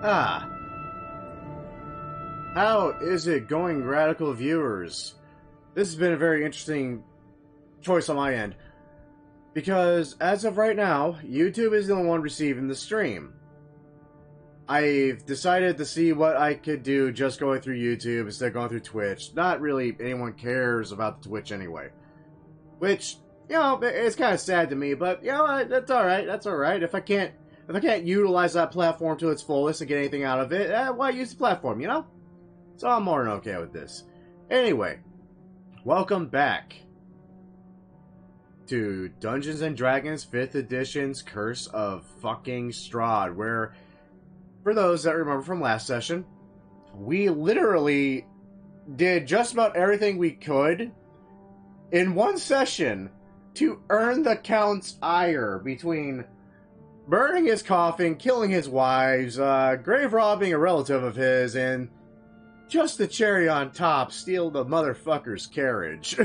Ah, how is it going, radical viewers? This has been a very interesting choice on my end, because as of right now, YouTube is the only one receiving the stream. I've decided to see what I could do just going through YouTube instead of going through Twitch. Not really anyone cares about the Twitch anyway. Which, it's kind of sad to me, but, that's alright, that's alright. If I can't utilize that platform to its fullest and get anything out of it, why use the platform, So I'm more than okay with this. Anyway, welcome back to Dungeons & Dragons 5th Edition's Curse of fucking Strahd, where, for those that remember from last session, we literally did just about everything we could in one session to earn the Count's ire between burning his coffin, killing his wives, grave robbing a relative of his, and just the cherry on top, steal the motherfucker's carriage.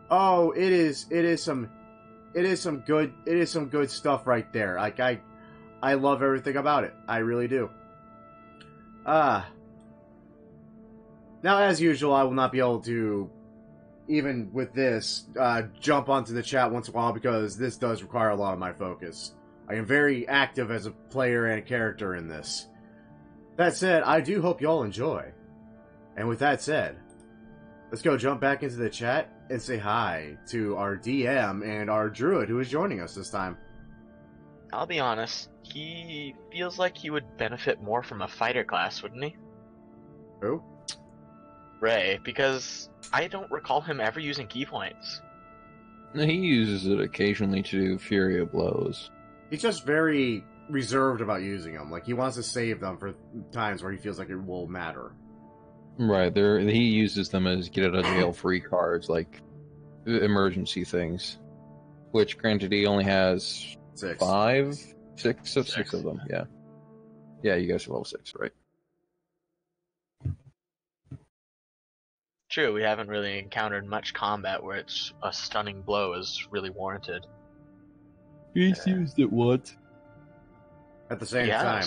Oh, it is some good stuff right there. Like I love everything about it. I really do. Now as usual, I will not be able to, even with this, jump onto the chat once in a while because this does require a lot of my focus. I am very active as a player and a character in this. That said, I do hope y'all enjoy. And with that said, let's go jump back into the chat and say hi to our DM and our druid who is joining us this time. I'll be honest, he feels like he would benefit more from a fighter class, wouldn't he? Who? Ray, because I don't recall him ever using key points. He uses it occasionally to do Fury of Blows. He's just very reserved about using them. Like, he wants to save them for times where he feels like it will matter. Right, he uses them as get out of jail free cards, like emergency things. Which, granted, he only has Six of them, yeah. Yeah, you guys are level 6, right? True, we haven't really encountered much combat where it's a stunning blow is really warranted. He's used it once. At the same time,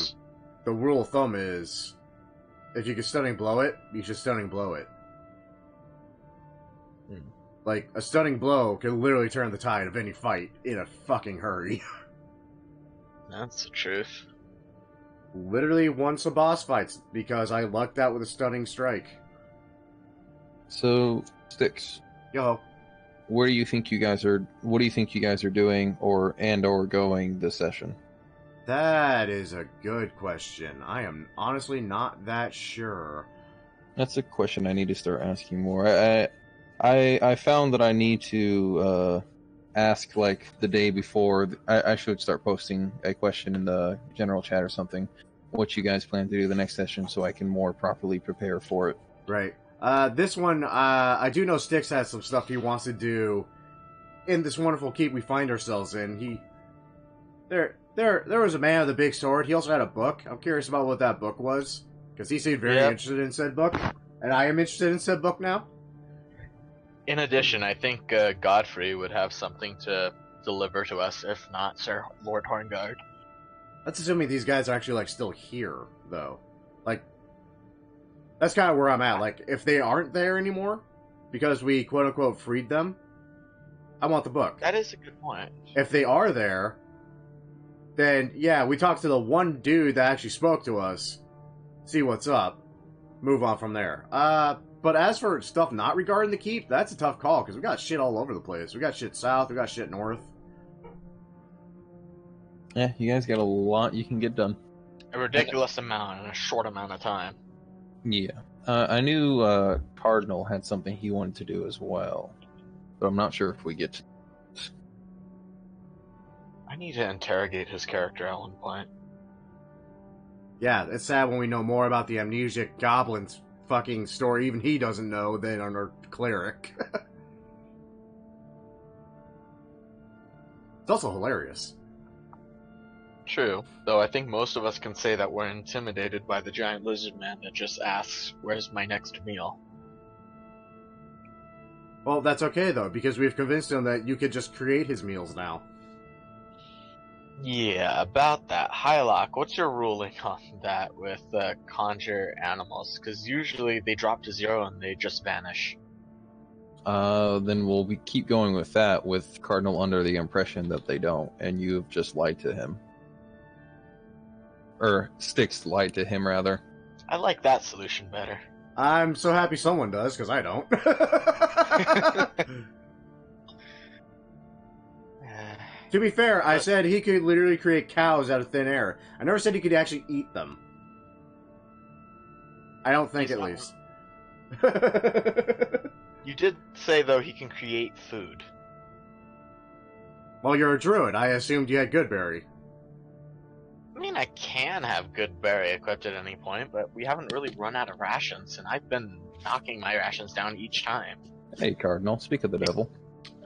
the rule of thumb is, if you can stunning blow it, you should stunning blow it. Like, a stunning blow can literally turn the tide of any fight in a fucking hurry. That's the truth. Literally won some boss fights because I lucked out with a stunning strike. So, Styx. Yo. What do you think you guys are doing or going this session? That is a good question. I am honestly not that sure. That's a question I need to start asking more. I found that I need to ask, like, the day before. I should start posting a question in the general chat or something, what you guys plan to do the next session so I can more properly prepare for it. Right. This one, I do know Styx has some stuff he wants to do in this wonderful keep we find ourselves in. There was a man with a big sword. He also had a book. I'm curious about what that book was, because he seemed very interested in said book, and I am interested in said book now. In addition, I think Godfrey would have something to deliver to us, if not Sir Lord Horngard. That's assuming these guys are actually, like, still here, though. Like, that's kind of where I'm at. Like, if they aren't there anymore, because we quote-unquote freed them, I want the book. That is a good point. If they are there, then, yeah, we talk to the one dude that actually spoke to us, see what's up, move on from there. But as for stuff not regarding the keep, that's a tough call, because we got shit all over the place. We got shit south, we got shit north. Yeah, you guys got a lot you can get done. A ridiculous amount in a short amount of time. Yeah. I knew Cardinal had something he wanted to do as well, but I'm not sure if we get to. I need to interrogate his character at one point. Yeah, it's sad when we know more about the amnesiac Goblin's fucking story even he doesn't know than our cleric. It's also hilarious. True, though I think most of us can say that we're intimidated by the giant lizard man that just asks, "Where's my next meal?" Well, that's okay, though, because we've convinced him that you could just create his meals now. Yeah, about that. Hylock, what's your ruling on that with conjure animals? Because usually they drop to 0 and they just vanish. Then we'll keep going with that, with Cardinal under the impression that they don't, and you've just lied to him. Or Styx lied to him, rather. I like that solution better. I'm so happy someone does, because I don't. To be fair, I said he could literally create cows out of thin air. I never said he could actually eat them. I don't think, at least. You did say, though, he can create food. Well, you're a druid. I assumed you had good berry. I mean, I can have good berry equipped at any point, but we haven't really run out of rations, and I've been knocking my rations down each time. Hey, Cardinal, speak of the devil.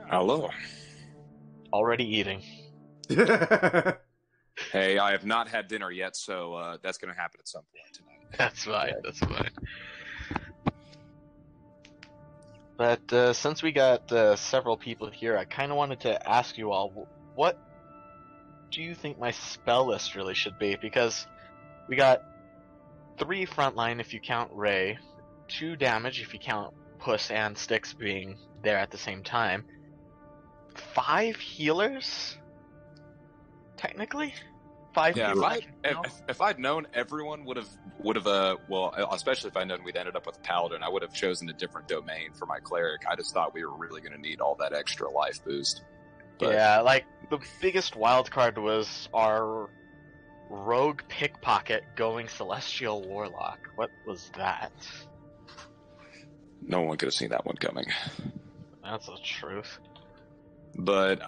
Hello. Already eating. Hey, I have not had dinner yet, so that's going to happen at some point tonight. That's fine, that's fine. But since we got several people here, I kind of wanted to ask you all, what do you think my spell list really should be? Because we got 3 frontline if you count Ray, 2 damage if you count Puss and Styx being there at the same time, 5 healers? Technically? 5 Yeah, healers? if I'd known everyone would have, well, especially if I'd known we'd ended up with a paladin, I would have chosen a different domain for my cleric. I just thought we were really going to need all that extra life boost. But, yeah, like, the biggest wild card was our rogue pickpocket going Celestial Warlock. What was that? no one could have seen that one coming. That's the truth. But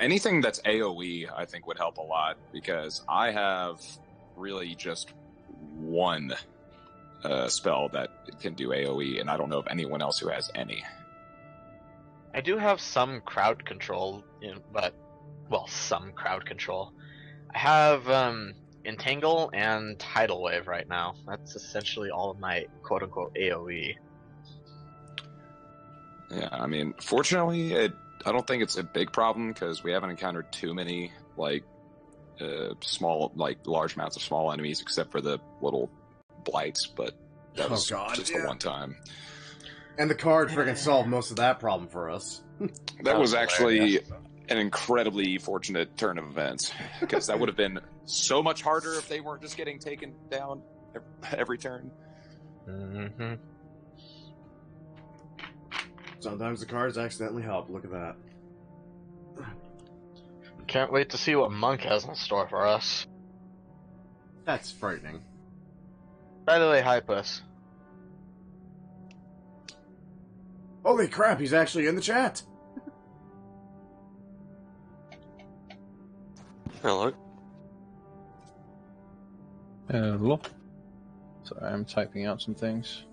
anything that's AoE, I think, would help a lot, because I have really just one spell that can do AoE, and I don't know of anyone else who has any. I do have some crowd control, some crowd control. I have Entangle and Tidal Wave right now. That's essentially all of my quote-unquote AoE. Yeah, I mean, fortunately, I don't think it's a big problem, because we haven't encountered too many, large amounts of small enemies, except for the little blights, but that was just the one time. And the card friggin' solved most of that problem for us. That was actually an incredibly fortunate turn of events, because that would have been so much harder if they weren't just getting taken down every turn. Mm-hmm. Sometimes the cards accidentally help. Look at that. Can't wait to see what Monk has in store for us. That's frightening. By the way, hi, Puss. Holy crap, he's actually in the chat! Hello. Hello. Sorry, I'm typing out some things.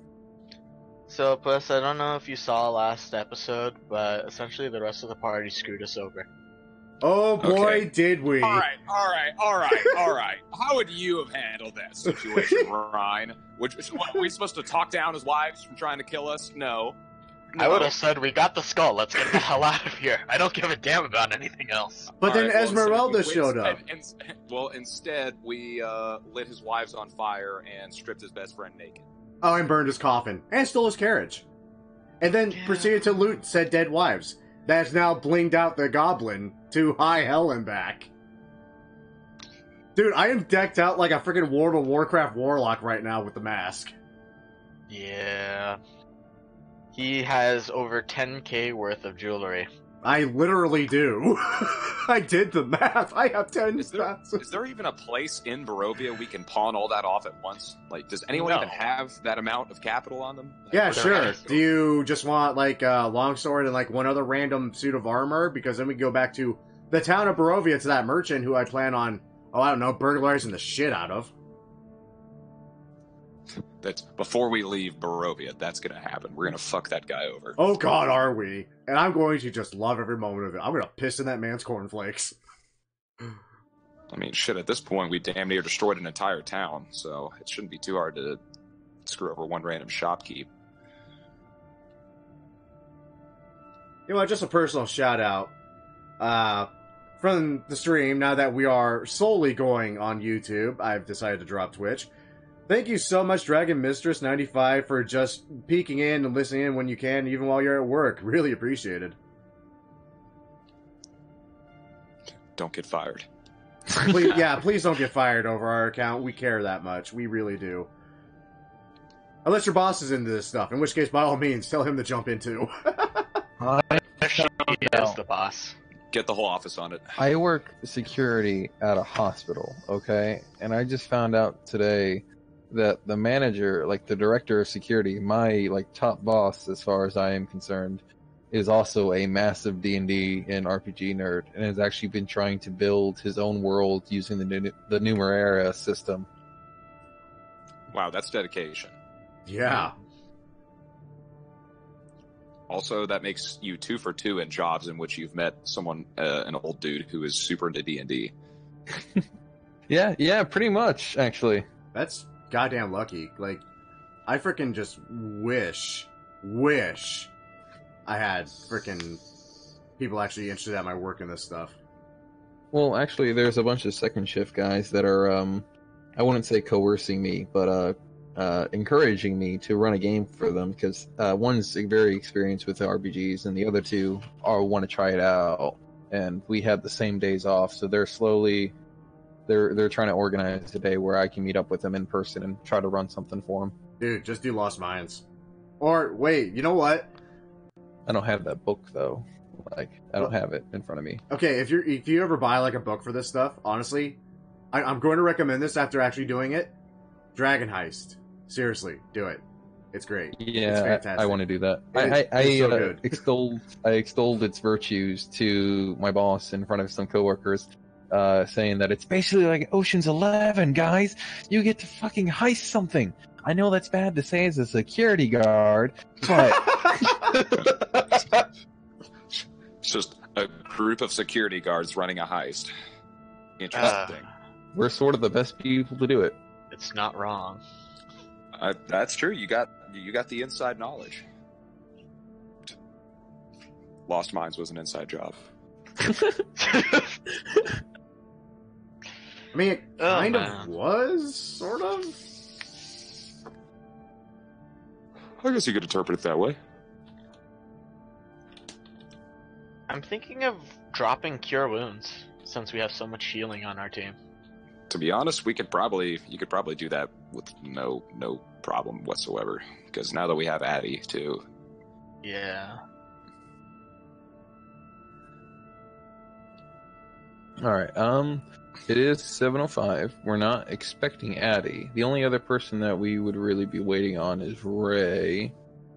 So, Puss, I don't know if you saw last episode, but essentially the rest of the party screwed us over. Oh boy, Okay. did we. All right. How would you have handled that situation, Ryan? Were we supposed to talk down his wives from trying to kill us? No. I would have said, we got the skull, let's get the hell out of here. I don't give a damn about anything else. But then Alright, Esmeralda showed up. Instead, we lit his wives on fire and stripped his best friend naked. Oh, and burned his coffin. And stole his carriage. And then proceeded to loot said dead wives. That's now blinged out the Goblin to high hell and back. Dude, I am decked out like a freaking World of Warcraft warlock right now with the mask. Yeah. He has over 10k worth of jewelry. I literally do. I did the math. I have 10 Is there even a place in Barovia we can pawn all that off at once? Like, does anyone No. even have that amount of capital on them? Yeah, There sure. is. Do you just want, like, a longsword and, like, one other random suit of armor? Because then we can go back to the town of Barovia to that merchant who I plan on, burglarizing the shit out of. That's before we leave Barovia. That's gonna happen. We're gonna fuck that guy over. Oh god, are we? And I'm going to just love every moment of it. I'm gonna piss in that man's cornflakes. I mean, shit. At this point, we damn near destroyed an entire town, so it shouldn't be too hard to screw over one random shopkeep. You know what, just a personal shout out. from the stream, now that we are solely going on YouTube, I've decided to drop Twitch. Thank you so much, Dragon Mistress 95, for just peeking in and listening in when you can, even while you're at work. Really appreciated. Don't get fired. Please don't get fired over our account. We care that much. We really do. Unless your boss is into this stuff, in which case, by all means, tell him to jump in too. He is the boss. Get the whole office on it. I work security at a hospital, okay? And I just found out today that the manager, like the director of security, my like top boss as far as I am concerned, is also a massive D&D and RPG nerd, and has actually been trying to build his own world using the Numerera system. Wow, that's dedication. Yeah. Also, that makes you 2 for 2 in jobs in which you've met someone, an old dude who is super into D&D. Yeah, pretty much, actually. That's goddamn lucky. Like, I freaking just wish I had freaking people actually interested at my work in this stuff. Well, actually, there's a bunch of second shift guys that are, I wouldn't say coercing me, but encouraging me to run a game for them, because one's very experienced with RPGs, and the other two want to try it out. And we have the same days off, so they're trying to organize a day where I can meet up with them in person and try to run something for them. Dude, just do Lost Mines. Or, wait, you know what? I don't have that book, though. Like, I don't have it in front of me. Okay, if you ever buy, like, a book for this stuff, honestly, I'm going to recommend this after actually doing it. Dragon Heist. Seriously, do it. It's great. Yeah, it's fantastic. I want to do that. It's so good. I extolled its virtues to my boss in front of some coworkers, saying that it's basically like Ocean's 11, guys. You get to fucking heist something. I know that's bad to say as a security guard, but It's just a group of security guards running a heist. Interesting. We're sort of the best people to do it. It's not wrong. That's true. You got the inside knowledge. Lost Mines was an inside job. I mean, it kind of was, sort of. I guess you could interpret it that way. I'm thinking of dropping Cure Wounds, since we have so much healing on our team. To be honest, you could probably do that with no problem whatsoever. Because now that we have Addy too. Yeah. Alright, it is 7:05. We're not expecting Addy. The only other person that we would really be waiting on is Ray.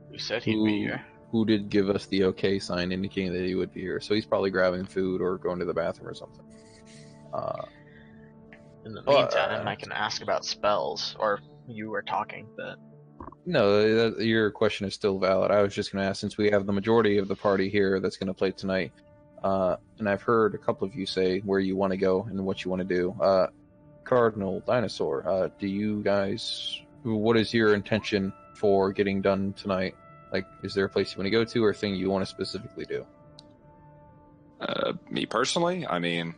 We said he'd be here. Who did give us the okay sign indicating that he would be here. So he's probably grabbing food or going to the bathroom or something. In the meantime, I can ask about spells, or you were talking, but... No, your question is still valid. I was just going to ask, since we have the majority of the party here that's going to play tonight, and I've heard a couple of you say where you want to go and what you want to do. Cardinal, Dinosaur, do you guys... What is your intention for getting done tonight? Like, is there a place you want to go to, or a thing you want to specifically do? Me personally, I mean,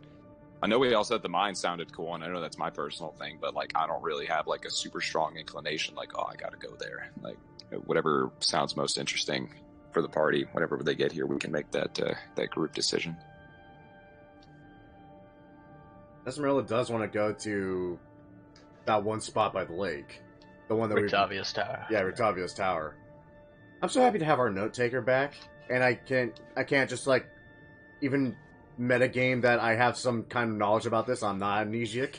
I know we all said the mine sounded cool, and I know that's my personal thing, but like, I don't really have like a super strong inclination. Like, oh, I got to go there. Like, whatever sounds most interesting for the party. Whenever they get here, we can make that group decision. Esmeralda does want to go to that one spot by the lake, the one that Rictavia's Tower. Yeah, Rictavia's Tower. I'm so happy to have our note taker back, and I can't just like even meta game that I have some kind of knowledge about this. I'm not amnesiac.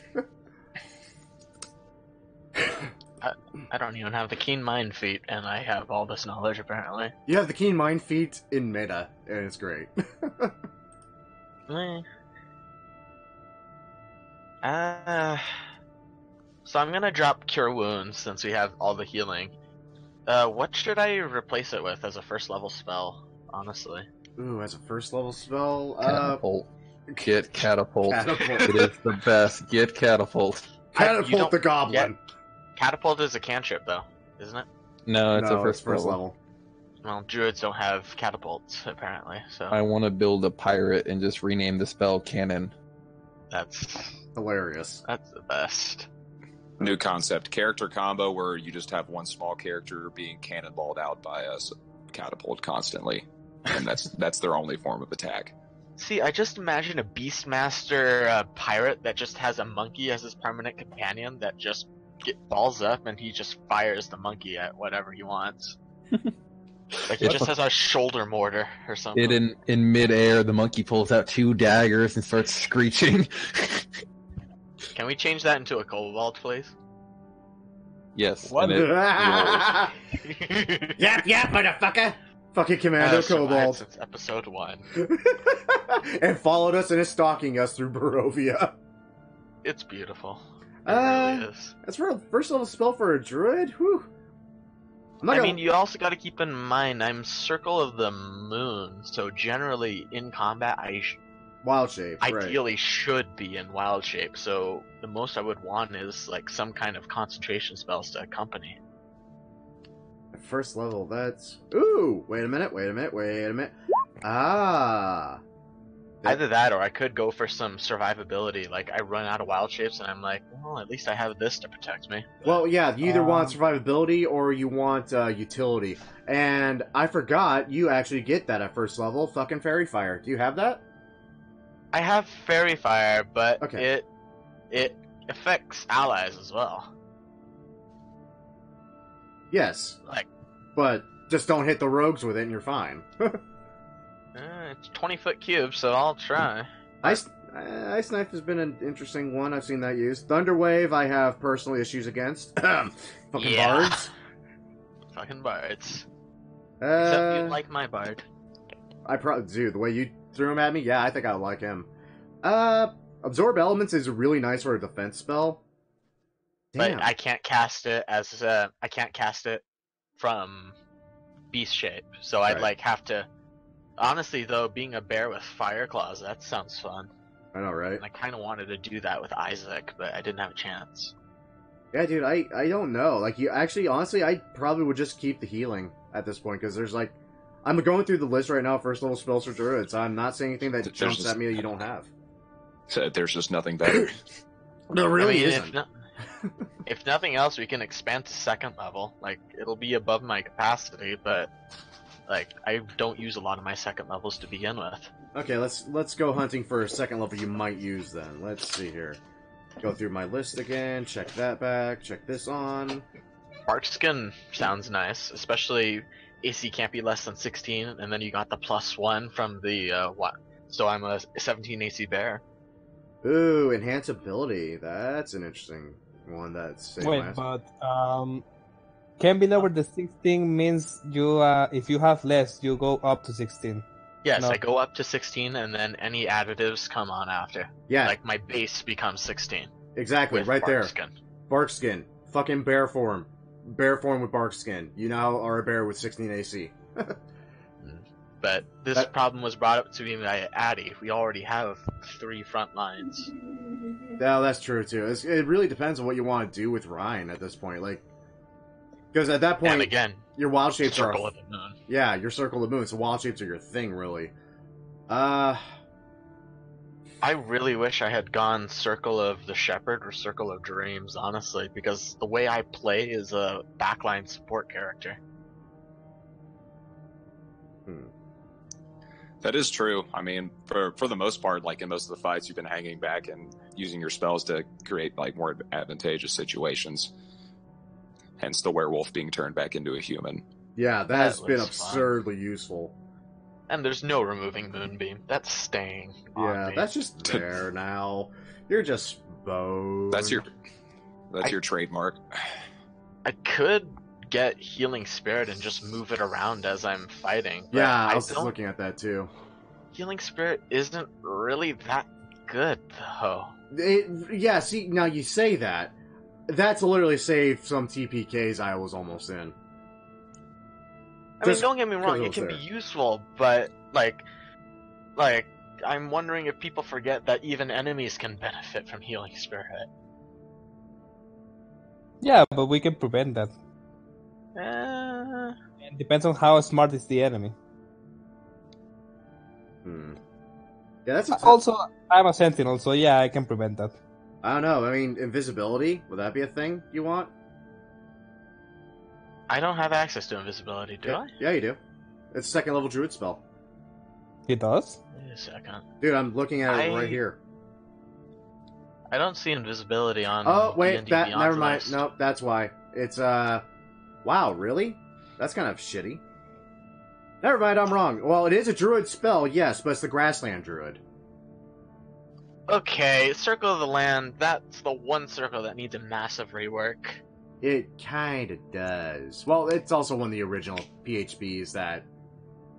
I don't even have the keen mind feat, and I have all this knowledge apparently. You have the keen mind feat in meta, and it's great. So I'm gonna drop Cure Wounds since we have all the healing. What should I replace it with as a first level spell, honestly? Ooh, as a first level spell? Catapult. Get Catapult. Catapult. It is the best. Get Catapult. Catapult the Goblin! Catapult is a cantrip, though, isn't it? No, it's a it's first level. Well, druids don't have catapults, apparently, so I want to build a pirate and just rename the spell Cannon. that's Hilarious. the best. New concept: character combo where you just have one small character being cannonballed out by a catapult constantly, and that's their only form of attack. See, I just imagine a Beastmaster pirate that just has a monkey as his permanent companion that just balls up and he just fires the monkey at whatever he wants. Like he just has a shoulder mortar or something. In midair, the monkey pulls out 2 daggers and starts screeching. Can we change that into a kobold, please? Yes. What? And Yap, motherfucker! Fucking Commando Survived Kobold. since episode 1. And followed us and is stalking us through Barovia. It's beautiful. It Uh, really is. That's for a first level spell for a druid? Whew. I'm not I gonna... mean, you also got to keep in mind, I'm Circle of the Moon, so generally in combat, Wild shape, right. ideally should be in wild shape, so the most I would want is like some kind of concentration spells to accompany. First level, that's... Ooh! Wait a minute. Ah! Either that, or I could go for some survivability, like I run out of wild shapes and I'm like, well, at least I have this to protect me. Well, yeah, you either want survivability or you want utility. And I forgot, you actually get that at first level, fucking Fairy Fire. Do you have that? I have Fairy Fire, but Okay. it affects allies as well. Yes. Like, But just don't hit the rogues with it and you're fine. it's 20-foot cube, so I'll try. Ice Knife has been an interesting one. I've seen that used. Thunder Wave, I have personal issues against. Fucking Yeah. bards. Fucking bards. Except you like my bard. Dude, the way you threw him at me, yeah, I think I would like him. Absorb Elements is a really nice for a defense spell. Damn. But I can't cast it as I can't cast it from beast shape. So I'd Right. like have to. Honestly, though, being a bear with fire claws, that sounds fun. I know, right? And I kind of wanted to do that with Isaac, but I didn't have a chance. Yeah, dude, I don't know. Like, you actually, honestly, I probably would just keep the healing at this point, because there's like, I'm going through the list right now, first level spells for druids. I'm not seeing anything that jumps at me that you don't have. So there's just nothing better. There really I mean, isn't. if nothing else, we can expand to second level. Like, it'll be above my capacity, but like I don't use a lot of my second levels to begin with. Okay, let's go hunting for a second level you might use then. Let's see here. Go through my list again, check that back, check this on. Barkskin sounds nice, especially AC can't be less than 16, and then you got the +1 from the what? So I'm a 17 AC bear. Ooh, enhance ability. That's an interesting one. That's Wait, but can be lower than 16 means you if you have less, you go up to 16. Yes, No. I go up to 16, and then any additives come on after. Yeah, Like my base becomes 16. exactly, With right there. Barkskin. Barkskin. Fucking bear form. Bear form with barkskin. You now are a bear with 16 AC. But this problem was brought up to me by Addy. We already have 3 front lines. Yeah, that's true too. It really depends on what you want to do with Ryan at this point. Like, because at that point, And again, your wild shapes Circle are... of the Moon. Yeah, your Circle of the Moon. So wild shapes are your thing, really. I really wish I had gone Circle of the Shepherd or Circle of Dreams, honestly, because the way I play is a backline support character. That is true. I mean, for the most part, like in most of the fights, you've been hanging back and using your spells to create like more advantageous situations. Hence the werewolf being turned back into a human. Yeah, that's That been was absurdly useful. And there's no removing Moonbeam. That's staying on Yeah, me. that's just there now. You're just bone. That's your trademark. I could get Healing Spirit and just move it around as I'm fighting. But Yeah, I was don't... looking at that too. Healing Spirit isn't really that good, though. Yeah, see, now you say that. That's literally saved some TPKs I was almost in. I mean, Just don't get me wrong, it it was can there. be useful, but, like, I'm wondering if people forget that even enemies can benefit from Healing Spirit. Yeah, but we can prevent that. Uh, It depends on how smart is the enemy. Yeah, that's Also, I'm a sentinel, so yeah, I can prevent that. I don't know. I mean, invisibility, would that be a thing you want? I don't have access to invisibility, do I? Yeah, you do. It's a second level druid spell. He does? Wait a second. Dude, I'm looking at it right here. I don't see invisibility on. Oh, wait, D&D that Beyond never mind. list. Nope, that's why. It's, wow, really? That's kind of shitty. Never mind, I'm wrong. Well, it is a druid spell, yes, but it's the grassland druid. Okay, Circle of the Land, that's the one circle that needs a massive rework. It kind of does. Well, it's also one of the original PHBs that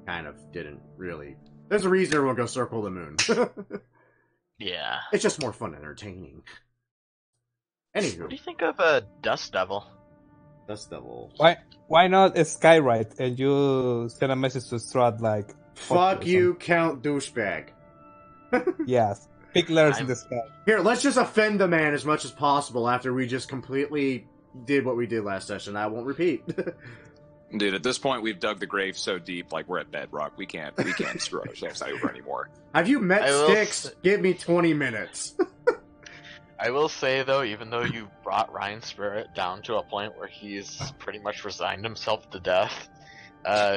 kind of didn't really... There's a reason everyone goes circle the moon. Yeah. It's just more fun and entertaining. Anywho. What do you think of Dust Devil? Dust Devil. Why not a Skywrite and you send a message to Strahd like... Fuck you, Count Douchebag. Yes. Big letters in the sky. Here, let's just offend the man as much as possible after we just completely did what we did last session. I won't repeat. Dude, at this point, we've dug the grave so deep, like we're at bedrock. We can't screw ourselves over anymore. Have you met Styx? Give me 20 minutes. I will say, though, even though you brought Ryan's spirit down to a point where he's pretty much resigned himself to death,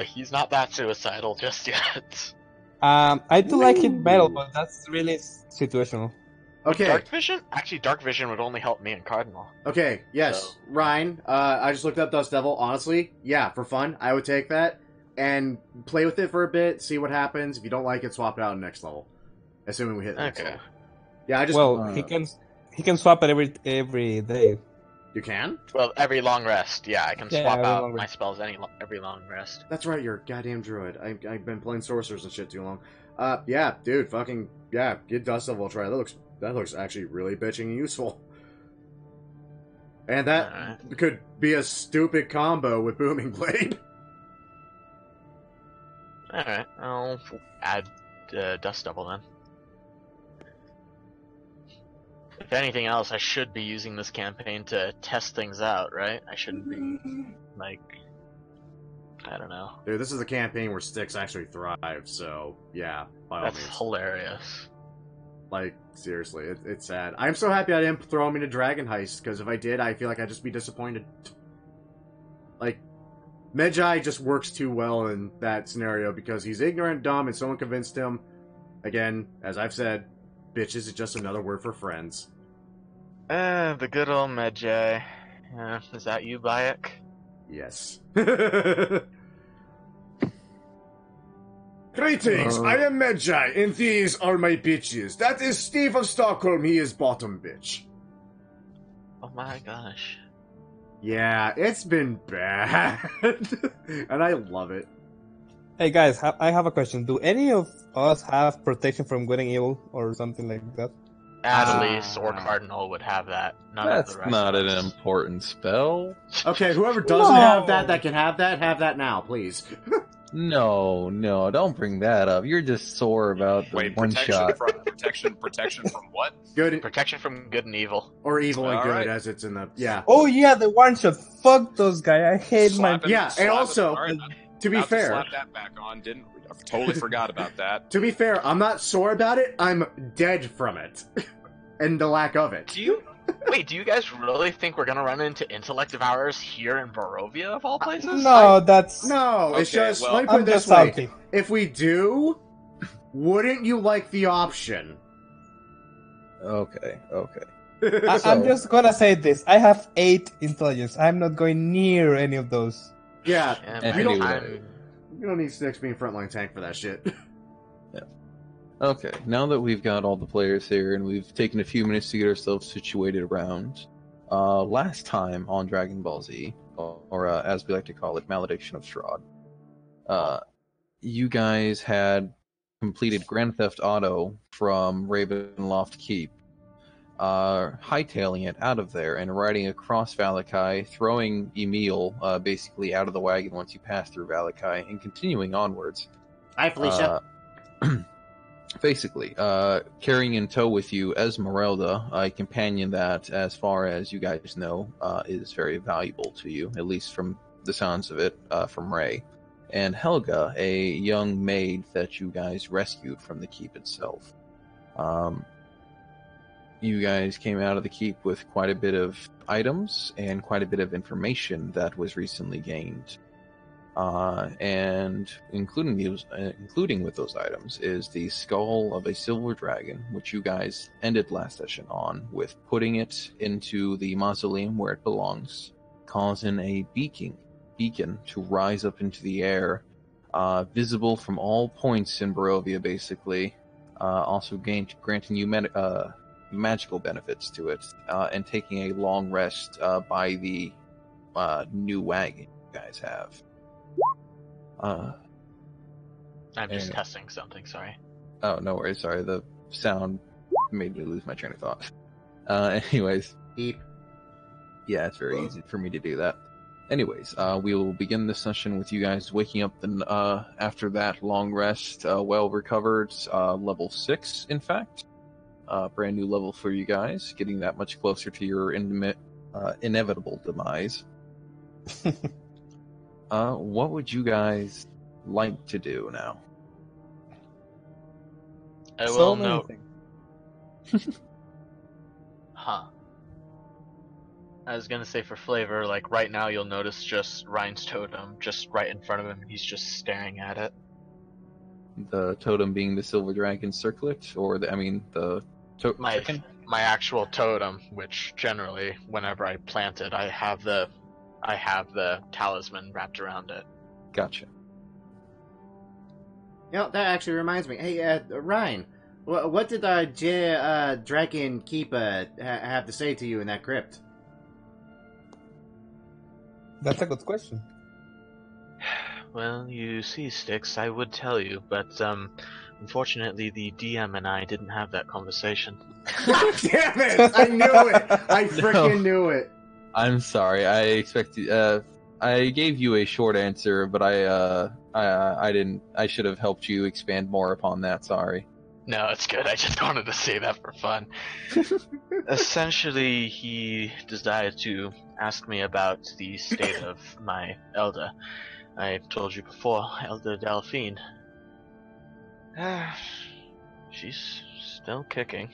he's not that suicidal just yet. I do like hit metal, but that's really situational. Okay. Dark Vision? Actually, Dark Vision would only help me and Cardinal. Okay, yes. So. Ryan, I just looked up Dust Devil. Honestly, yeah, for fun, I would take that and play with it for a bit, see what happens. If you don't like it, swap it out in next level. Assuming we hit the next level. Yeah, I just... Well, he can swap it every day. You can? Well, every long rest. Yeah, I can swap out my spells every long rest. That's right, you're a goddamn druid. I've been playing sorcerers and shit too long. Yeah, dude, fucking... Yeah, get Dust Devil a try. That looks actually really bitching and useful. And that could be a stupid combo with Booming Blade. Alright, I'll add Dust Devil then. If anything else, I should be using this campaign to test things out, right? I shouldn't be, like... I don't know. Dude, this is a campaign where Styx actually thrives, so, yeah, by all means. That's hilarious. Like, seriously, it's sad. I'm so happy I didn't throw him into Dragon Heist, because if I did, I feel like I'd just be disappointed. Like, Medjai just works too well in that scenario, because he's ignorant, dumb, and someone convinced him. Again, as I've said, bitches is just another word for friends. The good old Medjai. Is that you, Bayek? Yes. Greetings, I am Medjai, and these are my bitches. That is Steve of Stockholm, he is bottom bitch. Oh my gosh. Yeah, it's been bad. And I love it. Hey guys, I have a question. Do any of us have protection from good and evil or something like that? Annalise or Cardinal would have that. That's not an important spell. Okay, whoever doesn't have that can have that now, please. No, don't bring that up. You're just sore about the one shot. Protection from what? Good. Protection from good and evil. Or evil and good, as it's in the... Yeah. Oh yeah, the one shot. Fuck those guys. I hate my... Yeah, and also... To be fair, slap that back on. I totally forgot about that. To be fair, I'm not sore about it. I'm dead from it, and the lack of it. Do you guys really think we're gonna run into Intellect Devourers here in Barovia of all places? No, no. It's just let me put it this way: salty. If we do, wouldn't you like the option? Okay. I'm just gonna say this: I have 8 intelligence. I'm not going near any of those. Yeah, you don't need Styx being frontline tank for that shit. Yeah. Okay, now that we've got all the players here and we've taken a few minutes to get ourselves situated around, last time on Dragon Ball Z, or as we like to call it, Malediction of Strahd, you guys had completed Grand Theft Auto from Ravenloft Keep, hightailing it out of there and riding across Valakai, throwing Emil basically out of the wagon once you pass through Valakai, and continuing onwards. Hi, Felicia. Basically, carrying in tow with you Esmeralda, a companion that, as far as you guys know, is very valuable to you, at least from the sounds of it, from Ray, and Helga, a young maid that you guys rescued from the keep itself. You guys came out of the keep with quite a bit of items and quite a bit of information that was recently gained. And including with those items is the skull of a silver dragon, which you guys ended last session on with putting it into the mausoleum where it belongs, causing a beacon to rise up into the air, visible from all points in Barovia, basically. Also granting you magical benefits to it, and taking a long rest by the new wagon you guys have. I'm just testing something, sorry. Oh, no worries, sorry, the sound made me lose my train of thought. Anyways. Beep. Yeah, it's very easy for me to do that. Anyways, we will begin this session with you guys waking up after that long rest, well recovered, level 6, in fact. Brand new level for you guys, getting that much closer to your inevitable demise. What would you guys like to do now? I will note. Huh. I was gonna say for flavor, like right now you'll notice just Ryan's totem just right in front of him. He's just staring at it. The totem being the silver dragon circlet, or the my actual totem, which generally whenever I plant it, I have the talisman wrapped around it. Gotcha. You know, that actually reminds me. Hey, Ryan, what did Dragon Keeper have to say to you in that crypt? That's a good question. Well, you see, Styx, I would tell you, but unfortunately the DM and I didn't have that conversation. God damn it! I knew it! I freaking knew it! I'm sorry, I expected, I gave you a short answer, but I didn't, I should have helped you expand more upon that, sorry. No, it's good, I just wanted to say that for fun. Essentially, he decided to ask me about the state of my elder. I've told you before, Elder Delphine. She's still kicking.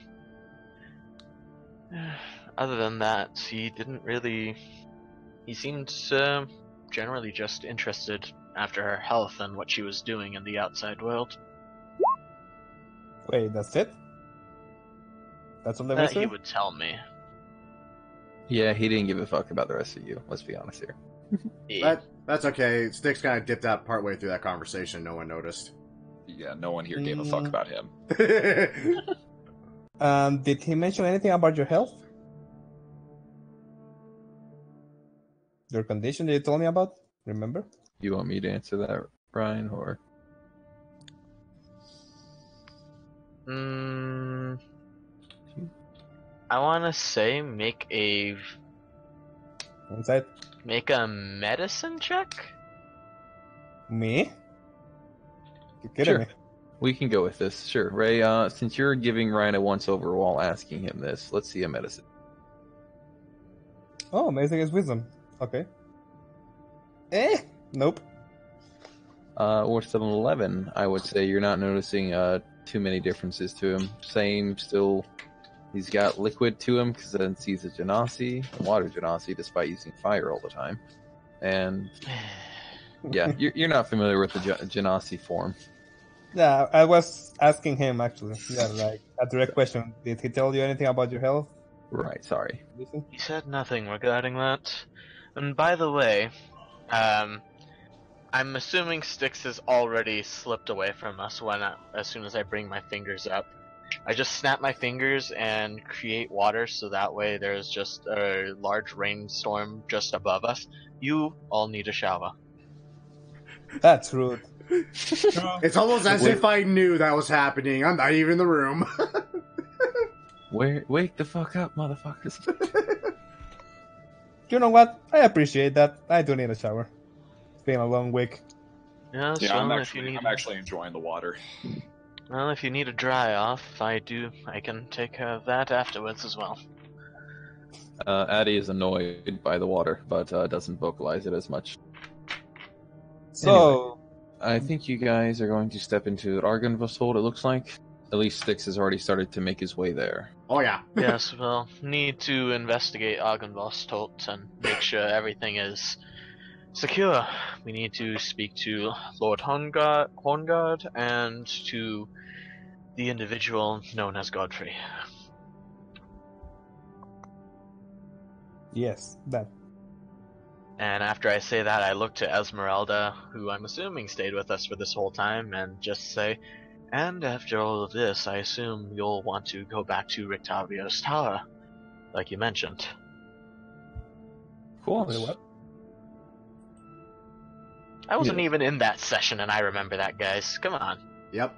Other than that, he didn't really... He seemed generally just interested after her health and what she was doing in the outside world. Wait, that's it? That's all they He would tell me. Yeah, he didn't give a fuck about the rest of you, let's be honest here. That's okay. Styx kind of dipped out partway through that conversation. No one noticed. Yeah, no one here gave a fuck about him. Did he mention anything about your health? Your condition that you told me about? Remember? You want me to answer that, Brian, or? I want to say make a medicine check? Me? You're kidding Sure. me. We can go with this, sure. Ray, since you're giving Ryan a once-over while asking him this, let's see a medicine. Oh, amazing is wisdom. Okay. Nope. What's an 11? I would say you're not noticing too many differences to him. Same, still, he's got liquid to him because then he's a Genasi, water Genasi, despite using fire all the time. And yeah, you're not familiar with the Genasi form. Yeah, I was asking him actually. Yeah, like a direct question. Did he tell you anything about your health? Right, sorry. He said nothing regarding that. And by the way, I'm assuming Styx has already slipped away from us as soon as I bring my fingers up. I just snap my fingers and create water so that way there's just a large rainstorm just above us. You all need a shower. That's rude. It's almost as if I knew that was happening. I'm not even in the room. Wake the fuck up, motherfuckers. You know what? I appreciate that. I do need a shower. It's been a long week. Yeah, I'm actually enjoying the water. Well, if you need a dry off, I can take care of that afterwards as well. Addie is annoyed by the water, but doesn't vocalize it as much. So, I think you guys are going to step into Argonvus Hold, it looks like. At least Styx has already started to make his way there. Oh yeah. Yes, we'll need to investigate Argenvost and make sure everything is secure. We need to speak to Lord Horngard and to the individual known as Godfrey. yes, that. And after I say that, I look to Esmeralda, who I'm assuming stayed with us for this whole time, and just say, and after all of this, I assume you'll want to go back to Rictavio's tower, like you mentioned. Of course. Wait, what? I wasn't Yeah. even in that session, and I remember that, guys. Come on. Yep.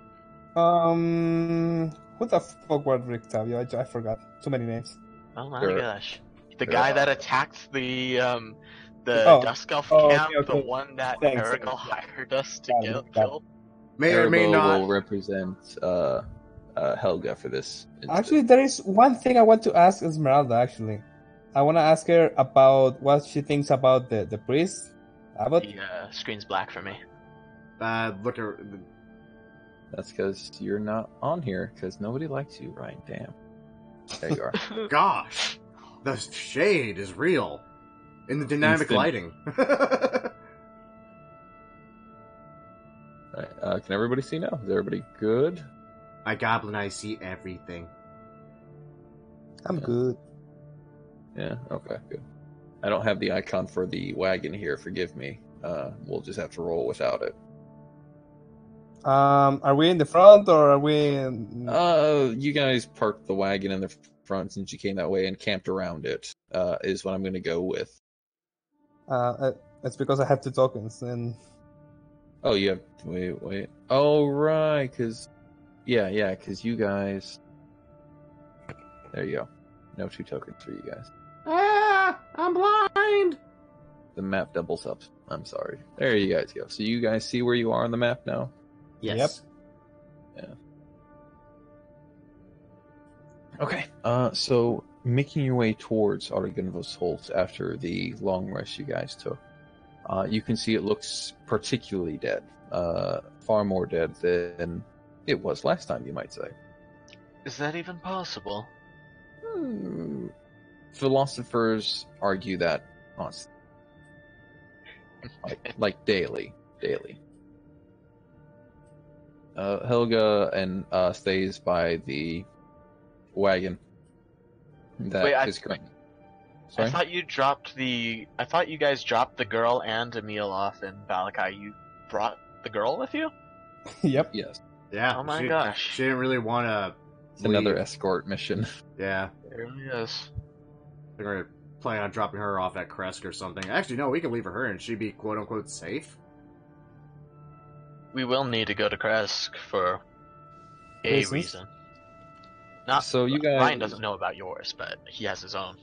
Who the fuck was Rick Tavio? I forgot. Too many names. Oh my Sure. gosh. The Sure. guy that attacked the Oh. Dusk Elf Oh, camp, okay, okay. the one that Thanks. Aragal hired us to Got it, got it. kill. May or may Erebo not. will represent Helga for this. instance. Actually, there is one thing I want to ask Esmeralda, actually. I want to ask her about what she thinks about the priest. About The screen's black for me. Look at. That's because you're not on here, because nobody likes you, Ryan. Damn. There you are. Gosh, the shade is real in the dynamic Instant. lighting. Alright, can everybody see now? Is everybody good? My goblin, I see everything. I'm good. Yeah, okay, good. I don't have the icon for the wagon here, forgive me. We'll just have to roll without it. Are we in the front or are we in... You guys parked the wagon in the front since you came that way and camped around it, is what I'm going to go with. It's because I have 2 tokens and... Oh, you have... Wait. Oh, right, because... Yeah, because you guys... There you go. No 2 tokens for you guys. Ah, I'm blind. The map doubles up. I'm sorry. There you guys go. So you guys see where you are on the map now? Yes. Okay. So making your way towards Argonvos Holt after the long rest you guys took, you can see it looks particularly dead. Far more dead than it was last time, you might say. Is that even possible? Philosophers argue that constantly. like daily. Helga and stays by the wagon. That Wait, is correct. I Sorry? thought you guys dropped the girl and Emil off in Valakai. You brought the girl with you? Yep. Yes. Yeah. Oh my she, gosh. She didn't really want to. It's another escort mission. Yeah. It really is. They're going to plan on dropping her off at Kresk or something. Actually, no, we can leave her and she'd be quote unquote safe. We will need to go to Kresk for a Reasons? reason. Not So you guys- Ryan doesn't know about yours, but he has his own.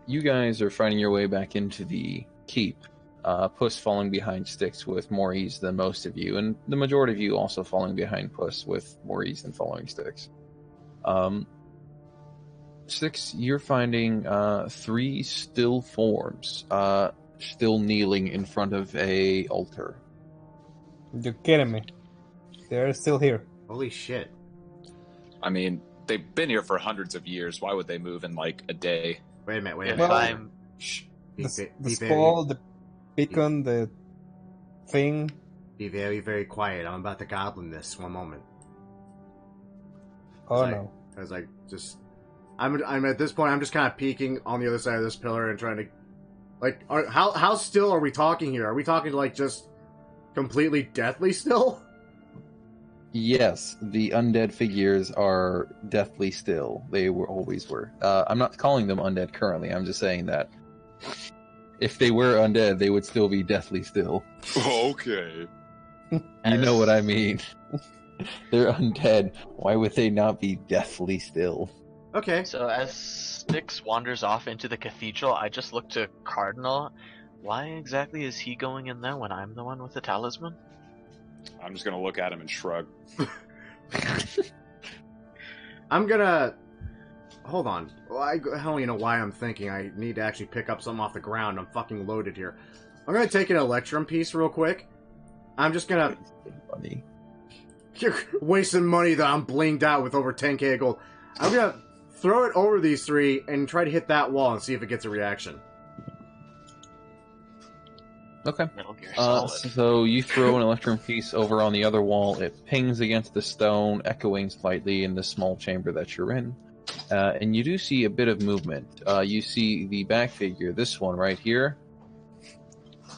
You guys are finding your way back into the keep. Puss falling behind Styx with more ease than most of you, and the majority of you also falling behind Puss with more ease than following Styx. Styx, you're finding 3 still forms, still kneeling in front of a altar. You're kidding me. They're still here. Holy shit. I mean, they've been here for hundreds of years. Why would they move in like a day? Wait a minute. If Well, I'm Shh. The Be skull, the beacon, the thing. Be very, very quiet. I'm about to goblin this. One moment. Oh Like- no. I was like, just... I'm at this point, I'm just kind of peeking on the other side of this pillar and trying to... Like, how still are we talking here? Are we talking, like, just completely deathly still? Yes, the undead figures are deathly still. They always were. I'm not calling them undead currently. I'm just saying that if they were undead, they would still be deathly still. Okay. You know what I mean. They're undead. Why would they not be deathly still? Okay. So as Styx wanders off into the cathedral, I just look to Cardinal. Why exactly is he going in there when I'm the one with the talisman? I'm just gonna look at him and shrug. I'm gonna... Hold on. Well, I don't even know why I'm thinking. I need to actually pick up something off the ground. I'm fucking loaded here. I'm gonna take an Electrum piece real quick. I'm just gonna... Funny. You're wasting money that I'm blinged out with over 10k gold. I'm gonna throw it over these three and try to hit that wall and see if it gets a reaction. Okay. Metal Gear Solid. So you throw an electrum piece over on the other wall. It pings against the stone, echoing slightly in the small chamber that you're in. And you do see a bit of movement. You see the back figure, this one right here,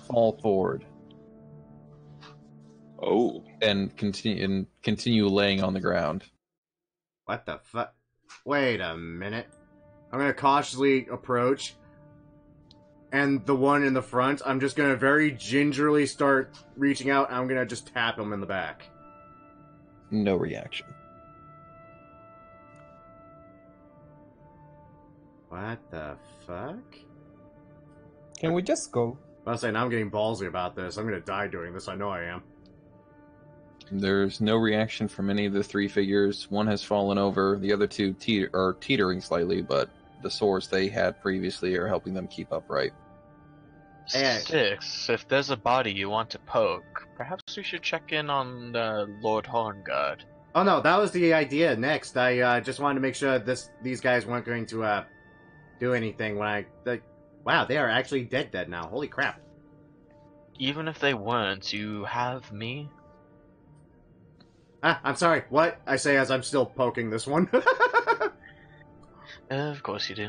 fall forward. Oh. And continue laying on the ground. What the fuck? Wait a minute. I'm gonna cautiously approach. And the one in the front, I'm just gonna very gingerly start reaching out, and I'm gonna just tap him in the back. No reaction. What the fuck? Can we just go? I was saying, now I'm getting ballsy about this. I'm gonna die doing this, I know I am. There's no reaction from any of the three figures. One has fallen over. The other two are teetering slightly, but the swords they had previously are helping them keep upright. Hey. Six, if there's a body you want to poke, perhaps we should check in on Lord Horngard. Oh no, that was the idea next. I just wanted to make sure these guys weren't going to do anything when wow, they are actually dead now. Holy crap. Even if they weren't, you have me. I'm sorry, what? I say as I'm still poking this one. Of course you do.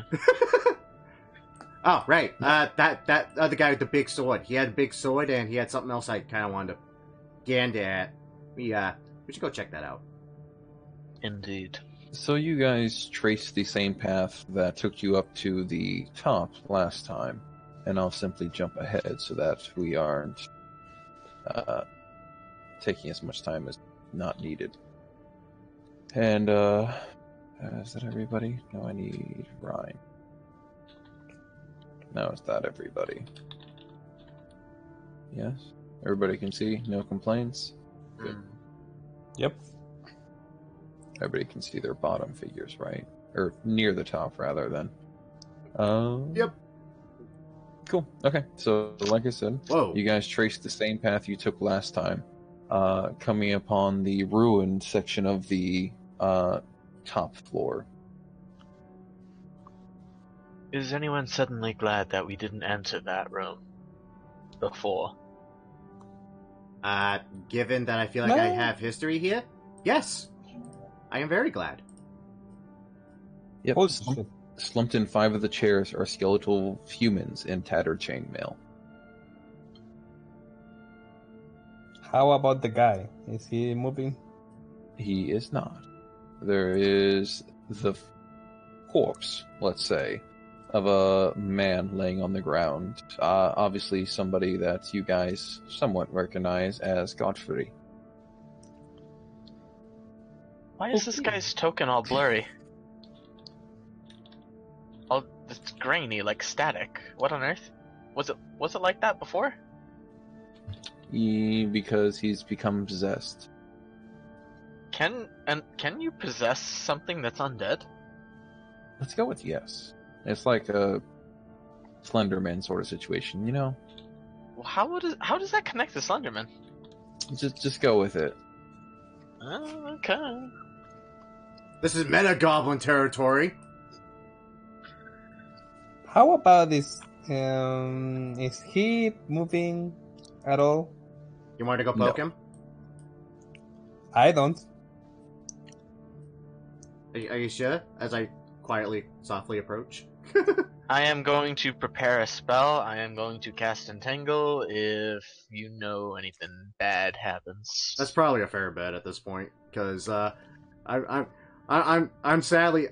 Oh, right. That other guy with the big sword. He had a big sword, and he had something else I kind of wanted to gander at. We should go check that out. Indeed. So you guys traced the same path that took you up to the top last time, and I'll simply jump ahead so that we aren't taking as much time as not needed. And is that everybody? No, I need Ryan. No, it's not everybody. Yes? Everybody can see? No complaints? Good. Yep. Everybody can see their bottom figures, right? Or near the top, rather, then. Yep. Cool. Okay, so like I said, Whoa. you guys traced the same path you took last time, coming upon the ruined section of the top floor. Is anyone suddenly glad that we didn't enter that room before? Given that I feel like I No. have history here, yes. I am very glad. Yep. Holy shit. Slumped in 5 of the chairs are skeletal humans in tattered chainmail. How about the guy? Is he moving? He is not. There is the corpse, let's say, of a man laying on the ground. Obviously somebody that you guys somewhat recognize as Godfrey. Why is this guy's token all blurry? All it's grainy, like static. What on earth? Was it like that before? Because he's become possessed. Can you possess something that's undead? Let's go with yes. It's like a Slenderman sort of situation, you know? Well, how does that connect to Slenderman? Just go with it. Oh, okay. This is meta goblin territory. How about this? Is he moving at all? You want to go poke him? I don't. Are you sure? As I quietly, softly approach. I am going to prepare a spell. I am going to cast Entangle if you know anything bad happens. That's probably a fair bet at this point, because I'm sadly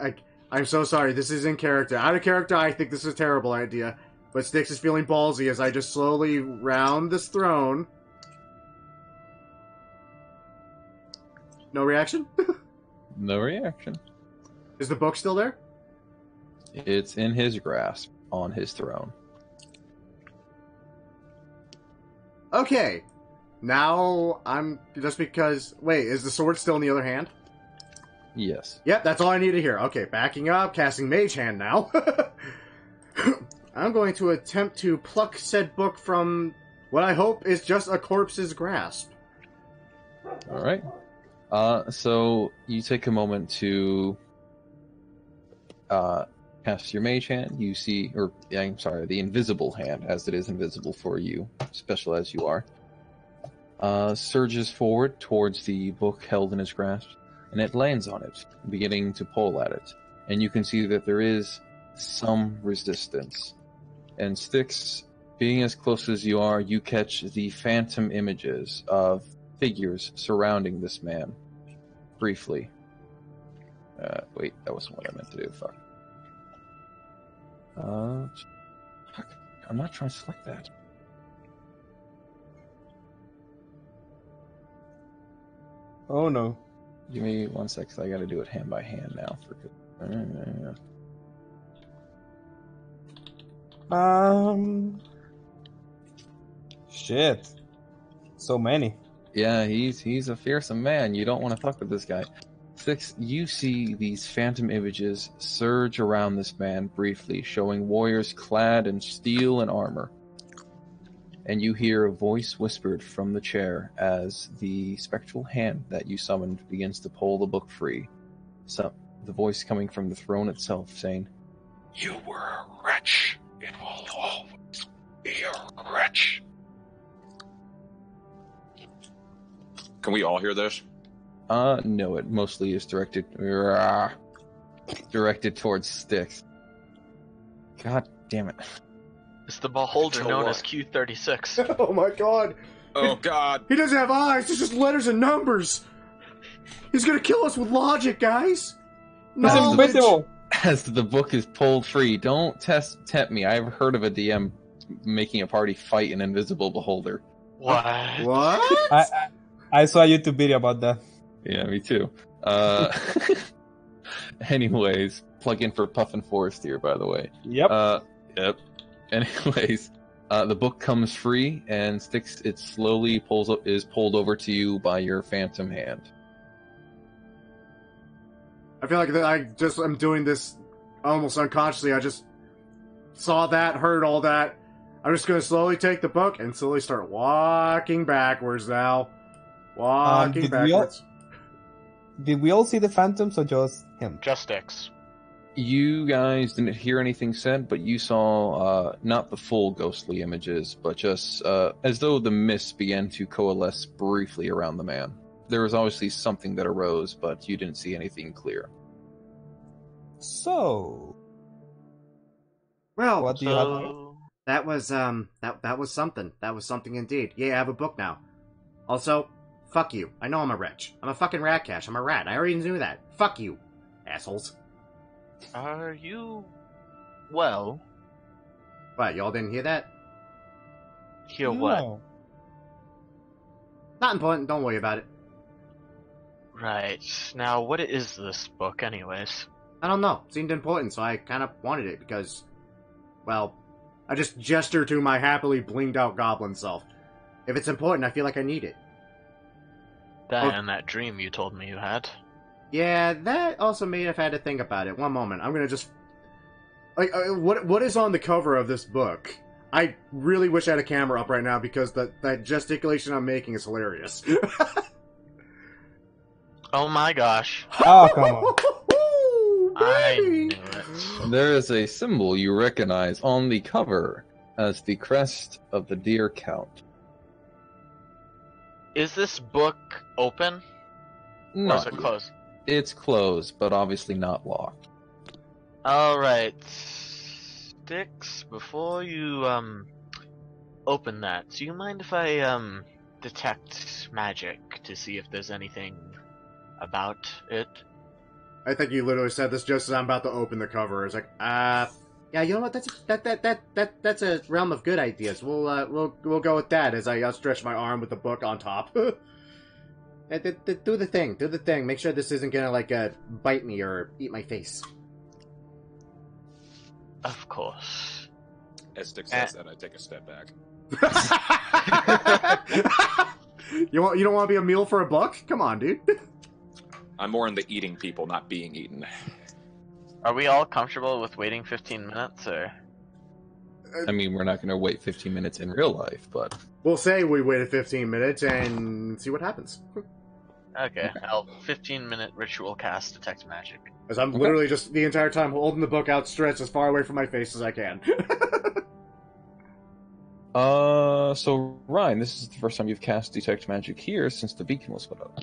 I'm so sorry. This is in character. Out of character, I think this is a terrible idea. But Styx is feeling ballsy as I just slowly round this throne. No reaction? No reaction. Is the book still there? It's in his grasp on his throne. Okay. Now I'm just because. Wait, is the sword still in the other hand? Yes. Yep, that's all I need to hear. Okay, backing up, casting Mage Hand now. I'm going to attempt to pluck said book from what I hope is just a corpse's grasp. All right. So you take a moment to cast your mage hand. You see, or I'm sorry, the invisible hand, as it is invisible for you, special as you are, surges forward towards the book held in his grasp, and it lands on it, beginning to pull at it. And you can see that there is some resistance. And Styx, being as close as you are, you catch the phantom images of figures surrounding this man. Briefly. Wait, that wasn't what I meant to do. Fuck. Fuck. I'm not trying to select that. Oh no. Give me 1 sec, 'cause I gotta do it hand by hand now. Shit. So many. Yeah, he's a fearsome man. You don't want to fuck with this guy. Six, you see these phantom images surge around this man briefly, showing warriors clad in steel and armor. And you hear a voice whispered from the chair as the spectral hand that you summoned begins to pull the book free. So, the voice coming from the throne itself saying, "You were a wretch. It will always be a wretch." Can we all hear this? No, it mostly is directed towards Styx. God damn it. It's the beholder Until known what? as Q36. Oh my god! Oh god! He doesn't have eyes, it's just letters and numbers! He's gonna kill us with logic, guys! He's Knowledge. invisible! As the book is pulled free, don't tempt me. I've heard of a DM making a party fight an invisible beholder. What? What? I saw a YouTube video about that. Yeah, me too. Anyways, plug in for Puffin Forest here, by the way. Yep. Yep. Anyways, the book comes free and Styx. It slowly is pulled over to you by your phantom hand. I feel like I'm doing this almost unconsciously. I just saw that, heard all that. I'm just gonna slowly take the book and slowly start walking backwards now. Walking did we all- backwards. Did we all see the phantoms or just him? Just sticks. You guys didn't hear anything said, but you saw not the full ghostly images, but just as though the mist began to coalesce briefly around the man. There was obviously something that arose, but you didn't see anything clear. So, Well, what do you have? So, that was that was something. That was something indeed. Yeah, I have a book now. Also, fuck you. I know I'm a wretch. I'm a fucking rat cash. I'm a rat. I already knew that. Fuck you, assholes. are you well? What, y'all didn't hear that? Hear what? No. Not important. Don't worry about it. Right. Now, what is this book, anyways? I don't know. It seemed important, so I kind of wanted it because, well, I just gestured to my happily blinged out goblin self. If it's important, I feel like I need it. That Oh. and that dream you told me you had. Yeah, that also made I've had to think about it. One moment. I'm gonna just... Like, what is on the cover of this book? I really wish I had a camera up right now because that gesticulation I'm making is hilarious. Oh my gosh. Oh, come on. I Baby! knew it. There is a symbol you recognize on the cover as the crest of the deer count. Is this book open? Or is Not it yet. closed? It's closed, but obviously not locked. Alright. Sticks, before you, open that, do you mind if I, detect magic to see if there's anything about it? I think you literally said this just as I'm about to open the cover. It's like, yeah, you know what? That's a realm of good ideas. We'll go with that as I outstretch my arm with the book on top. Do the thing. Make sure this isn't gonna bite me or eat my face. Of course. As Stick says that, I take a step back. You don't want to be a meal for a buck? Come on, dude. I'm more in the eating people, not being eaten. Are we all comfortable with waiting 15 minutes, or? I mean, we're not going to wait 15 minutes in real life, but We'll say we waited 15 minutes and see what happens. Okay, I'll 15-minute ritual cast detect magic. As I'm Okay. literally just the entire time holding the book outstretched as far away from my face as I can. so Ryan, this is the first time you've cast detect magic here since the beacon was put up.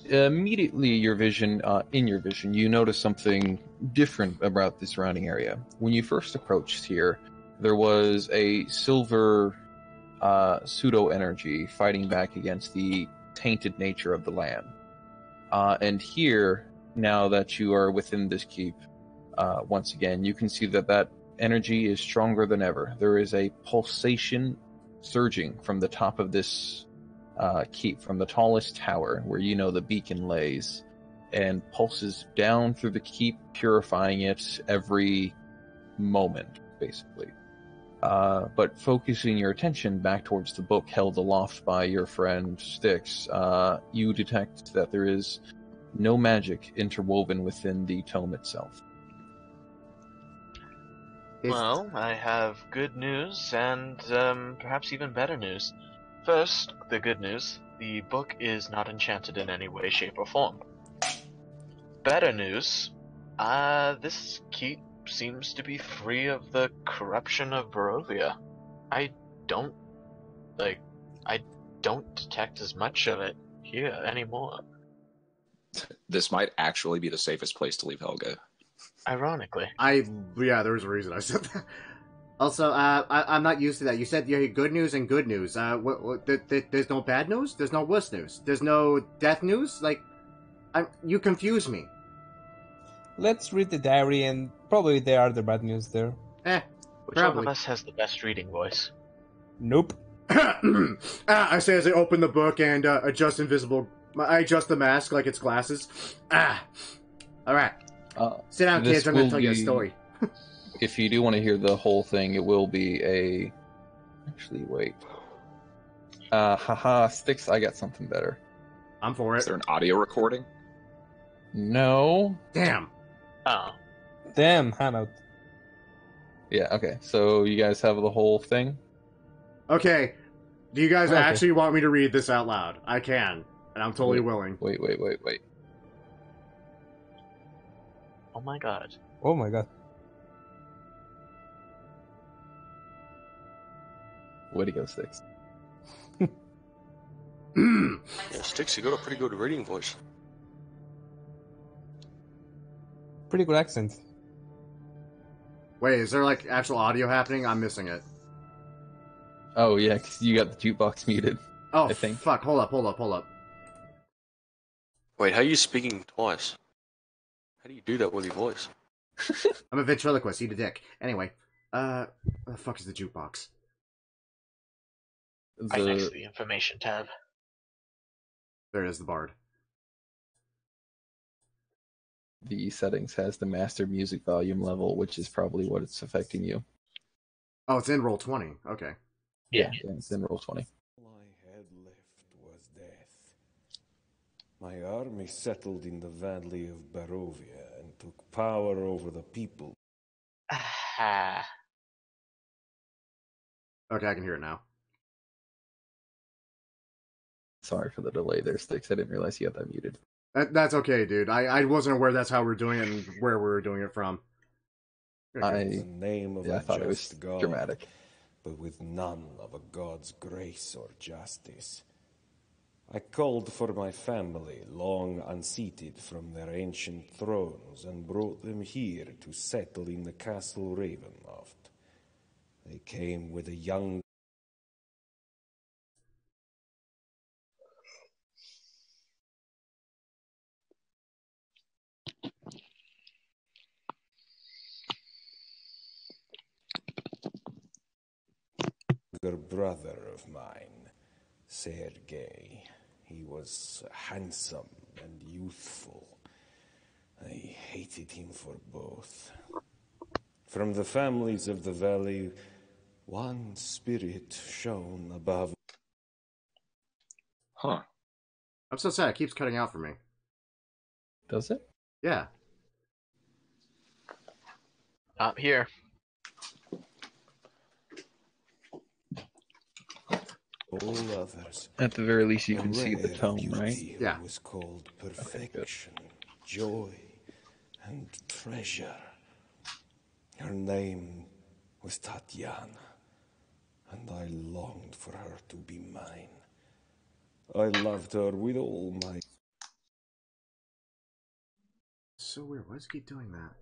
Immediately in your vision, you notice something different about the surrounding area. When you first approached here, there was a silver pseudo-energy fighting back against the tainted nature of the land. And here, now that you are within this keep, once again, you can see that energy is stronger than ever. There is a pulsation surging from the top of this keep, from the tallest tower where you know the beacon lays, and pulses down through the keep, purifying it every moment, basically. But focusing your attention back towards the book held aloft by your friend Styx, you detect that there is no magic interwoven within the tome itself. Well, I have good news and perhaps even better news. First, the good news. The book is not enchanted in any way, shape, or form. Better news. This keep seems to be free of the corruption of Barovia. I don't detect as much of it here anymore. This might actually be the safest place to leave Helga. Ironically. Yeah, there's a reason I said that. Also, I'm not used to that. You said you had good news and good news. There's no bad news? There's no worse news? There's no death news? You confuse me. Let's read the diary, and probably there are the bad news there. Which one of us has the best reading voice? Nope. I say as I open the book and adjust I adjust the mask like it's glasses. Alright. Sit down, kids. I'm going to tell you a story. If you do want to hear the whole thing, it will be a... Actually, wait. Haha, Styx, I got something better. I'm for it. Is there an audio recording? No. Damn. Oh. Damn, handout. Yeah, okay. So you guys have the whole thing? Okay. Do you guys Okay. actually want me to read this out loud? I can. And I'm totally willing. Wait. Oh my god. Oh my god. Way to go, Styx. Yeah, Styx, you got a pretty good reading voice. Pretty good accent. Wait, is there actual audio happening? I'm missing it. Oh, yeah, because you got the jukebox muted. Oh, I think. fuck. Hold up. Wait, how are you speaking twice? How do you do that with your voice? I'm a ventriloquist. Eat a dick. Anyway. Where the fuck is the jukebox? Right next to the information tab. There it is, the bard. The settings has the master music volume level, which is probably what it's affecting you. Oh, it's in roll 20. Okay. Yeah, it's in roll 20. All I had left was death. My army settled in the valley of Barovia and took power over the people. Ah. Okay, I can hear it now. Sorry for the delay there, Styx. I didn't realize you had that muted. That's okay, dude. I wasn't aware that's how we're doing it and where we were doing it from. The name of I a thought it was just God, dramatic. but with none of a God's grace or justice. I called for my family, long unseated from their ancient thrones, and brought them here to settle in the castle Ravenloft. They came with a young brother of mine, Sergei. He was handsome and youthful. I hated him for both. From the families of the valley, one spirit shone above. Huh. I'm so sad. It keeps cutting out for me. Does it? Yeah. Not here. all others. At the very least, you A can see the rare tone, right? beauty Yeah. who was called perfection, joy, and treasure. Her name was Tatiana, and I longed for her to be mine. I loved her with all my... So weird. Why does it keep doing that?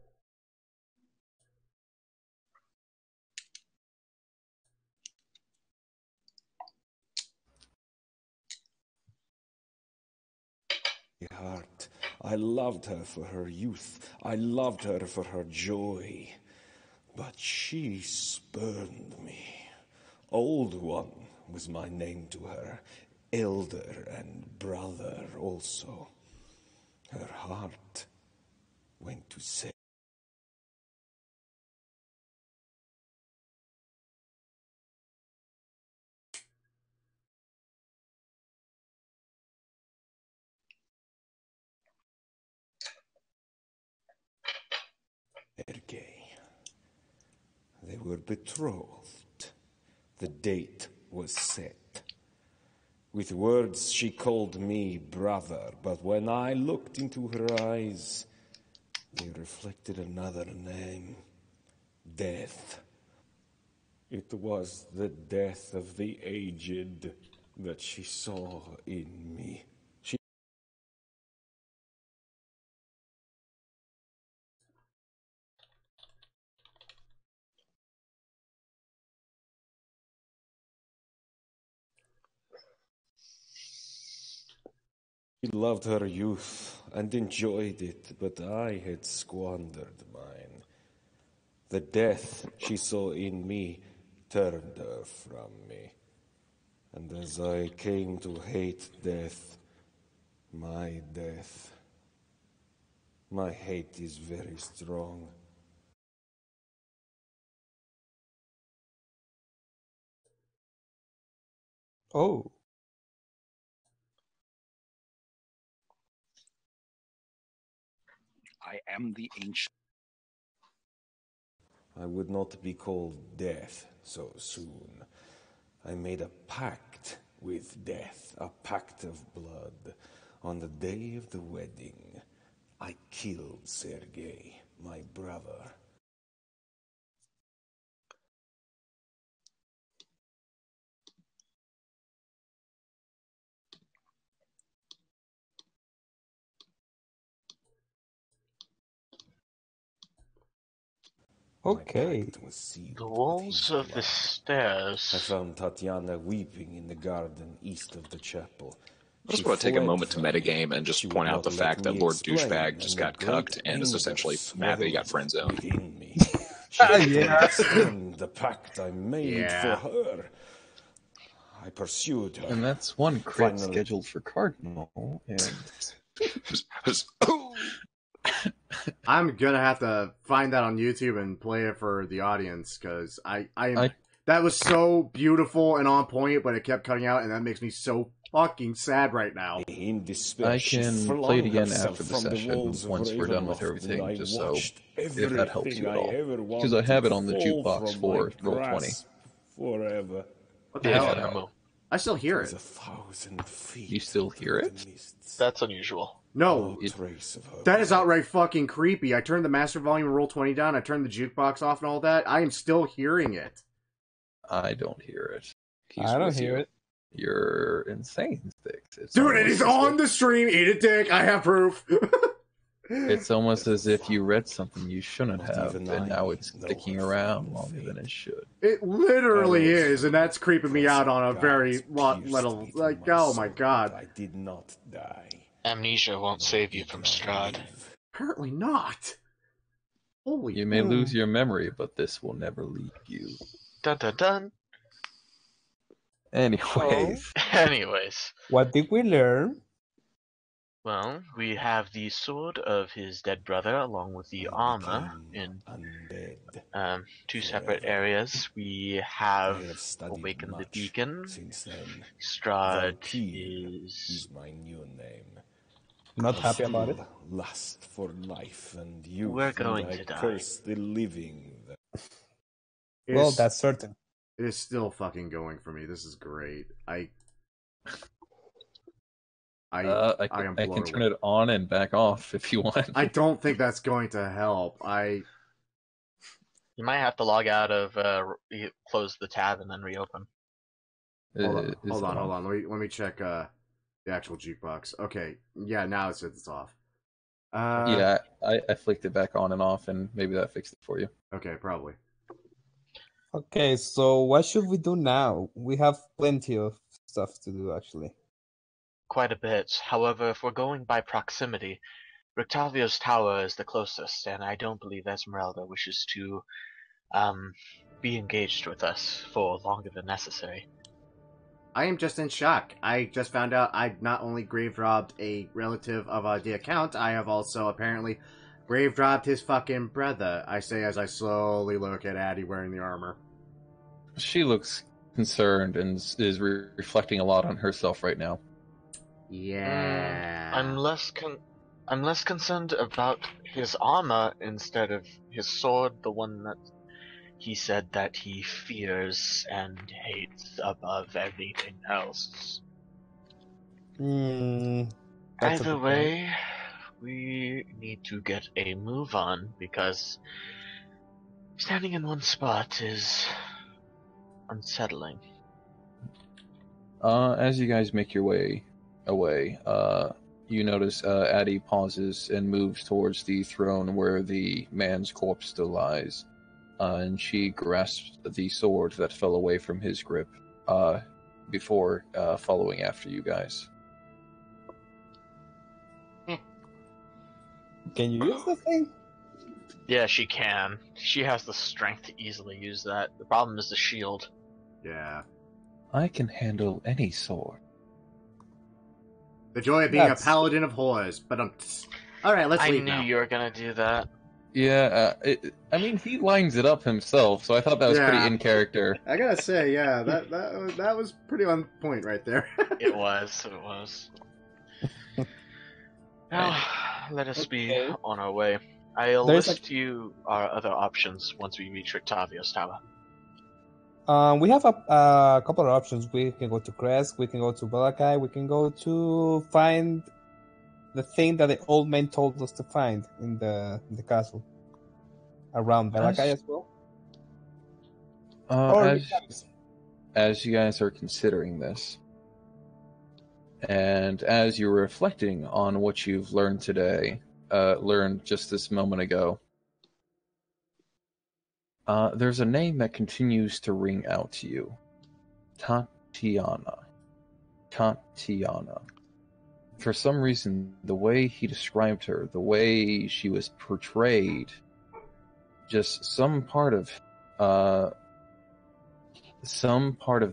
heart. I loved her for her youth. I loved her for her joy. But she spurned me. Old One was my name to her. Elder and brother also. Her heart went to Sergei. They were betrothed. The date was set. With words she called me brother, but when I looked into her eyes, they reflected another name, death. It was the death of the aged that she saw in me. She loved her youth and enjoyed it, but I had squandered mine. The death she saw in me turned her from me. And as I came to hate death, my hate is very strong. Oh. I am the ancient. I would not be called death so soon. I made a pact with death, a pact of blood. On the day of the wedding, I killed Sergei, my brother. Okay. The walls of the I stairs. found Tatiana weeping in the garden east of the chapel. I just want to take a moment to metagame and just point out the fact that Lord Douchebag just got cucked and is essentially mad that he got friend zoned. Within me. Yeah. The pact I made for her. I pursued her. And that's one crit Finally. scheduled for Cardinal. And I'm gonna have to find that on YouTube and play it for the audience because that was so beautiful and on point, but it kept cutting out, and that makes me so fucking sad right now. In despair, I she can flung play it again herself after the from session walls of once we're done with Ravenloft, everything, and I just so watched if that helps you at all. everything I ever Because I have it on the wanted jukebox fall for from my Roll20. grasp Forever. What the Yeah, hell? Memo. I still hear It was it. 1,000 feet. You still hear through it? the mists. That's unusual. No, No trace of her. that is outright fucking creepy. I turned the master volume of Roll20 down, I turned the jukebox off and all that. I am still hearing it. I don't hear it. I don't hear it. You're insane, Sticks. It's Dude, almost it is as on if- the stream. Eat a dick. I have proof. It's almost as if you read something you shouldn't Not have, even and I now it's know sticking her around final longer fate. than it should. It literally Arrows is, and that's creeping me out on a very God's little. pierced me Like, to oh my soul, god. but I did not die. Amnesia won't save you Did from not Strahd. live. Apparently not. Holy. You may lose your memory, but this will never leave you. Dun dun dun. Anyways, Anyways, What did we learn? well, we have the sword of his dead brother along with the I armor became in undead. two separate Forever. areas. We I have have studied awakened the much beacon. since then. Strahd Valkyr is is my new name. Not I happy about it. still lust for life and youth. We're going and I to die. curse the living. Well, Is- that's certain. It is still fucking going for me. This is great. I am I blown can turn away. it on and back off if you want. I don't think that's going to help. You might have to log out of close the tab and then reopen. Hold on. Let me check the actual jukebox. Okay, yeah, now it says it's off. Yeah, I flicked it back on and off, and maybe that fixed it for you. Okay, probably. Okay, so what should we do now? We have plenty of stuff to do, actually. Quite a bit. However, if we're going by proximity, Rictavio's tower is the closest, and I don't believe Esmeralda wishes to be engaged with us for longer than necessary. I am just in shock. I just found out I not only grave robbed a relative of the account, I have also apparently grave robbed his fucking brother. I say as I slowly look at Addie wearing the armor. She looks concerned and is reflecting a lot on herself right now. Yeah. I'm less concerned about his armor instead of his sword, the one that he said that he fears and hates above everything else. That's Either way, we need to get a move on because standing in one spot is unsettling. As you guys make your way away, you notice Addie pauses and moves towards the throne where the man's corpse still lies. And she grasps the sword that fell away from his grip before following after you guys. Can you use the thing? Yeah, she can. She has the strength to easily use that. The problem is the shield. Yeah. I can handle any sword. The joy of being a paladin of whores. But alright, let's leave now. I knew you were gonna do that. Yeah, I mean, he lines it up himself, so I thought that was pretty in character. I gotta say, yeah, that was pretty on point right there. It was. Now, let us be on our way. I'll list you our other options once we reach Rictavio's tower. We have a couple of options. We can go to Kresk, we can go to Balakai, we can go to find the thing that the old man told us to find in the castle. Around Balakai as well? As you guys are considering this, and as you're reflecting on what you've learned today, learned just this moment ago, there's a name that continues to ring out to you. Tatiana. For some reason, the way he described her, the way she was portrayed, just some part of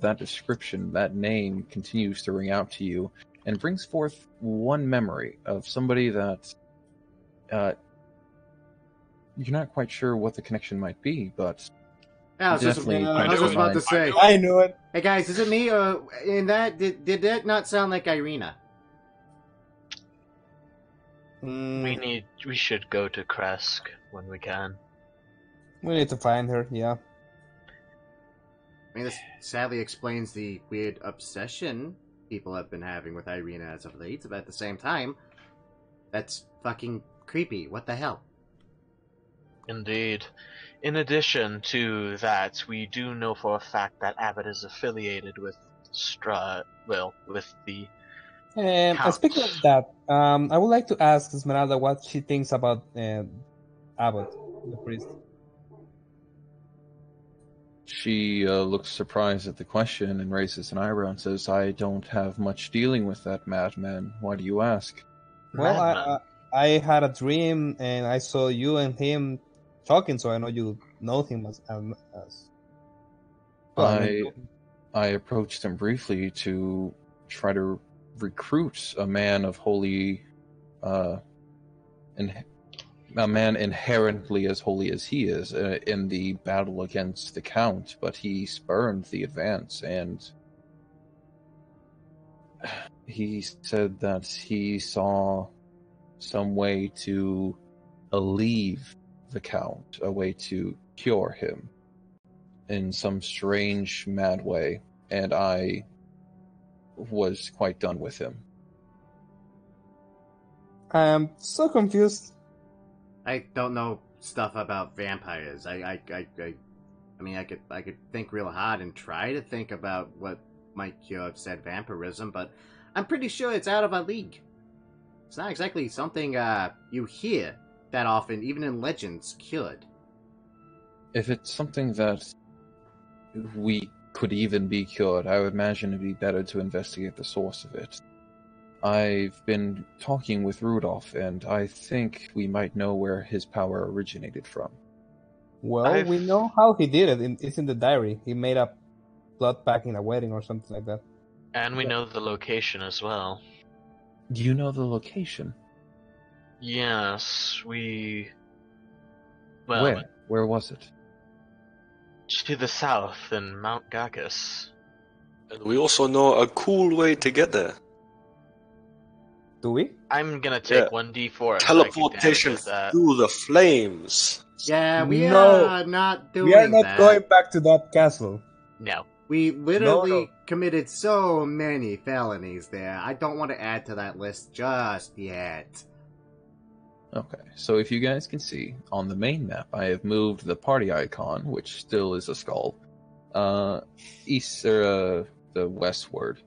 that description, that name continues to ring out to you and brings forth one memory of somebody that you're not quite sure what the connection might be, but I was just about to say. I knew it. Hey guys, is it me? In that did that not sound like Irina? We should go to Kresk when we can. We need to find her, yeah. I mean, this sadly explains the weird obsession people have been having with Irina as of late, but at the same time, that's fucking creepy. What the hell? Indeed. In addition to that, we do know for a fact that Abbott is affiliated with Strahd, with the speaking of that, I would like to ask Esmeralda what she thinks about Abbott, the priest. She looks surprised at the question and raises an eyebrow and says, I don't have much dealing with that madman. Why do you ask? Well, I had a dream and I saw you and him talking, so I know you know him as well, I approached him briefly to try to recruit a man of holy, a man inherently as holy as he is in the battle against the Count, but he spurned the advance, and he said that he saw some way to alleviate the Count, a way to cure him. in some strange, mad way, and I was quite done with him. I'm so confused. I don't know stuff about vampires. I mean, I could think real hard and try to think about what might cure said vampirism, but I'm pretty sure it's out of our league. It's not exactly something you hear that often, even in legends, cured. If it's something that we could even be cured, I would imagine it'd be better to investigate the source of it. I've been talking with Rudolph, and I think we might know where his power originated from. Well, we know how he did it. It's in the diary. He made a blood pact in a wedding or something like that. And we know the location as well. Do you know the location? Yes, Well, Where was it? to the south in Mount Gacchus. And we also know a cool way to get there. Do we? I'm gonna take Yeah. 1d4. Teleportation through the flames. Yeah, we No. are not doing We are not that. going back to that castle. No. We literally No. committed so many felonies there. I don't want to add to that list just yet. Okay, so if you guys can see, on the main map, I have moved the party icon, which still is a skull, the westward.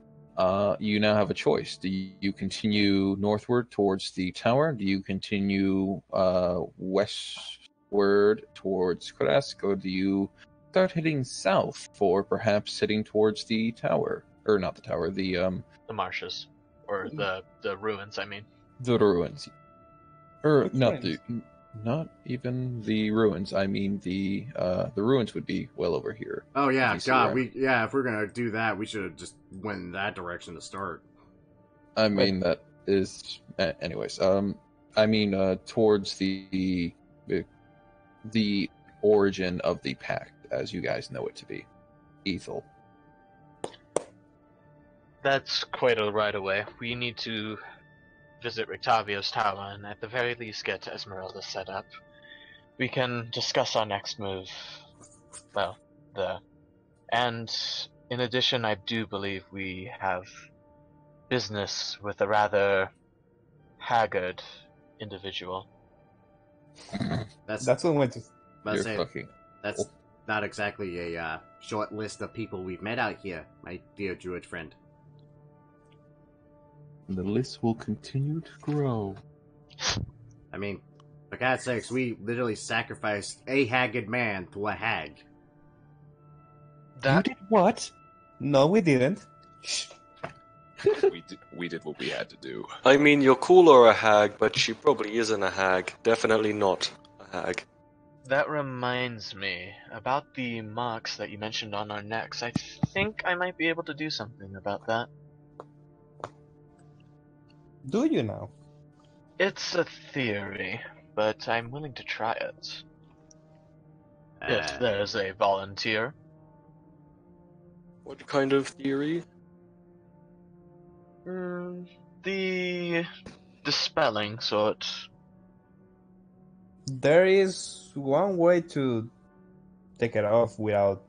You now have a choice. Do you continue northward towards the tower? Do you continue westward towards Kresk? Or do you start heading south for perhaps heading towards the tower? Or not the tower, the marshes. Or the ruins, I mean. The ruins. Which Not ruins? not even the ruins. I mean the ruins would be well over here. Oh yeah, If you see God, where if we're gonna do that, we should have just went in that direction to start. I mean that is anyways. I mean towards the origin of the pact, as you guys know it to be, Ethel. That's quite a ride away. We need to visit Rictavio's tower and at the very least get Esmeralda set up. We can discuss our next move. Well, and in addition, I do believe we have business with a rather haggard individual. That's one way to. You're say, fucking. that's not exactly a short list of people we've met out here, my dear druid friend. The list will continue to grow. I mean, for God's sakes, we literally sacrificed a haggard man to a hag. You did what? No, we didn't. We did what we had to do. I mean, you're cooler a hag, but she probably isn't a hag. Definitely not a hag. That reminds me about the marks that you mentioned on our necks. I think I might be able to do something about that. Do you now? It's a theory, but I'm willing to try it. If there's a volunteer. What kind of theory? The dispelling sort. There is one way to take it off without,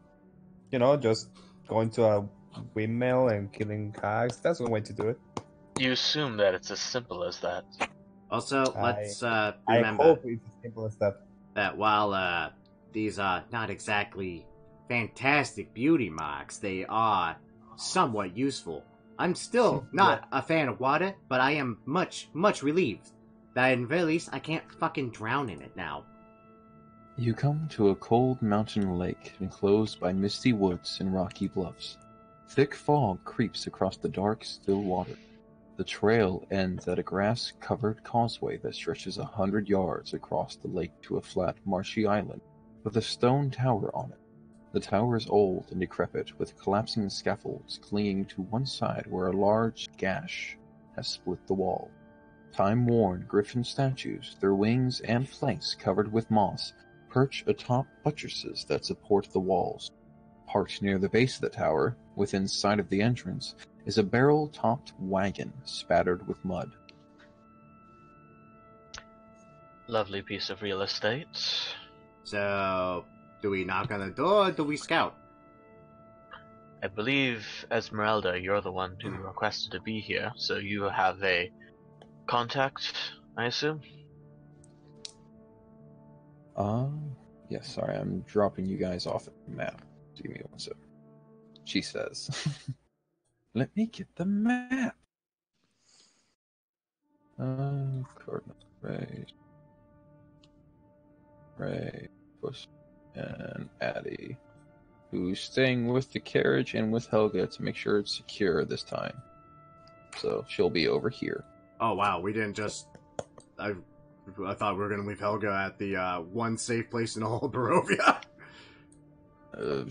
just going to a windmill and killing hags. That's one way to do it. You assume that it's as simple as that. Also, let's I remember hope it's as simple as that. that while these are not exactly fantastic beauty marks, they are somewhat useful. I'm still not a fan of water, but I am much, much relieved that in very least I can't fucking drown in it now. You come to a cold mountain lake enclosed by misty woods and rocky bluffs. Thick fog creeps across the dark, still water. The trail ends at a grass-covered causeway that stretches 100 yards across the lake to a flat, marshy island with a stone tower on it. The tower is old and decrepit, with collapsing scaffolds clinging to one side where a large gash has split the wall. Time-worn griffin statues, their wings and flanks covered with moss, perch atop buttresses that support the walls. Parked near the base of the tower, within sight of the entrance, is a barrel-topped wagon spattered with mud. Lovely piece of real estate. So, Do we knock on the door, or do we scout? I believe, Esmeralda, you're the one who requested to be here, so you have a contact, I assume? Yes, sorry, I'm dropping you guys off at the map. Give me one second. She says, let me get the map. Cardinal Ray, Puss, and Addie, who's staying with the carriage and with Helga to make sure it's secure this time. So she'll be over here. Oh wow, we didn't just... I thought we were going to leave Helga at the one safe place in all of Barovia.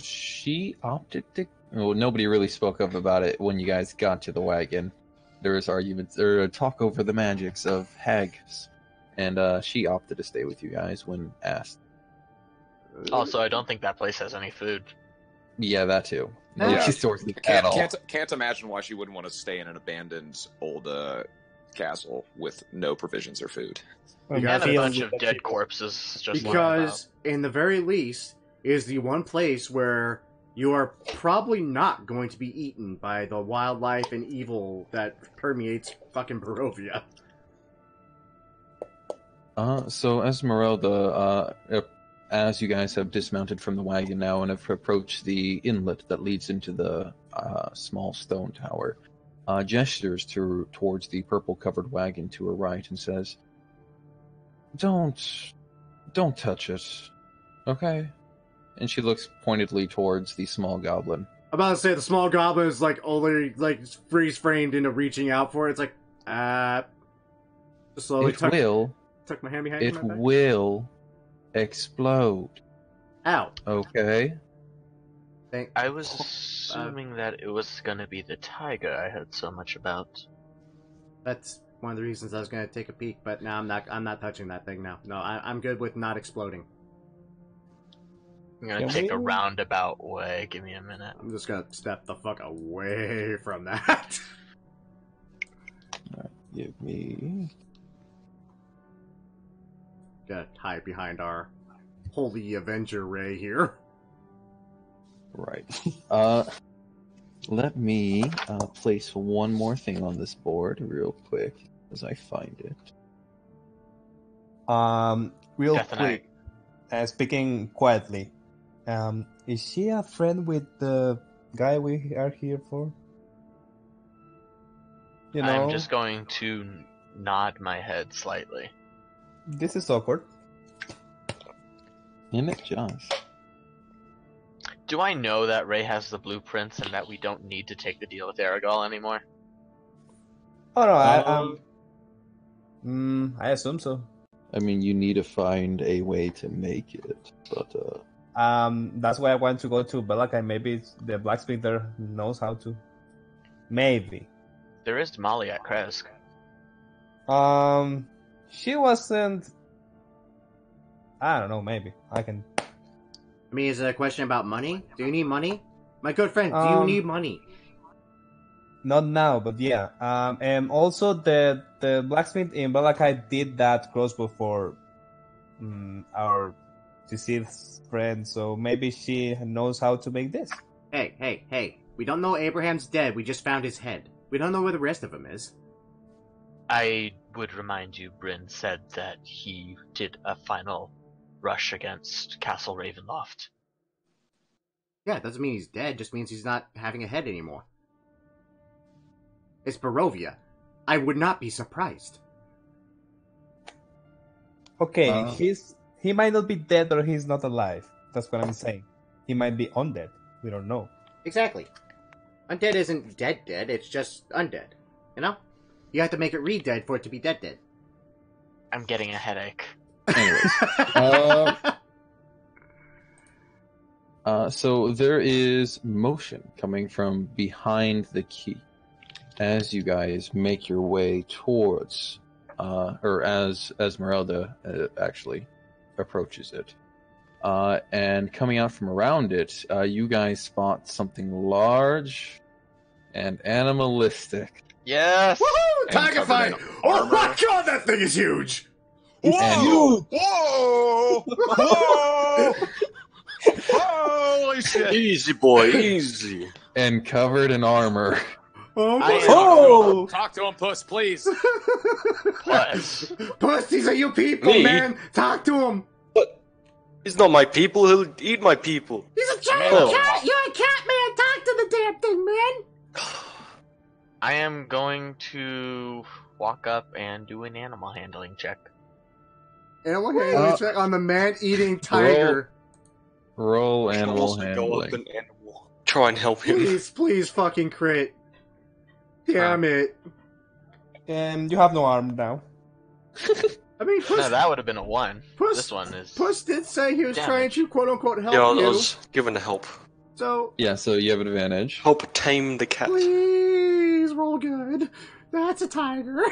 She opted to... Well, nobody really spoke up about it when you guys got to the wagon. There was arguments, or talk over the magics of hags. And she opted to stay with you guys when asked. Also, I don't think that place has any food. Yeah, that too. Yeah. She stores the at all. Can't imagine why she wouldn't want to stay in an abandoned old castle with no provisions or food. And a bunch of dead corpses just because, in the very least, is the one place where you are probably not going to be eaten by the wildlife and evil that permeates fucking Barovia. So Esmeralda, as you guys have dismounted from the wagon now and have approached the inlet that leads into the small stone tower, gestures towards the purple-covered wagon to her right and says, Don't touch it, okay? And she looks pointedly towards the small goblin. I'm about to say the small goblin is only freeze framed into reaching out for it. It's slowly tuck my hand behind it my back. will explode. Ow. Okay. I was assuming that it was gonna be the tiger I heard so much about. That's one of the reasons I was gonna take a peek, but now I'm not touching that thing now. No, I'm good with not exploding. I'm gonna take a roundabout way. Give me a minute. I'm just gonna step the fuck away from that. Give me... Gotta hide behind our holy Avenger Ray here. Right. Let me place one more thing on this board real quick as I find it. Real Definitely. quick, speaking quietly, is she a friend with the guy we are here for? You know, I'm just going to nod my head slightly. This is awkward. And it just... Do I know that Ray has the blueprints and that we don't need to take the deal with Aragol anymore? Oh no, I assume so. I mean, you need to find a way to make it, but that's why I want to go to Belakai. Maybe the blacksmith there knows how to. Maybe. There is Molly at Kresk. She wasn't. I don't know. Maybe I can. I mean, is it a question about money? Do you need money? My good friend, do you need money? Not now, but yeah. And also the blacksmith in Balakai did that crossbow for our deceased friend, so maybe she knows how to make this. Hey. We don't know Abraham's dead, we just found his head. We don't know where the rest of him is. I would remind you, Bryn said that he did a final rush against Castle Ravenloft. Yeah, it doesn't mean he's dead, just means he's not having a head anymore. It's Barovia. I would not be surprised. Okay, he might not be dead or he's not alive. That's what I'm saying. He might be undead. We don't know. Exactly. Undead isn't dead, it's just undead. You know? You have to make it read dead for it to be dead. I'm getting a headache. anyways. So there is motion coming from behind the key as you guys make your way towards, or as Esmeralda actually approaches it. And coming out from around it, you guys spot something large and animalistic. Yes! Woohoo! Tiger fight! Oh my god, that thing is huge! Whoa! Whoa! Whoa! shit! Easy, boy, easy. And covered in armor. Oh, Talk to him, Puss, please. Plus, Puss, these are you people, Me? man. Talk to him. He's not my people. He'll eat my people. He's a giant Oh. cat. You're a cat, man. Talk to the damn thing, man. I am going to walk up and do an animal handling check. Animal handling check on the man-eating tiger. Roll I can animal also go up handling. and try and help him. Please fucking crit. Damn it. And you have no arm now. I mean, No, that would have been a 1. Puss, This one is... Puss did say he was Damage. trying to quote-unquote help Yeah, I you. was given the help. So, Yeah, so you have an advantage. Help tame the cat. please roll good. That's a tiger.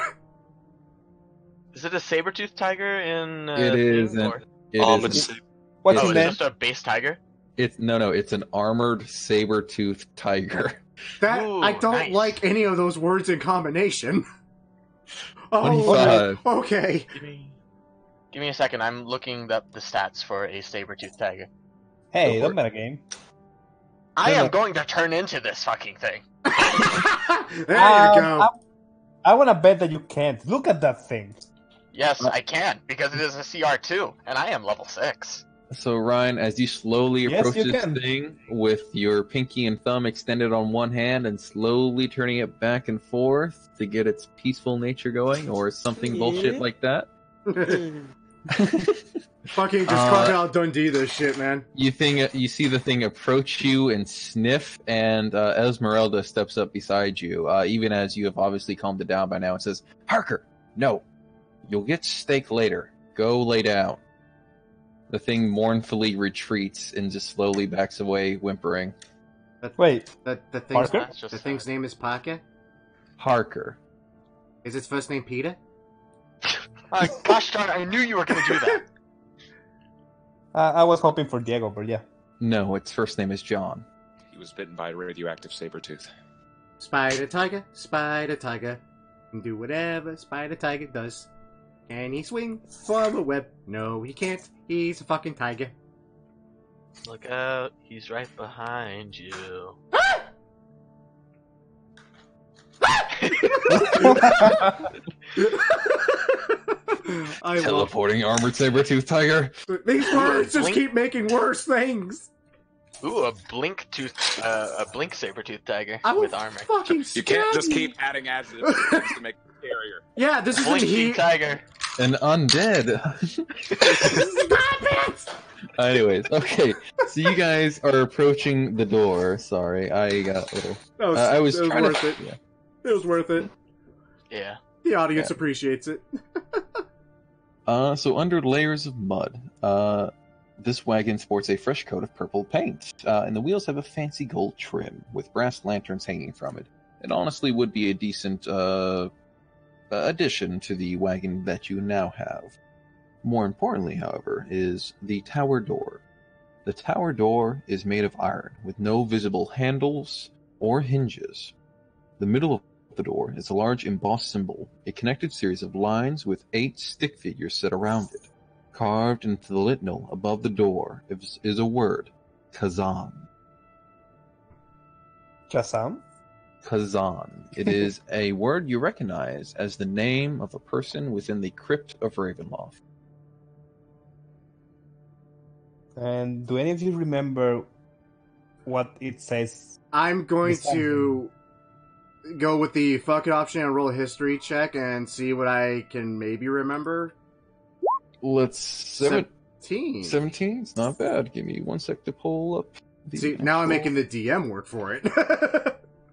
Is it a saber-toothed tiger in... It is thing, an- or- It Armored is. saber. What's Oh, his it's name? just a base tiger? It's no, it's an armored saber-toothed tiger. That Ooh, I don't nice. like any of those words in combination. Oh, 25. okay. Give me a second. I'm looking up the stats for a saber-toothed tiger. Hey, Go don't for meta game. I No, am no. going to turn into this fucking thing. There you go. I want to bet that you can't. Look at that thing. Yes, I can, because it is a CR2, and I am level 6. So Ryan, as you slowly Yes, approach you this can. thing with your pinky and thumb extended on one hand and slowly turning it back and forth to get its peaceful nature going, or something bullshit like that. Fucking just Crocodile Dundee this shit, man. You see the thing approach you and sniff, and Esmeralda steps up beside you, even as you have obviously calmed it down by now, and says, "Harker, no, you'll get steak later. Go lay down." The thing mournfully retreats and just slowly backs away, whimpering. Wait, The thing's, Parker? That's just the thing's name is Paka? Harker. Is its first name Peter? Gosh darn, I knew you were going to do that. I was hoping for Diego, but yeah. No, its first name is John. He was bitten by a radioactive saber tooth. Spider Tiger, can do whatever Spider Tiger does. Can he swing from a web? No, he can't. He's a fucking tiger. Look out, he's right behind you. I love Teleporting armored saber-tooth tiger. these words just Blink. keep making worse things. Ooh, a blink saber-tooth tiger I will with armor. fucking You can't stab just you. keep adding adjectives to things to make it scarier. Yeah, this isn't Blinky he. tiger. An undead. Stop it! Anyways, okay. So you guys are approaching the door. Sorry, I got a little... I was it was trying worth to... it. Yeah. It was worth it. Yeah. The audience appreciates it. So under layers of mud, this wagon sports a fresh coat of purple paint, and the wheels have a fancy gold trim with brass lanterns hanging from it. It honestly would be a decent addition to the wagon that you now have. More importantly, however, is the tower door. The tower door is made of iron, with no visible handles or hinges. The middle of the door is a large embossed symbol, a connected series of lines with 8 stick figures set around it. Carved into the litnel above the door is a word, Kazan. Shazam? Kazan. It is a word you recognize as the name of a person within the crypt of Ravenloft. And do any of you remember what it says? I'm going This to go with the fuck it option and roll a history check and see what I can maybe remember. Let's 17. 17. It's not bad. Give me 1 sec to pull up. The See, now I'm actual- making the DM work for it.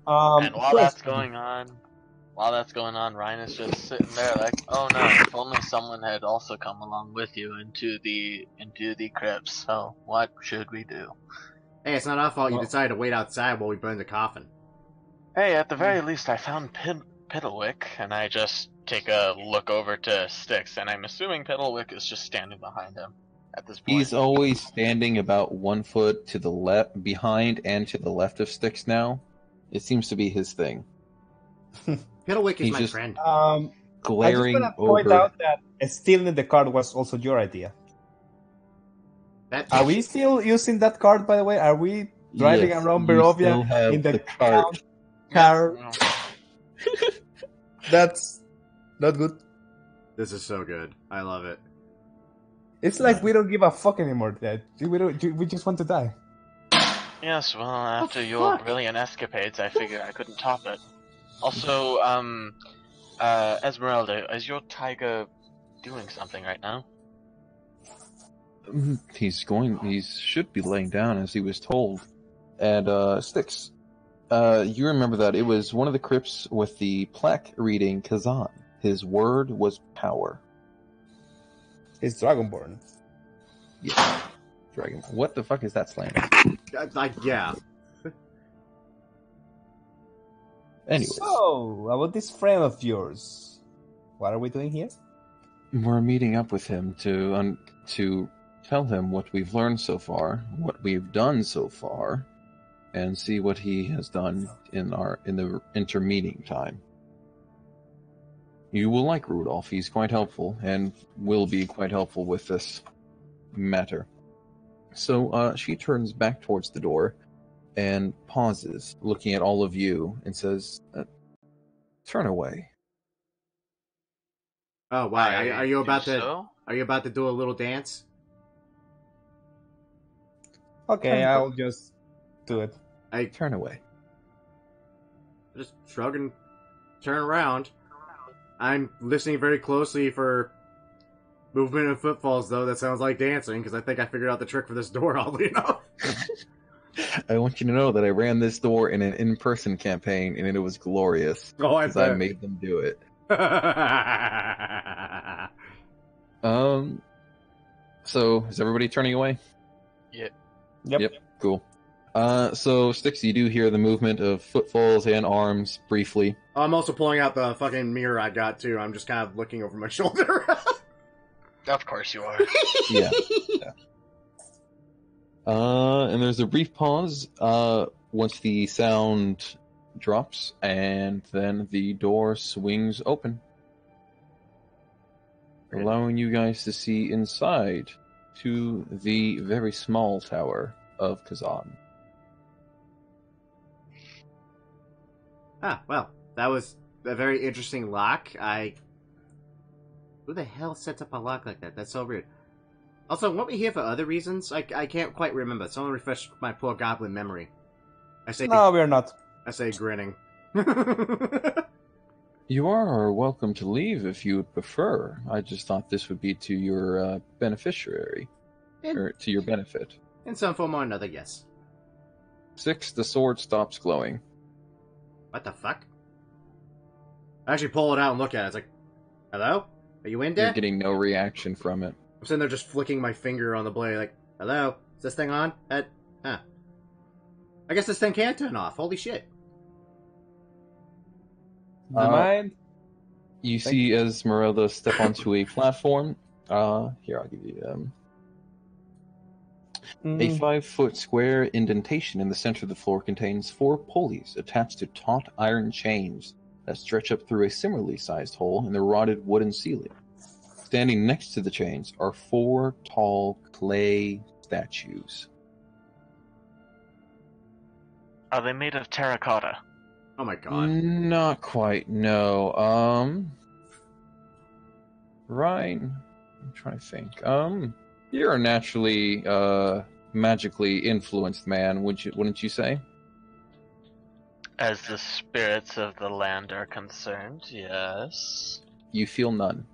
And while yes. that's going on, Ryan is just sitting there like, oh no, if only someone had also come along with you into the crypts. So what should we do? Hey, it's not our fault you Well- decided to wait outside while we burn the coffin. Hey, at the very least, I found Piddlewick, and I just take a look over to Styx, and I'm assuming Piddlewick is just standing behind him at this point. He's always standing about 1 foot to the left, behind and to the left of Styx now. It seems to be his thing. Piddlewick is He's my just- friend. Glaring I just want to point over. out that stealing the card was also your idea. Are we still using that card, by the way? Are we driving Yes, around you Barovia still have in the cart. car? Yeah. That's not good. This is so good. I love it. It's like we don't give a fuck anymore, Dad. We just want to die. Yes, well, after your fuck? brilliant escapades, I figured I couldn't top it. Also, Esmeralda, is your tiger doing something right now? He should be laying down as he was told. And, Styx, you remember that it was one of the crypts with the plaque reading Kazan. His word was power. He's Dragonborn. Yeah. Dragon. What the fuck is that slam? Yeah. Anyways, So, about this friend of yours, what are we doing here? we're meeting up with him to tell him what we've learned so far, what we've done so far, and see what he has done in the intermeeting time. You will like Rudolph. He's quite helpful, and will be quite helpful with this matter. So she turns back towards the door and pauses, looking at all of you, and says, "Turn away." Oh wow! Are you about to? So? Are you about to do a little dance? Okay, I'll just do it. I Turn away. just shrug and turn around. I'm listening very closely for movement and footfalls, though. That sounds like dancing, because I think I figured out the trick for this door, oddly enough. I want you to know that I ran this door in an in-person campaign, and it was glorious. Oh, I Because I bet. made them do it. Oh, So, is everybody turning away? Yeah. Yep. Cool. So, Styx, you do hear the movement of footfalls and arms, briefly. I'm also pulling out the fucking mirror I got, too. I'm just kind of looking over my shoulder. Of course you are. Yeah. And there's a brief pause, once the sound drops, and then the door swings open, allowing you guys to see inside to the very small tower of Kazan. Ah, well, that was a very interesting lock. Who the hell sets up a lock like that? That's so weird. Also, weren't we here for other reasons? I can't quite remember. Someone refresh my poor goblin memory. I say, No, we're not. I say, grinning. You are welcome to leave if you would prefer. I just thought this would be to your beneficiary, or to your benefit. In some form or another, yes. 6, the sword stops glowing. What the fuck? I actually pull it out and look at it. It's like, hello? Are you in there? You're getting no reaction from it. I'm sitting there just flicking my finger on the blade, like, hello? Is this thing on? Huh. I guess this thing can turn off. Holy shit. Mind? You see Esmeralda step onto a platform. Here, I'll give you a 5-foot square indentation in the center of the floor contains 4 pulleys attached to taut iron chains that stretch up through a similarly sized hole in the rotted wooden ceiling. Standing next to the chains are 4 tall clay statues. Are they made of terracotta? Oh my god. Not quite, no. Ryan, I'm trying to think. You're a naturally, magically influenced man, wouldn't you say? As the spirits of the land are concerned, yes. You feel none.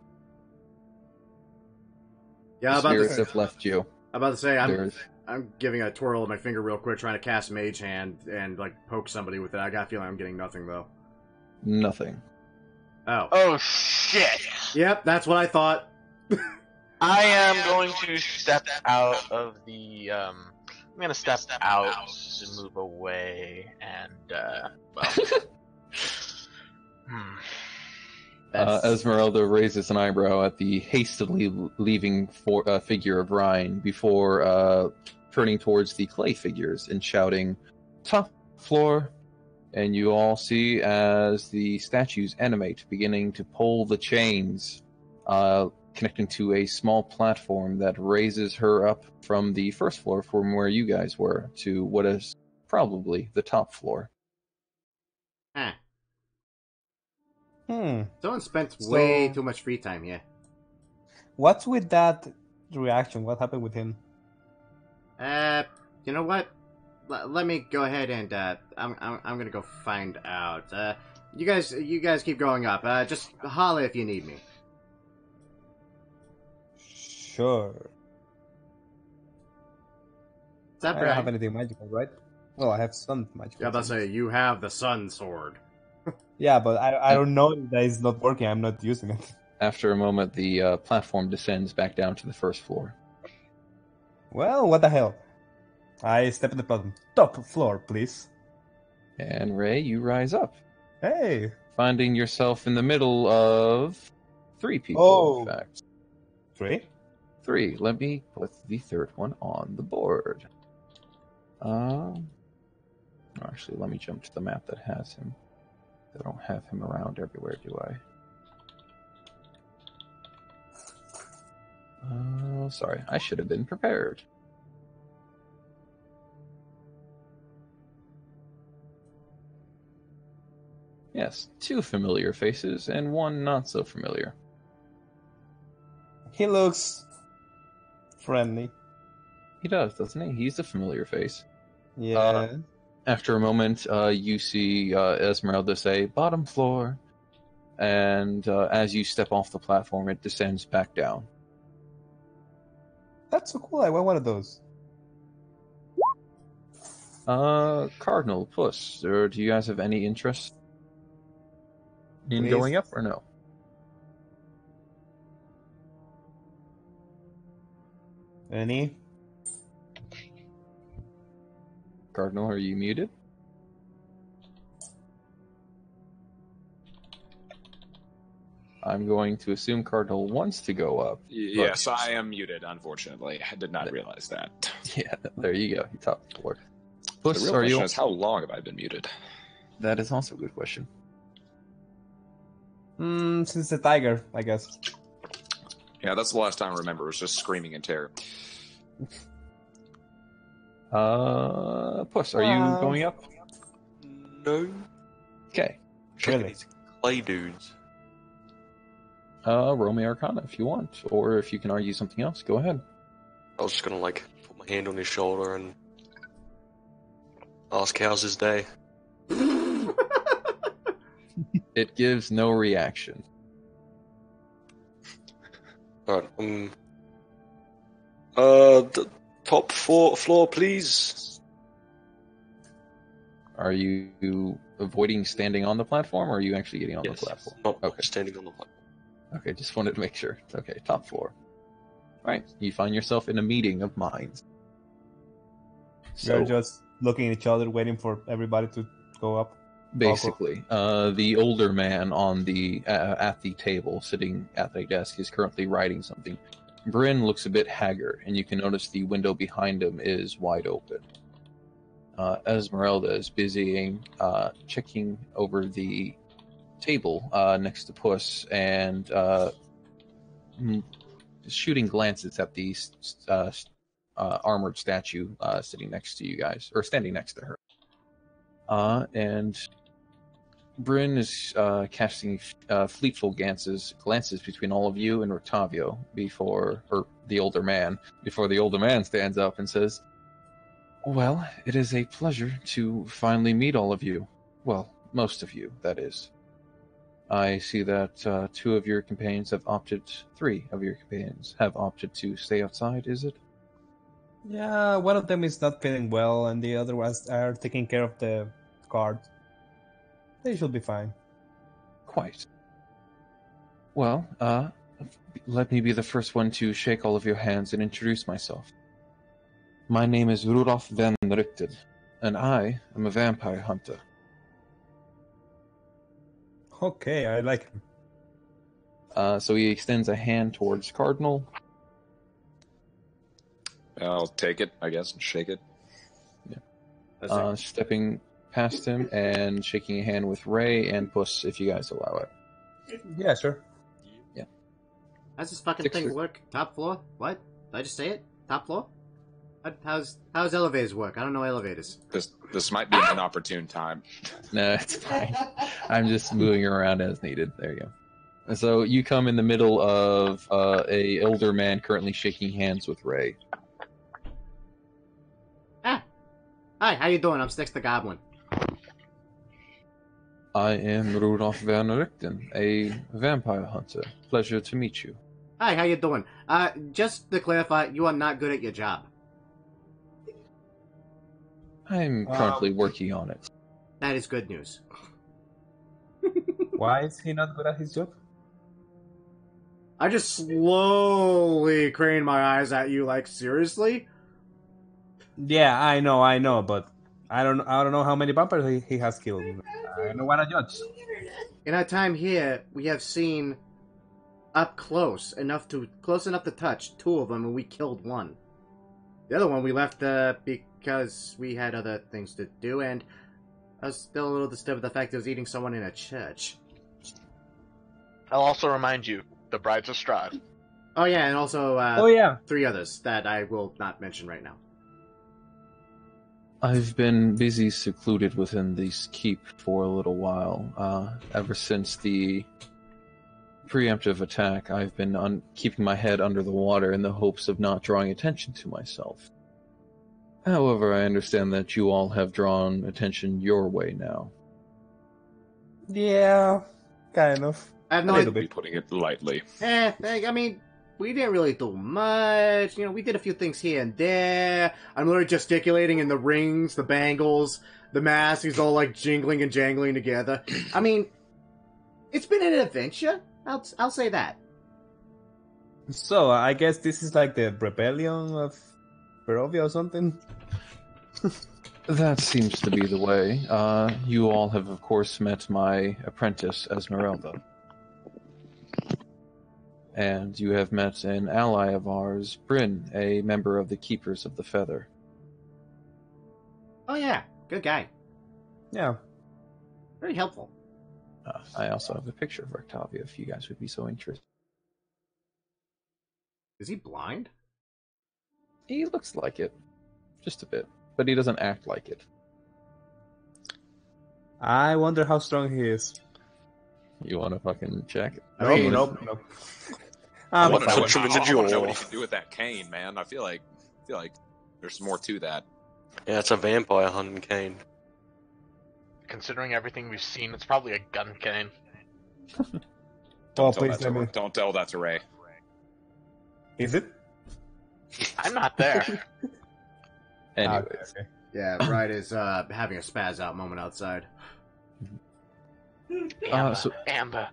Yeah, The I'm spirits have left you. about to say, There's I'm giving a twirl of my finger real quick, trying to cast Mage Hand and, like, poke somebody with it. I got a feeling I'm getting nothing, though. nothing. Oh. Oh shit! Yep, that's what I thought. I am going to step out of the, I'm gonna step out and move away, and, well... Esmeralda raises an eyebrow at the hastily leaving figure of Ryan before turning towards the clay figures and shouting, "Top floor!" And you all see as the statues animate, beginning to pull the chains. connecting to a small platform that raises her up from the first floor from where you guys were to what is probably the top floor. Huh. Hmm. Someone spent So- way too much free time here. What's with that reaction? What happened with him? You know what? Let me go ahead and I'm gonna go find out. You guys keep going up. Just holler if you need me. Sure. Is that I don't have right? anything magical, right? Well, I have some magical. Yeah, that's things. say you have the sun sword. Yeah, but I don't know that it's not working. I'm not using it. After a moment, the platform descends back down to the first floor. Well, what the hell? I step in the bottom. Top floor, please. And Ray, you rise up, Hey. finding yourself in the middle of 3 people, Oh. in fact. 3? 3. Let me put the third one on the board. Actually, let me jump to the map that has him. I don't have him around everywhere, do I? Sorry, I should have been prepared. Yes, 2 familiar faces and 1 not so familiar. He looks friendly. He does, doesn't he? He's a familiar face. Yeah. After a moment, you see Esmeralda say, "Bottom floor," and as you step off the platform, it descends back down. That's so cool. I want one of those. Cardinal, Puss, or do you guys have any interest in Please. going up or no? Any? Cardinal, are you muted? I'm going to assume Cardinal wants to go up. Yes, I am muted, unfortunately. I did not realize that. Yeah, there you go. Top floor. The Puss, real are question you? is, how long have I been muted? That is also a good question. Since the tiger, I guess. Yeah, that's the last time I remember. It was just screaming in terror. Puss, are you going up? No. Okay. Checking Really? these clay dudes. Roll me Arcana if you want, or if you can argue something else, go ahead. I was just gonna like put my hand on his shoulder and ask how's his day. It gives no reaction. Alright, top floor, please. Are you avoiding standing on the platform, or are you actually getting on the platform? Not Okay. standing on the platform. Okay, just wanted to make sure. Okay, top floor. Right, you find yourself in a meeting of minds. We're just looking at each other, waiting for everybody to go up. Basically, the older man on the at the table, sitting at the desk, is currently writing something. Bryn looks a bit haggard, and you can notice the window behind him is wide open. Esmeralda is busying checking over the table next to Puss and shooting glances at the armored statue sitting next to you guys, or standing next to her. And Bryn is casting fleetful glances between all of you and Rotavio before the older man stands up and says, "Well, it is a pleasure to finally meet all of you. Well, most of you, that is. I see that 3 of your companions have opted to stay outside, is it?" Yeah, one of them is not feeling well, and the other ones are taking care of the card. They should be fine. Quite. Well, let me be the first one to shake all of your hands and introduce myself. My name is Rudolf van Richten, and I am a vampire hunter. Okay, I like him. So he extends a hand towards Cardinal. I'll take it, I guess, and shake it. Stepping past him and shaking a hand with Ray and Puss, if you guys allow it. Yeah, sure. How's this fucking thing work? Top floor? What? Did I just say it? Top floor? How's elevators work? I don't know elevators. This might be an inopportune time. No, it's fine. I'm just moving around as needed. There you go. And so you come in the middle of a elder man currently shaking hands with Ray. Ah! Hi, how you doing? I'm Sticks the Goblin. I am Rudolph Van Richten, a vampire hunter. Pleasure to meet you. Hi, how you doing? Just to clarify, you are not good at your job. I'm currently working on it. That is good news. Why is he not good at his job? I just slowly crane my eyes at you, like, seriously? Yeah, I know, but I don't know how many vampires he has killed. I don't want to judge. In our time here, we have seen up close enough to touch 2 of them, and we killed 1. The other one we left because we had other things to do, and I was still a little disturbed with the fact that it was eating someone in a church. I'll also remind you, the Brides of Strahd. Oh yeah, and also 3 others that I will not mention right now. I've been busy secluded within this keep for a little while. Ever since the preemptive attack, I've been keeping my head under the water in the hopes of not drawing attention to myself. However, I understand that you all have drawn attention your way now. Yeah, kind of. I have no little idea. bit. Putting it lightly. I mean, we didn't really do much. You know, we did a few things here and there. I'm literally gesticulating in the rings, the bangles, the mask is all like jingling and jangling together. I mean, it's been an adventure. I'll say that. So, I guess this is like the rebellion of Barovia or something? That seems to be the way. You all have, of course, met my apprentice, Esmeralda. And you have met an ally of ours, Bryn, a member of the Keepers of the Feather. Oh yeah, good guy. Yeah. Very helpful. I also have a picture of Octavia, if you guys would be so interested. Is he blind? He looks like it. Just a bit. But he doesn't act like it. I wonder how strong he is. You want to fucking check? Nope. I I'm want to know punch him in the jaw. what he can do with that cane, man. I feel like there's more to that. Yeah, it's a vampire hunting cane. Considering everything we've seen, it's probably a gun cane. Oh, please let me. Don't tell that to Ray. Is it? I'm not there. Anyways. Okay. Yeah, Bright is having a spaz out moment outside. Amber.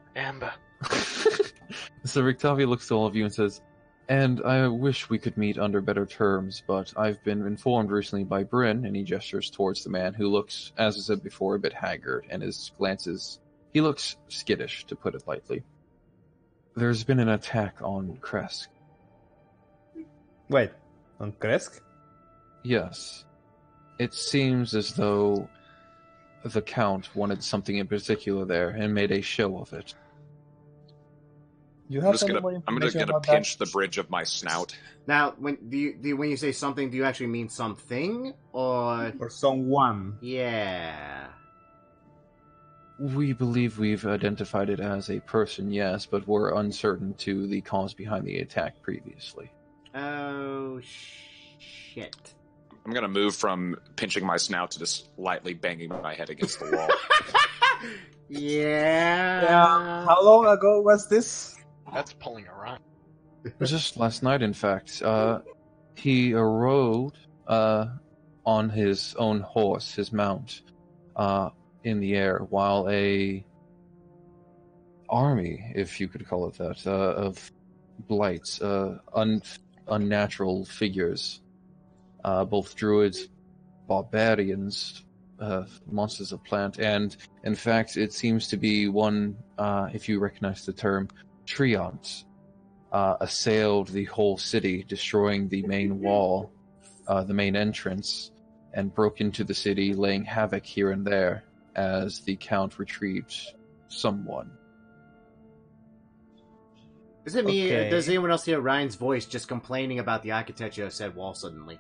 So Rictavia looks to all of you and says, "And I wish we could meet under better terms, but I've been informed recently by Bryn," and he gestures towards the man who looks, as I said before, a bit haggard, and his glances, he looks skittish, to put it lightly. "There's been an attack on Kresk." Wait, on Kresk? Yes. It seems as though the Count wanted something in particular there and made a show of it. You I'm have just any more gonna information about pinch that? the bridge of my snout. Now, when when you say something, do you actually mean something or Or someone? yeah? We believe we've identified it as a person, yes, but we're uncertain to the cause behind the attack previously. Oh shit! I'm gonna move from pinching my snout to just lightly banging my head against the wall. Yeah. How long ago was this? That's pulling a run. Just last night, in fact, he rode on his own horse, his mount, in the air, while a army, if you could call it that, of blights, unnatural figures, both druids, barbarians, monsters of plant, and in fact, it seems to be one, if you recognize the term, treants, assailed the whole city, destroying the main wall, the main entrance, and broke into the city, laying havoc here and there as the Count retrieved someone. Is it me, or Okay. does anyone else hear Ryan's voice just complaining about the architecture of said wall suddenly?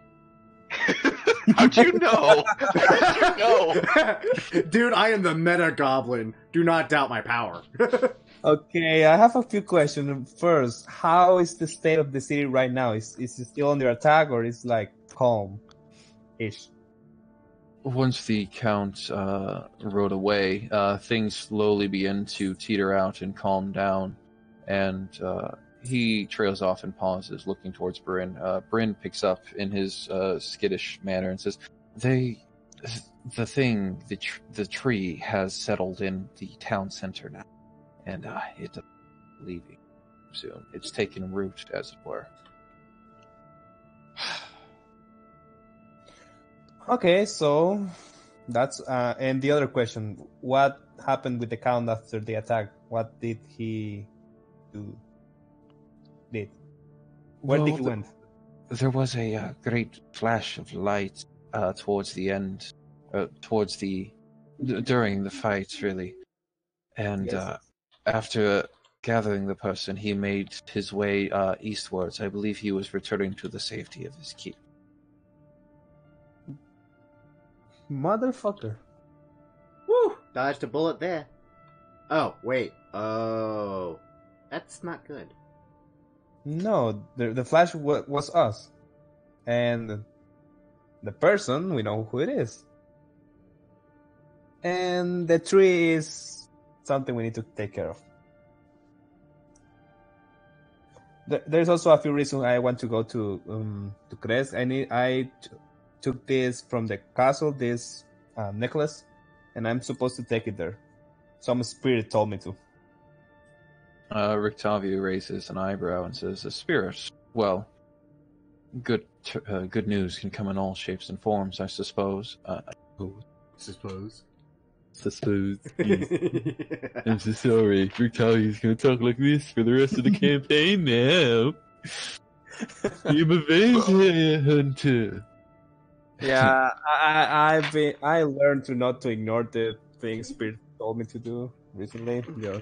How'd you know? How'd you know? Dude, I am the meta goblin. Do not doubt my power. Okay, I have a few questions. First, how is the state of the city right now? Is it still under attack, or is like calm-ish? Once the Count rode away, things slowly begin to teeter out and calm down, and he trails off and pauses, looking towards Bryn. Bryn picks up in his skittish manner and says, the tree has settled in the town center now, and it's leaving soon. It's taken root, as it were. Okay, so that's and the other question: what happened with the Count after the attack? What did he do? Where did he went? There was a great flash of light towards the end, during the fight, really. And Yes. after gathering the person, he made his way eastwards. I believe he was returning to the safety of his keep. Motherfucker. Woo! Dodged a bullet there. Oh, wait. Oh. That's not good. No, the Flash was us, and the person, we know who it is, and the tree is something we need to take care of. There's also a few reasons I want to go to Crest. I took this from the castle, this necklace, and I'm supposed to take it there. Some spirit told me to. Rictavio raises an eyebrow and says, "A spirit? Well, good news can come in all shapes and forms, I suppose." Suppose. I'm so sorry. Rictavio's gonna talk like this for the rest of the campaign now. I'm a vampire hunter. Yeah, I learned to not to ignore the things spirit told me to do recently. Yeah.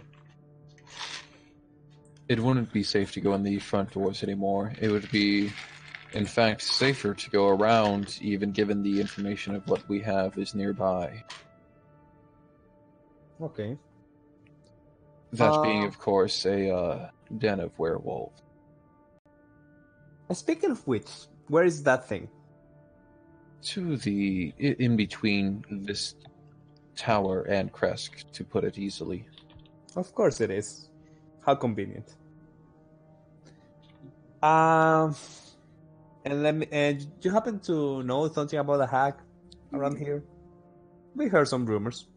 It wouldn't be safe to go in the front doors anymore. It would be, in fact, safer to go around, even given the information of what we have is nearby. Okay. That being, of course, a den of werewolves. Speaking of which, where is that thing? To the in between this tower and Kresk, to put it easily. Of course it is. How convenient. And let me. You happen to know something about a hag around here? We heard some rumors.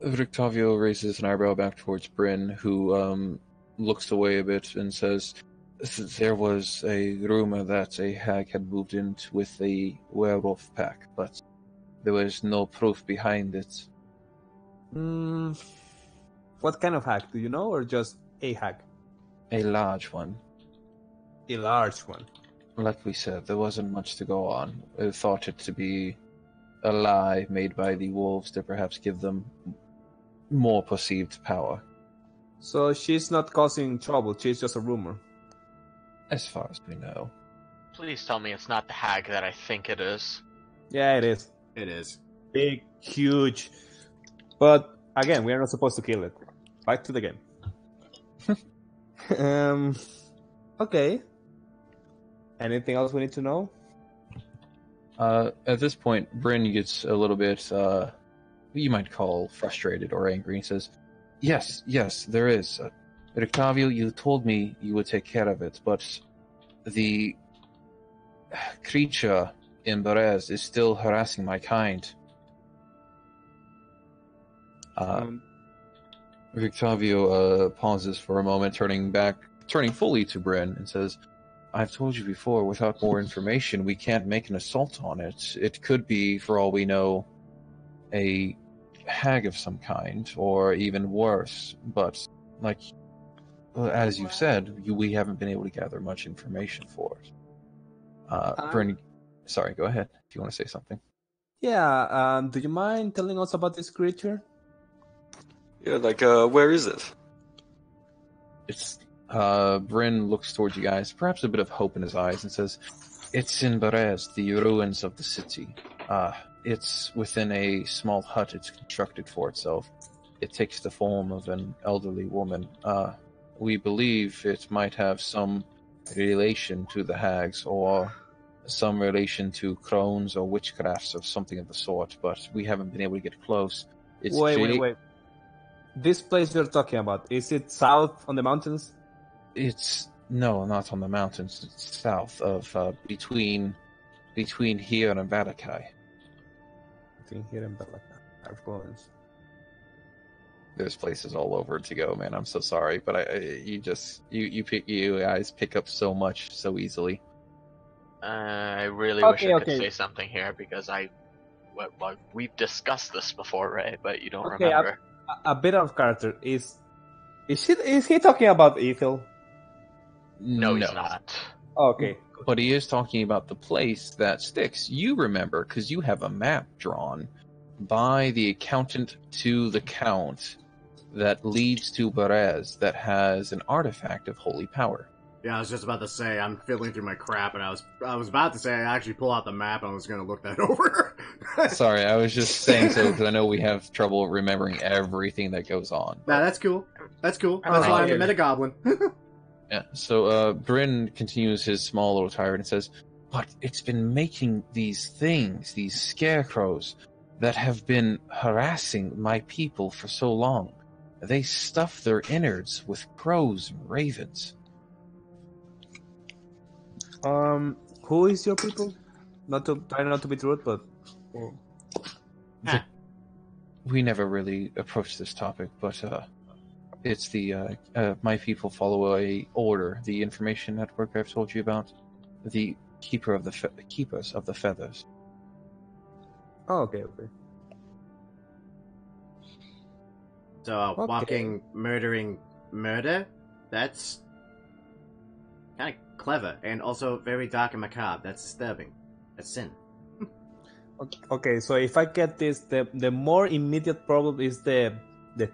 Rictavio raises an eyebrow back towards Bryn, who looks away a bit and says, "There was a rumor that a hag had moved in with a werewolf pack, but there was no proof behind it." What kind of hag? Do you know, or just a hag? A large one. A large one. Like we said, there wasn't much to go on. I thought it to be a lie made by the wolves to perhaps give them more perceived power. So she's not causing trouble. She's just a rumor. As far as we know. Please tell me it's not the hag that I think it is. Yeah, it is. It is. Big, huge. But again, we are not supposed to kill it. Back to the game. Okay. Anything else we need to know? At this point, Bryn gets a little bit, you might call frustrated or angry. He says, Yes, there is. Rictavio, you told me you would take care of it, but the creature in Berez is still harassing my kind." Rictavio pauses for a moment, turning fully to Bryn, and says, "I've told you before, without more information, we can't make an assault on it. It could be, for all we know, a hag of some kind, or even worse. But, like, as you've said, we haven't been able to gather much information for it." Bryn, sorry, go ahead if you want to say something. Yeah, do you mind telling us about this creature? Yeah, like, where is it? It's Bryn looks towards you guys, perhaps a bit of hope in his eyes, and says, "It's in Berez, the ruins of the city. It's within a small hut it's constructed for itself. It takes the form of an elderly woman. We believe it might have some relation to the hags, or some relation to crones or witchcrafts or something of the sort, but we haven't been able to get close. It's Wait. This place you're talking about, is it south on the mountains? It's no, not on the mountains. It's south of between here and Valakai. Between here and Balaka. Of course. There's places all over to go, man. I'm so sorry, but you guys pick up so much so easily. I really wish I could Okay. say something here because we've discussed this before, right? But you don't Okay, remember. A bit of character is he talking about Ethel? No, he's not. Okay. But he is talking about the place that sticks. You remember, because you have a map drawn by the accountant to the count that leads to Berez that has an artifact of holy power. Yeah, I was just about to say, I'm fiddling through my crap, and I was about to say I actually pull out the map and I was going to look that over. Sorry, I was just saying so because I know we have trouble remembering everything that goes on. Nah, that's cool. That's cool. Oh, That's why I'm okay. the meta-goblin. Yeah, so Bryn continues his small little tirade and says, "But it's been making these things, these scarecrows, that have been harassing my people for so long. They stuff their innards with crows and ravens." Who is your people? Try not to be rude, but We never really approached this topic, but it's the my people follow a order, the information network I've told you about, the keepers of the feathers. oh, okay. So, Okay. walking, murdering murder? That's kind of clever, and also very dark and macabre. That's disturbing. That's sin. Okay, so if I get this, the more immediate problem is the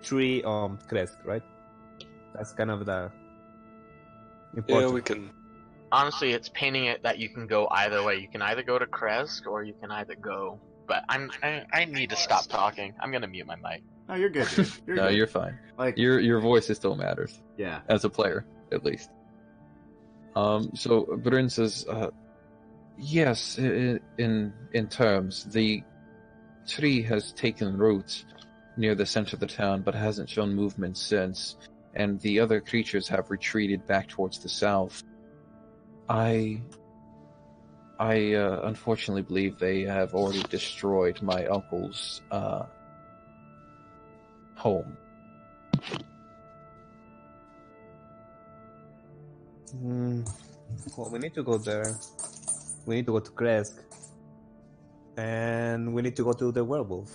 tree crest, right? That's kind of the important. Yeah, we can. Honestly, it's painting it that you can go either way. You can either go to Kresk or you can either go. But I need to stop talking. I'm gonna mute my mic. Oh, you're good, dude. You're No, good. you're fine. Like, Your voice still matters yeah. as a player, at least. So Bryn says, yes, in terms, the tree has taken root near the center of the town, but hasn't shown movement since, and the other creatures have retreated back towards the south. I unfortunately believe they have already destroyed my uncle's home. Well, we need to go there. We need to go to Kresk. And we need to go to the werewolf.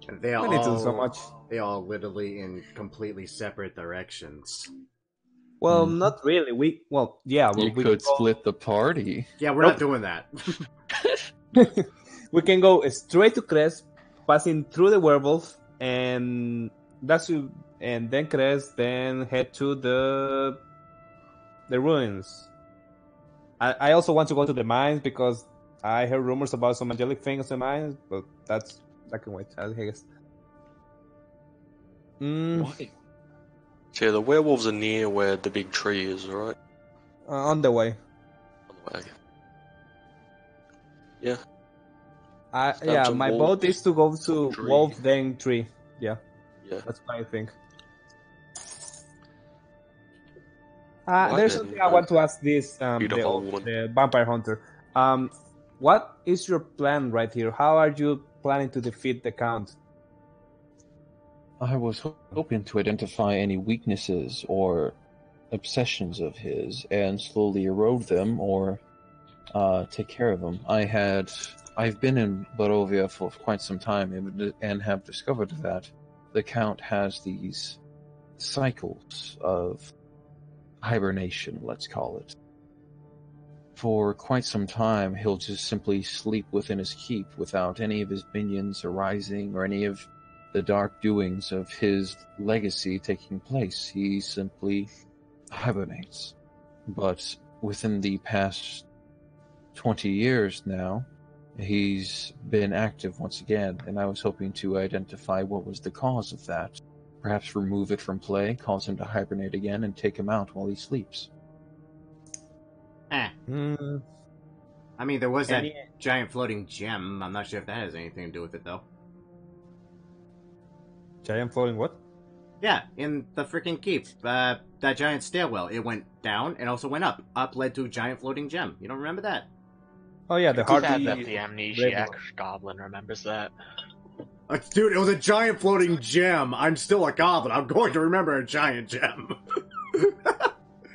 And they We need to do so all, much. they all literally in completely separate directions. Well, Mhm. not really. We You we could can go- split the party. Yeah, we're Nope. not doing that. we can go straight to Kresk, passing through the werewolf, and then Kresk, then head to the ruins. I also want to go to the mines because I heard rumors about some angelic things in the mines, but that can wait, I guess. Why? So yeah, the werewolves are near where the big tree is, right? On the way. On the way. Yeah. Yeah, some my wolves, vote is to go to tree. wolf, then tree. Yeah, Yeah. that's what I think. Why There's then, something I want to ask this beautiful woman. the vampire hunter. What is your plan right here? How are you planning to defeat the count? I was hoping to identify any weaknesses or obsessions of his and slowly erode them or take care of them. I've been in Barovia for quite some time and have discovered that the Count has these cycles of hibernation, let's call it. For quite some time, he'll just simply sleep within his keep without any of his minions arising or any of the dark doings of his legacy taking place. He simply hibernates. But within the past 20 years now, he's been active once again, and I was hoping to identify what was the cause of that. Perhaps remove it from play, cause him to hibernate again, and take him out while he sleeps. I mean, there was that giant floating gem. I'm not sure if that has anything to do with it, though. Giant floating what? Yeah, in the freaking keep. That giant stairwell. It went down and also went up. Up led to a giant floating gem. You don't remember that? Oh yeah, the Sad hard. that the amnesiac goblin remembers that. Dude, it was a giant floating gem. I'm still a goblin. I'm going to remember a giant gem.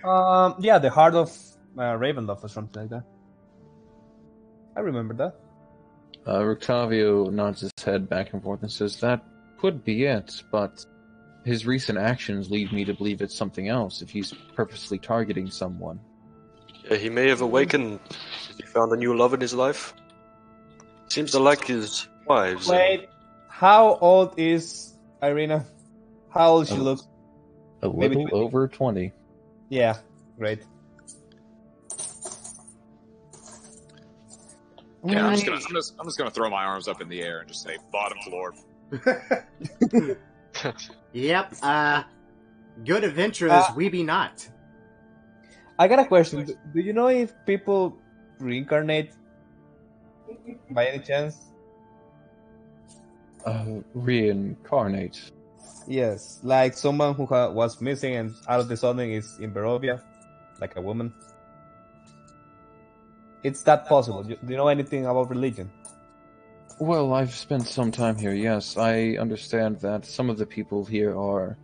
Yeah, the heart of Ravenloft or something like that. I remember that. Rictavio nods his head back and forth and says, that could be it, but his recent actions lead me to believe it's something else if he's purposely targeting someone. Yeah, he may have awakened. He found a new love in his life. Seems to like his wives. Wait, how old is Irina? How old she looks? A Maybe little 20. over 20. Yeah, great. Yeah, I'm just gonna throw my arms up in the air and just say bottom floor. Yep, good adventurers we be not. I got a question. Do you know if people reincarnate by any chance? Reincarnate. Yes, like someone who was missing and out of the sudden is in Barovia, like a woman. It's that possible. Do you know anything about religion? Well, I've spent some time here, yes. I understand that some of the people here are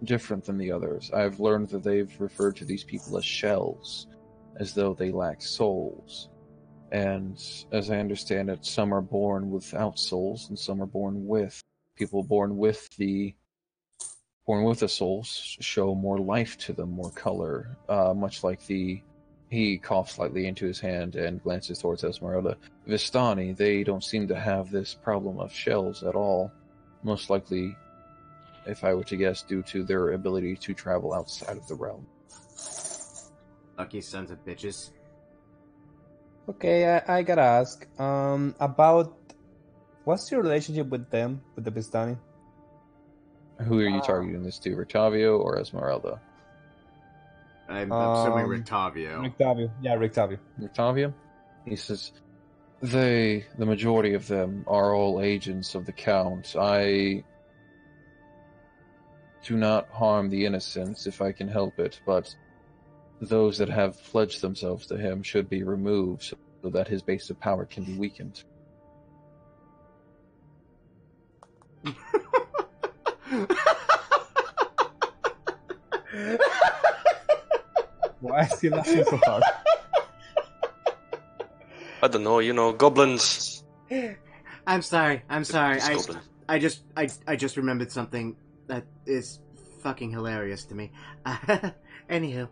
different than the others. I've learned that they've referred to these people as shells, as though they lack souls. And as I understand it, some are born without souls, and some are born with. People born with the souls show more life to them, more color, much like he coughs slightly into his hand and glances towards Esmeralda. Vistani, they don't seem to have this problem of shells at all. Most likely, if I were to guess, due to their ability to travel outside of the realm. Lucky sons of bitches. Okay, I gotta ask. About what's your relationship with them, with the Vistani? Who are you targeting this to, Rictavio or Esmeralda? I'm assuming Rictavio. Rictavio. Yeah, Rictavio. Rictavio? He says, the majority of them are all agents of the Count. I do not harm the innocents if I can help it, but those that have pledged themselves to him should be removed so that his base of power can be weakened. Why is he laughing so hard? I don't know, goblins. I'm sorry. It's goblin. I just remembered something that is fucking hilarious to me. Anywho.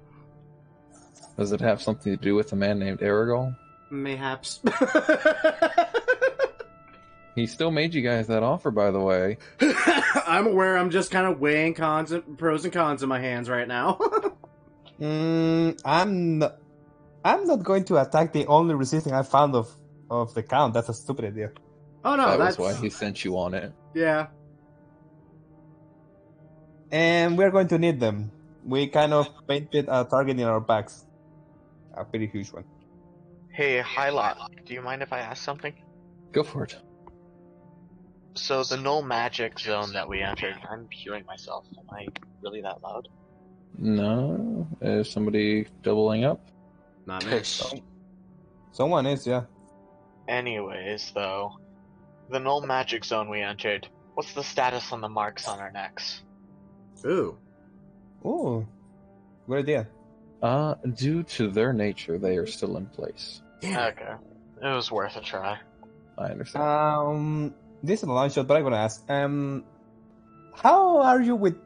Does it have something to do with a man named Aragol? Mayhaps. He still made you guys that offer, by the way. I'm aware. I'm just kind of weighing pros and cons in my hands right now. I'm not going to attack the only resisting I found of the Count. That's a stupid idea. Oh no, that's why he sent you on it. Yeah. And we're going to need them. We kind of painted a target in our backs. A pretty huge one. Hey, Hylot, do you mind if I ask something? Go for it. So the null magic zone that we entered, I'm hearing myself. Am I really that loud? No. Is somebody doubling up? Not me. Someone is, yeah. Anyways, though, the null magic zone we entered, what's the status on the marks on our necks? Ooh. Ooh. Good idea. Due to their nature, they are still in place. Okay. It was worth a try. I understand. This is a long shot, but I'm gonna ask. How are you with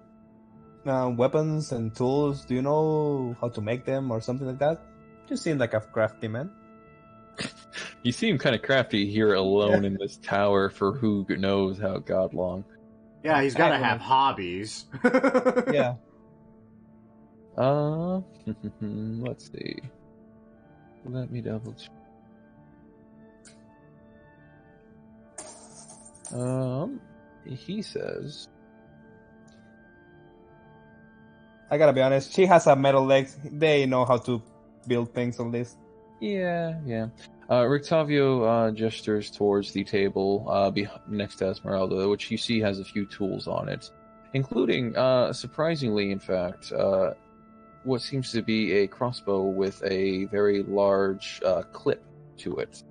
weapons and tools? Do you know how to make them or something like that? You seem like a crafty man. You seem kind of crafty here alone in this tower for who knows how god long. Yeah, he's got to have Agonist. hobbies. Yeah. Let's see. Let me double check. He says, I gotta be honest, she has a metal legs. They know how to build things on this. yeah. Rictavio gestures towards the table next to Esmeralda, which you see has a few tools on it, including, surprisingly, in fact, what seems to be a crossbow with a very large clip to it.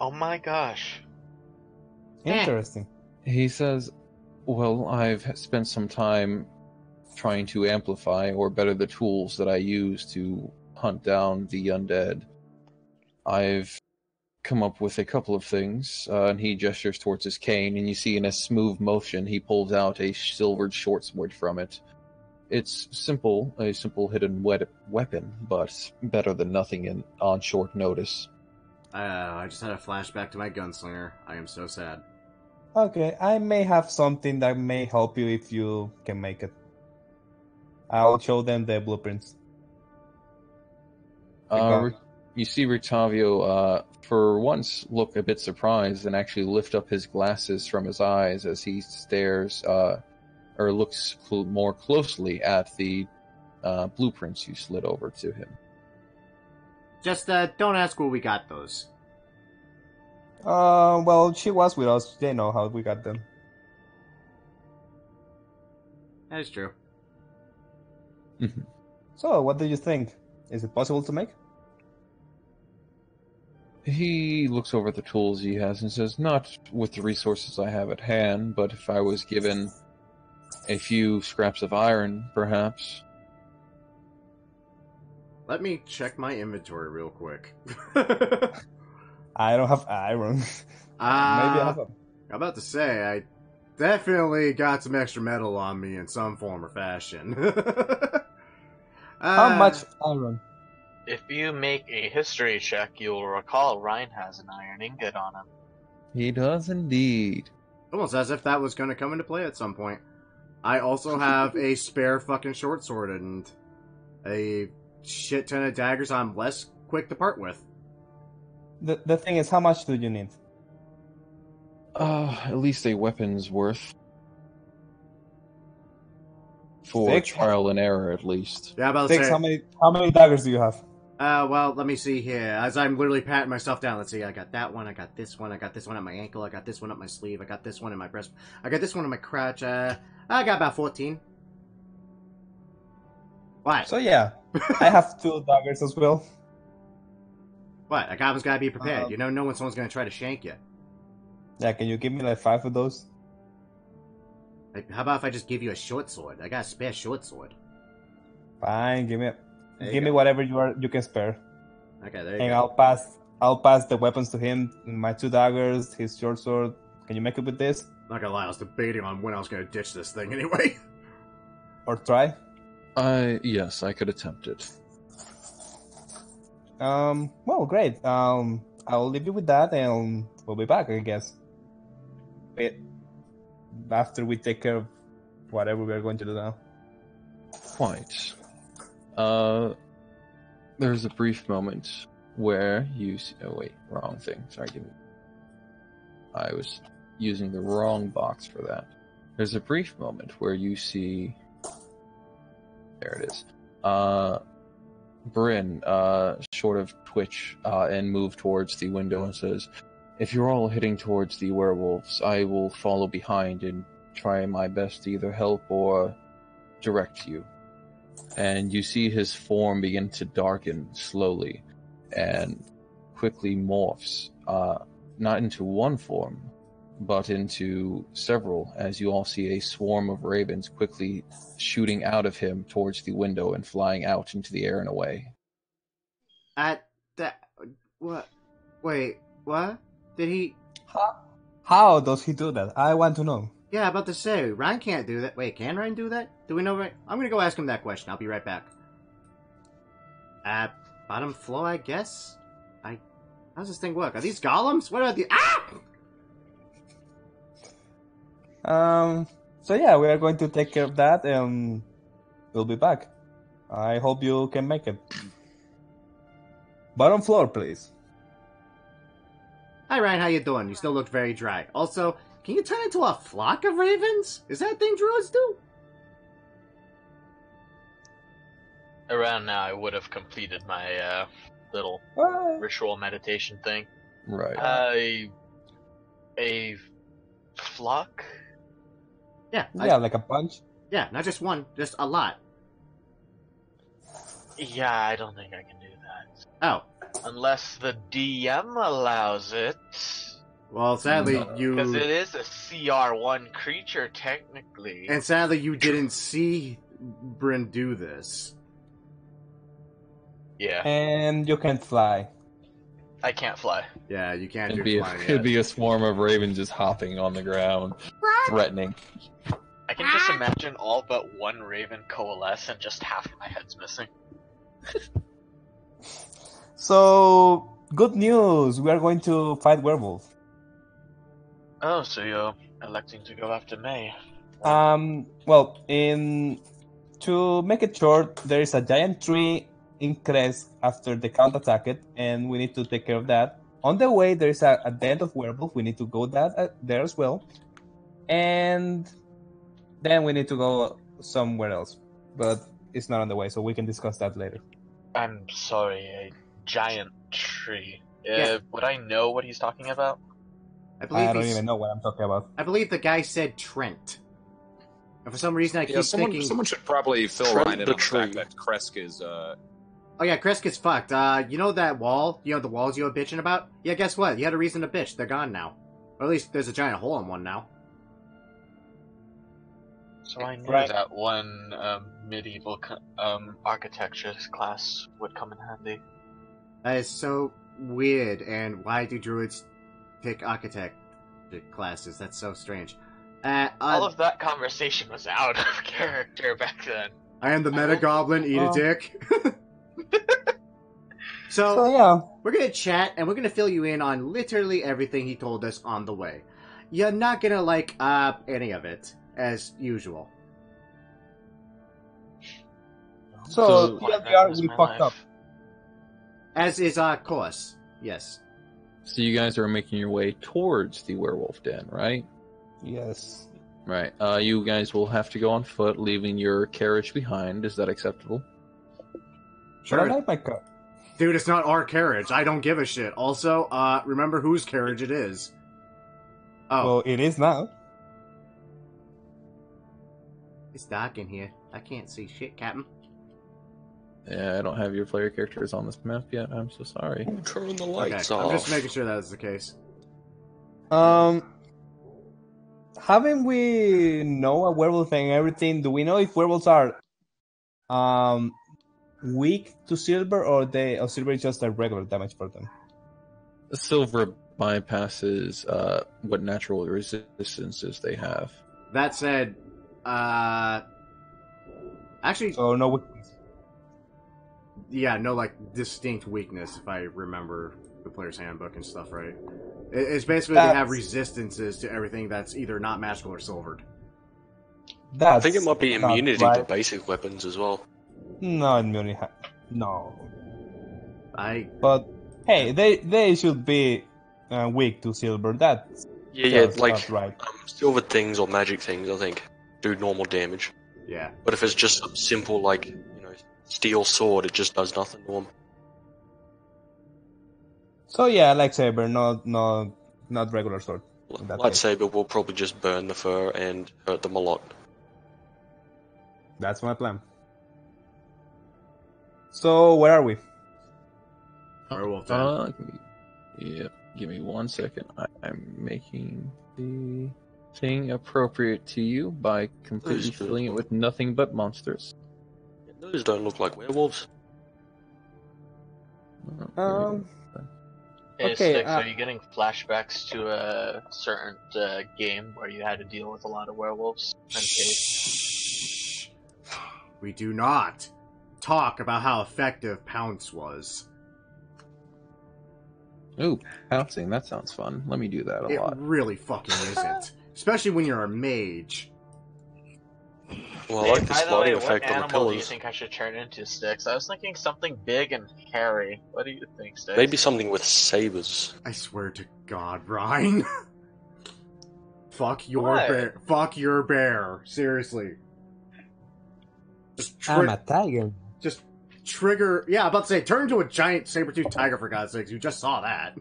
Oh my gosh. Interesting. He says, well, I've spent some time trying to amplify or better the tools that I use to hunt down the undead. I've come up with a couple of things, and he gestures towards his cane, and you see in a smooth motion he pulls out a silvered short sword from it. It's a simple hidden weapon, but better than nothing on short notice. I just had a flashback to my gunslinger. I am so sad. Okay, I may have something that may help you if you can make it. I'll show them the blueprints. You see Rictavio, for once, look a bit surprised and actually lift up his glasses from his eyes as he stares, or looks more closely at the blueprints you slid over to him. Just don't ask where we got those. Well, she was with us. They know how we got them. That is true. So, what do you think? Is it possible to make? He looks over the tools he has and says, not with the resources I have at hand, but if I was given a few scraps of iron, perhaps. Let me check my inventory real quick. I don't have iron. Maybe I have a... I'm about to say, I definitely got some extra metal on me in some form or fashion. How much iron? If you make a history check, you'll recall Ryan has an iron ingot on him. He does indeed. Almost as if that was going to come into play at some point. I also have a spare fucking short sword and a shit ton of daggers I'm less quick to part with. The thing is, how much do you need? At least a weapon's worth. For 6? trial and error, at least. Yeah, about to 6, say. how many daggers do you have? Well, let me see here. As I'm literally patting myself down, let's see. I got that one, I got this one, I got this one at my ankle, I got this one up my sleeve, I got this one in my breast, I got this one in my crotch. I got about 14. What? So yeah, I have 2 daggers as well. What? A goblin's gotta be prepared. You don't know when someone's gonna try to shank you. Yeah, can you give me like 5 of those? Like, how about if I just give you a short sword? I got a spare short sword. Fine, give you me go. whatever you can spare. Okay, there you And go. I'll pass the weapons to him. My 2 daggers, his short sword. Can you make it with this? Not gonna lie, I was debating on when I was gonna ditch this thing anyway. Or try? Yes, I could attempt it. Well, great. I'll leave you with that, and we'll be back, I guess. After we take care of whatever we're going to do now. Quite. There's a brief moment where you see... Oh, wait, wrong thing. Sorry, I was using the wrong box for that. There's a brief moment where you see... There it is. Bryn, sort of twitch and move towards the window and says, if you're all heading towards the werewolves, I will follow behind and try my best to either help or direct you. And you see his form begin to darken slowly and quickly morphs, not into one form, but into several, as you all see a swarm of ravens quickly shooting out of him towards the window and flying out into the air and away. What? Wait, what? Did he... How does he do that? I want to know. Yeah, about to say, Ryan can't do that. Wait, can Ryan do that? Do we know Ryan? I'm gonna go ask him that question. I'll be right back. Bottom floor, I guess? How's this thing work? Are these golems? What are the... Ah! So yeah, we are going to take care of that, and we'll be back. I hope you can make it. Bottom floor, please. Hi Ryan, how you doing? You still look very dry. Also, can you turn into a flock of ravens? Is that a thing druids do? Around now, I would have completed my little ritual meditation thing. Right. A flock? Yeah. Yeah, like a bunch. Yeah, not just one, just a lot. Yeah, I don't think I can do that. Oh. Unless the DM allows it. Well, sadly, Because it is a CR1 creature, technically. And sadly, you didn't see Bryn do this. Yeah. And you can't fly. I can't fly. Yeah, you can't It'd do be flying it'd yet. be a swarm of ravens just hopping on the ground, threatening. I can just imagine all but one raven coalesce and just half of my head's missing. So, good news. We are going to fight werewolves. Oh, so you're electing to go after May. Well, to make it short, there is a giant tree in Crest after the count attack it, and we need to take care of that. On the way, there is a den of werewolf. We need to go there as well. And then we need to go somewhere else. But it's not on the way, so we can discuss that later. I'm sorry, a giant tree. Yeah. Would I know what he's talking about? I don't even know what I'm talking about. I believe the guy said Trent. And for some reason, I keep thinking... Someone should probably fill Trent Ryan in the on the fact tree. that Kresk is, Oh yeah, Chris gets fucked. You know that wall? You know the walls you were bitching about? Yeah, guess what? You had a reason to bitch. They're gone now. Or at least there's a giant hole in one now. So I knew Right. that one medieval architecture class would come in handy. That is so weird, and why do druids pick architect classes? That's so strange. All of that conversation was out of character back then. I am the meta goblin, eat a dick. So yeah, we're gonna chat, and we're gonna fill you in on literally everything he told us on the way. You're not gonna like any of it, as usual. so What TLDR, is we my fucked life? up. As is our course, yes. So you guys are making your way towards the werewolf den, right? Yes. Right. You guys will have to go on foot, leaving your carriage behind. Is that acceptable? But I like my car. Dude, it's not our carriage. I don't give a shit. Also, remember whose carriage it is. Oh, Well, it is now. it's dark in here. I can't see shit, Captain. Yeah, I don't have your player characters on this map yet. I'm so sorry. Turn the Okay, lights I'm off. just making sure that is the case. Haven't we know a werewolf and everything? Do we know if werewolves are weak to silver, or silver is just a regular damage for them? The silver bypasses what natural resistances they have. That said, actually, So no weakness. yeah, no, like, distinct weakness, if I remember the player's handbook and stuff right. It's basically they have resistances to everything that's either not magical or silvered. I think it might be not immunity right. to basic weapons as well. No immunity. No. But Hey, they should be weak to silver. That's Yeah, just like not right. silver things or magic things, I think, do normal damage. yeah. But if it's just some simple, like, steel sword, it just does nothing to them. So yeah, lightsaber, not regular sword. in that case. Lightsaber will probably just burn the fur and hurt them a lot. That's my plan. So where are we? Werewolf Den. Give me 1 second. I'm making the thing appropriate to you by completely Please do. filling it with nothing but monsters. Those don't look like werewolves. Hey, Okay, Sticks, are you getting flashbacks to a certain game where you had to deal with a lot of werewolves? Shh. We do not talk about how effective Pounce was. Ooh, pouncing. That sounds fun. Let me do that a It lot. really fucking isn't. especially when you're a mage. Well, I like the By the way, sliding what effect on the animal do you pillars. think I should turn into, Sticks? I was thinking something big and hairy. What do you think, Sticks? Maybe something with sabers. I swear to God, Ryan. Fuck your What? bear. Fuck your bear. Seriously. Just I'm a tiger. just trigger. Yeah, I'm about to say, turn into a giant saber-toothed tiger, for God's sakes. You just saw that.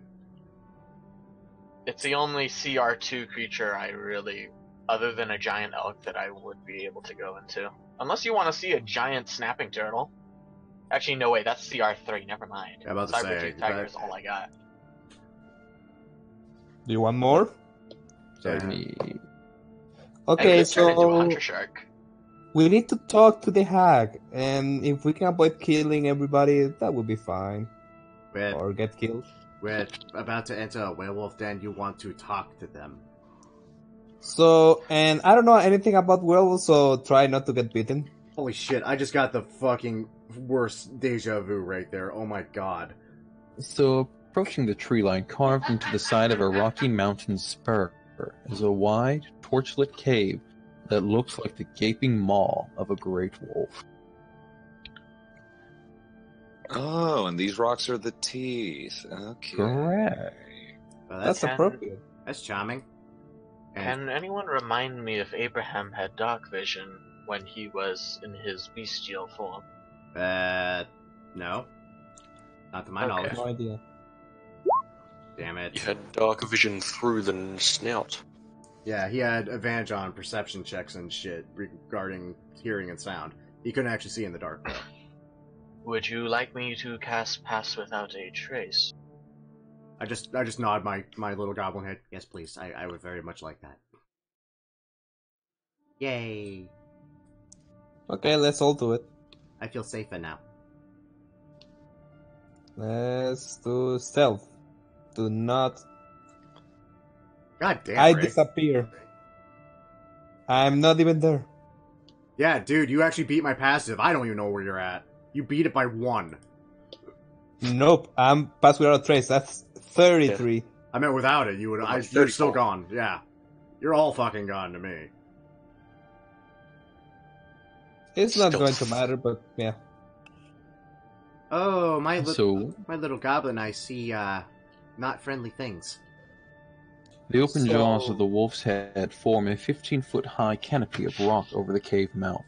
It's the only CR2 creature I really, other than a giant elk, that I would be able to go into. Unless you want to see a giant snapping turtle. Actually, no way, that's CR3, never mind. Yeah, about to say, Saber-tooth tiger is all I got. Do you want more? Sorry, Yeah. me. I Okay, could turn into a so hunter shark. we need to talk to the hag, and if we can avoid killing everybody, that would be fine. Or get killed. We're about to enter a werewolf den. You want to talk to them. So, and I don't know anything about werewolves, so try not to get bitten. Holy shit, I just got the fucking worst deja vu right there. Oh my god. So, approaching the tree line carved into the side of a rocky mountain spur is a wide, torchlit cave that looks like the gaping maw of a great wolf. Oh, and these rocks are the teeth. Okay. Correct. Well, That's Can- appropriate. that's charming. And Can anyone remind me if Abraham had dark vision when he was in his bestial form? no. Not to my Okay. knowledge. No idea. Damn it. You had dark vision through the snout. Yeah, he had advantage on perception checks and shit regarding hearing and sound. He couldn't actually see in the dark, though. Would you like me to cast Pass Without a Trace? I just nod my little goblin head. Yes, please. I would very much like that. Yay. Okay, let's all do it. I feel safer now. Let's do stealth. Do not. God damn, I Ray. disappear. I'm not even there. Yeah, dude, you actually beat my passive. I don't even know where you're at. You beat it by 1. Nope, I'm passed without a trace. That's 33. I meant without it, you would. Almost You're still 34. gone. Yeah, you're all fucking gone to me. It's not Stealth. going to matter, but yeah. Oh, my So, little goblin. I see. Not friendly things. the open So- jaws of the wolf's head form a 15-foot high canopy of rock over the cave mouth,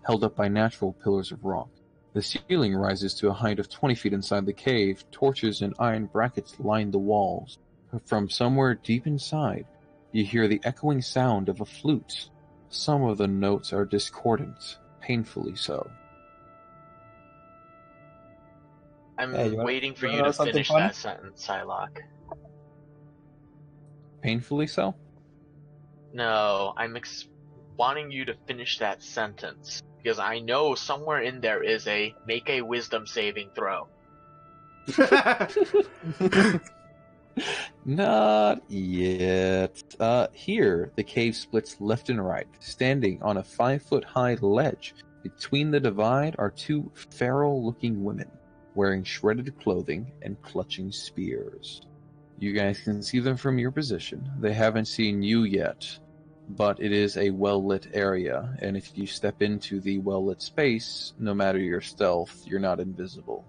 held up by natural pillars of rock. The ceiling rises to a height of 20 feet inside the cave. Torches and iron brackets line the walls. From somewhere deep inside, you hear the echoing sound of a flute. Some of the notes are discordant, painfully so. I'm Hey, you wanna- waiting for you you wanna know to something finish funny? that sentence, Psylocke. Painfully so? No, I'm wanting you to finish that sentence. Because I know somewhere in there is a make a wisdom saving throw. Not yet. Here, the cave splits left and right. Standing on a 5-foot-high ledge between the divide are 2 feral-looking women, wearing shredded clothing and clutching spears. You guys can see them from your position. They haven't seen you yet, but it is a well-lit area, and if you step into the well-lit space, no matter your stealth, you're not invisible.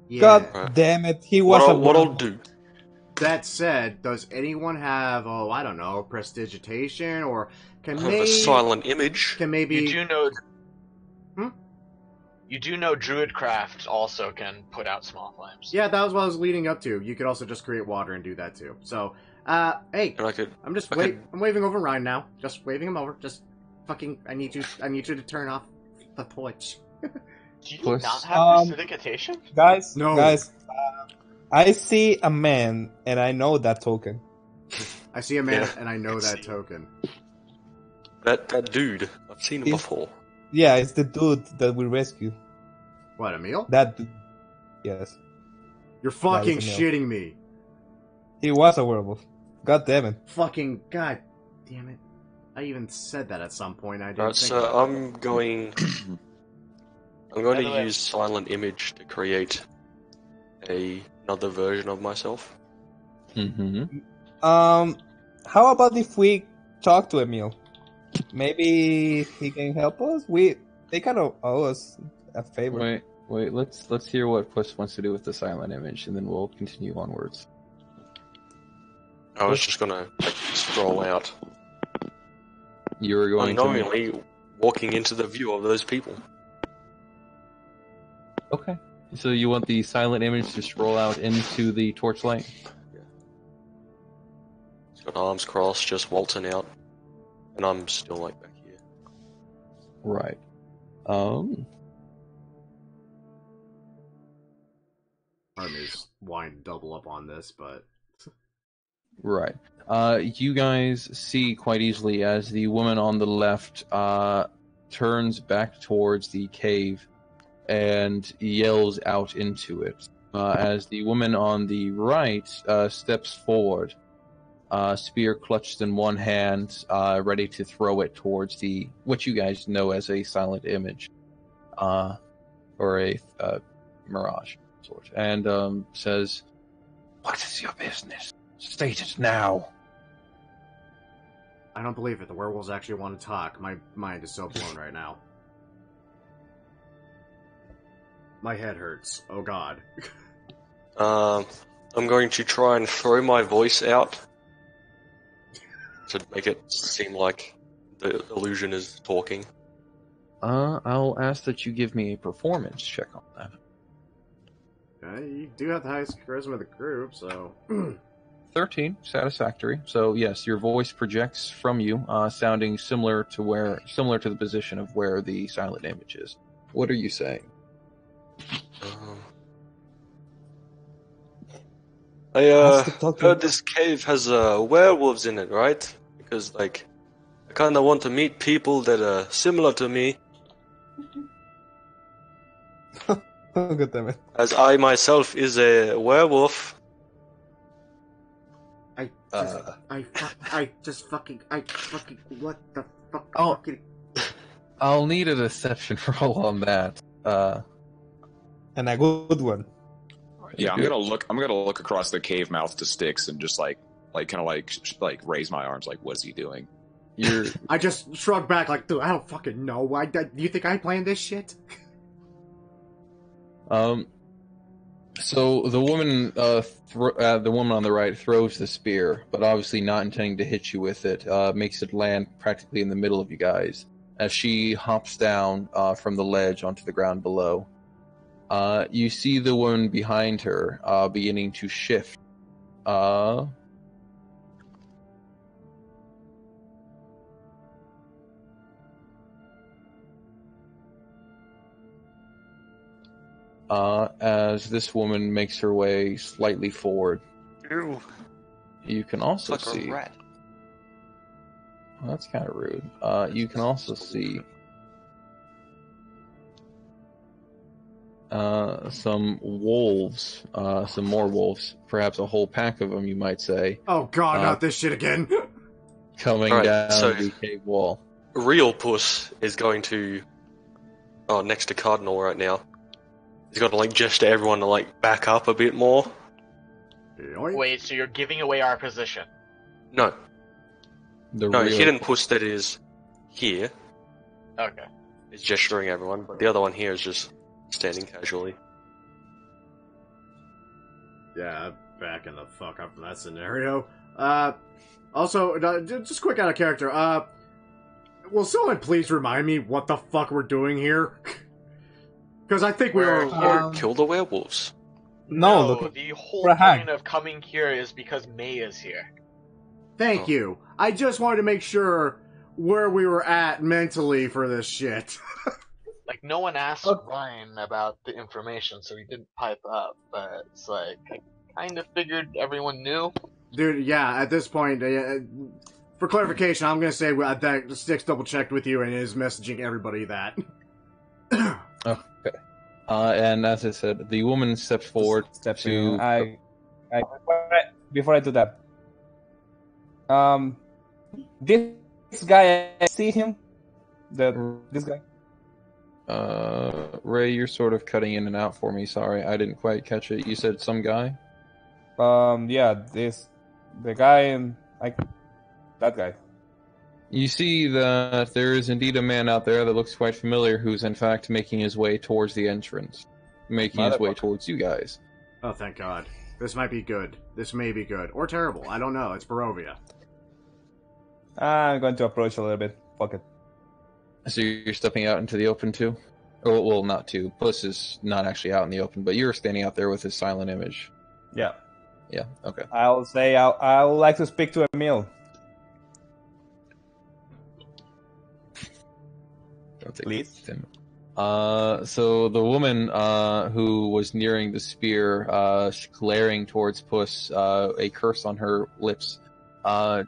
Yeah. God damn it, he was What a I'll werewolf. do. That said, does anyone have, I don't know, prestidigitation, or I have a silent image. can maybe You do know. Hmm? You do know Druidcraft also can put out small flames. Yeah, that was what I was leading up to. You could also just create water and do that too. So, hey, And I could. I'm just I I'm waving over Ryan now. Just waving him over. Just fucking. I need you to turn off the torch. Do you Plus- not have prestidigitation? Guys, No. guys, I see a man, and I know that token. I see a man Yeah, and I know I that see. token. That dude. I've seen him He's- before. Yeah, it's the dude that we rescued. What, Emil? That dude. Yes. You're fucking Emil. shitting me. He was a werewolf. God damn it. Fucking god damn it. I even said that at some point. I didn't Alright, think so about it. I'm going. I'm By going the to way- use silent image to create another version of myself. Mm-hmm. How about if we talk to Emil. Maybe he can help us. They kind of owe us a favor. Wait. Let's hear what Puss wants to do with the silent image, and then we'll continue onwards. I was just gonna stroll out, You were going to. unknowingly walking into the view of those people. Okay. So you want the silent image to stroll out into the torchlight? Yeah. He's got arms crossed, just waltzing out, and I'm still like back here. Right. Army's wanting to double up on this, but Right. You guys see quite easily as the woman on the left turns back towards the cave and yells out into it. As the woman on the right steps forward, spear clutched in one hand, ready to throw it towards what you guys know as a silent image, or a mirage sort, and says, "What is your business? State it now." I don't believe it. The werewolves actually want to talk. My mind is so blown right now. My head hurts. Oh god. I'm going to try and throw my voice out to make it seem like the illusion is talking. I'll ask that you give me a performance check on that. You do have the highest charisma of the group, so 13, satisfactory. So yes, your voice projects from you, sounding similar to the position of where the silent image is. What are you saying? I heard this cave has werewolves in it, right? Because I kind of want to meet people that are similar to me, Oh, God damn it. as I myself is a werewolf. I just fucking, what the fuck? Oh. Fucking... I'll need a deception roll on that. And a good one. Yeah, I'm gonna look across the cave mouth to Styx and just like raise my arms. Like, what is he doing? I just shrug back like, dude, I don't fucking know. Do you think I planned this shit? So the woman, the woman on the right throws the spear, but obviously not intending to hit you with it. Makes it land practically in the middle of you guys as she hops down from the ledge onto the ground below. You see the woman behind her beginning to shift. As this woman makes her way slightly forward. Ew. You can also It's like see... a rat. Well, that's kind of rude. You can also see some wolves, some more wolves, perhaps a whole pack of them, you might say. Oh god, not this shit again. Coming down the cave wall. Real Puss is going to... Oh, next to Cardinal right now. He's got to gesture everyone to back up a bit more. Wait, so you're giving away our position? No. Real... Hidden Puss that is here Okay. is gesturing everyone, but the other one here is just standing casually. Yeah, backing the fuck up from that scenario. Also, just quick out of character, will someone please remind me what the fuck we're doing here? Because I think We're we're... Kill the werewolves. No, the whole for a hack. point of coming here is because May is here. Thank you. I just wanted to make sure where we were at mentally for this shit. No one asked Ryan about the information, so he didn't pipe up, but it's I kind of figured everyone knew. Dude, yeah, at this point, for clarification, I'm going to say that Styx double-checked with you and is messaging everybody that. Okay. And as I said, the woman steps forward to... Before I do that, this guy, I see him? This guy? Ray, you're sort of cutting in and out for me. Sorry, I didn't quite catch it. You said some guy? Yeah, the guy and that guy. You see that there is indeed a man out there that looks quite familiar who's in fact making his way towards the entrance. Making his way towards you guys. Oh, thank God. This might be good. This may be good. Or terrible. I don't know. It's Barovia. I'm going to approach a little bit. Fuck it. So you're stepping out into the open too? Oh, well, not too. Puss is not actually out in the open, but you're standing out there with his silent image. Yeah. Yeah, okay. I'll say I would like to speak to Emil. Please. So the woman who was nearing the spear, glaring towards Puss, a curse on her lips,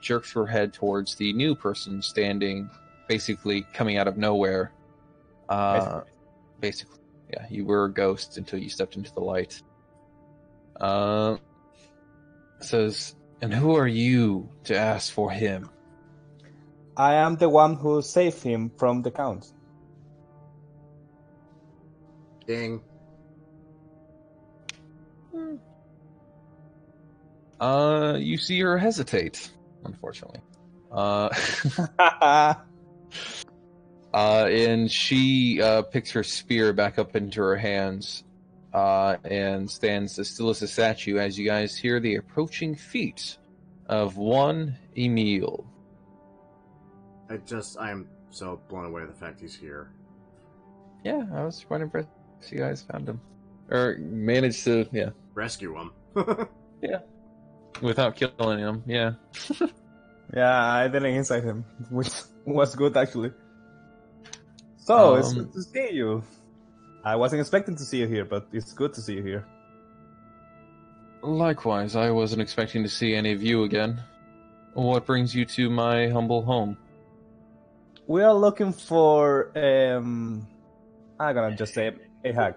jerks her head towards the new person standing, basically coming out of nowhere. Basically, yeah, you were a ghost until you stepped into the light. Says, and who are you to ask for him? I am the one who saved him from the Count. Ding. You see her hesitate, unfortunately. And she picks her spear back up into her hands and stands as still as a statue as you guys hear the approaching feet of one Emil. I am so blown away the fact he's here. Yeah, I was quite impressed you guys found him. Or managed to, rescue him. Yeah. Without killing him, yeah. Yeah, I didn't inside him, which was good actually. So, it's good to see you. I wasn't expecting to see you here, but it's good to see you here. Likewise, I wasn't expecting to see any of you again. What brings you to my humble home? We are looking for, I'm gonna just say a hag.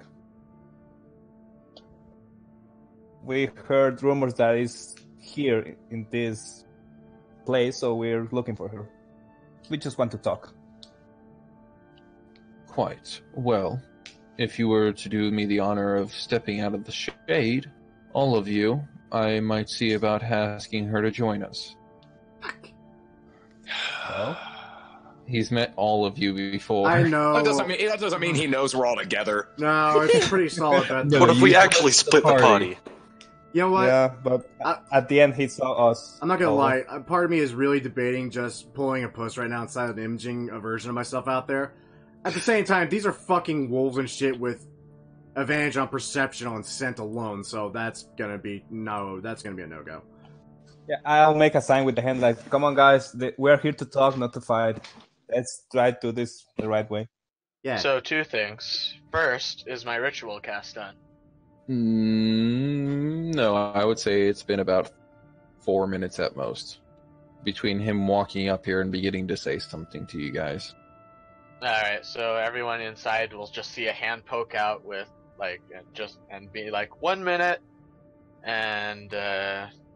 We heard rumors that is here in this place, so we're looking for her. We just want to talk. Quite. Well, if you were to do me the honor of stepping out of the shade, all of you, I might see about asking her to join us. Well, he's met all of you before. I know. That doesn't mean he knows we're all together. No, it's pretty solid bet. What if we actually split the party? You know what? yeah, but at the end he saw us. I'm not gonna lie. Part of me is really debating just pulling a puss right now inside of imaging a version of myself out there. At the same time, these are fucking wolves and shit with advantage on perception and scent alone, so that's gonna be a no-go. Yeah, I'll make a sign with the hand like, come on guys, we're here to talk, not to fight. Let's try to do this the right way. Yeah. So, two things. First, is my ritual cast done? No, I would say it's been about 4 minutes at most. Between him walking up here and beginning to say something to you guys. Alright, so everyone inside will just see a hand poke out with, and be like, 1 minute, and,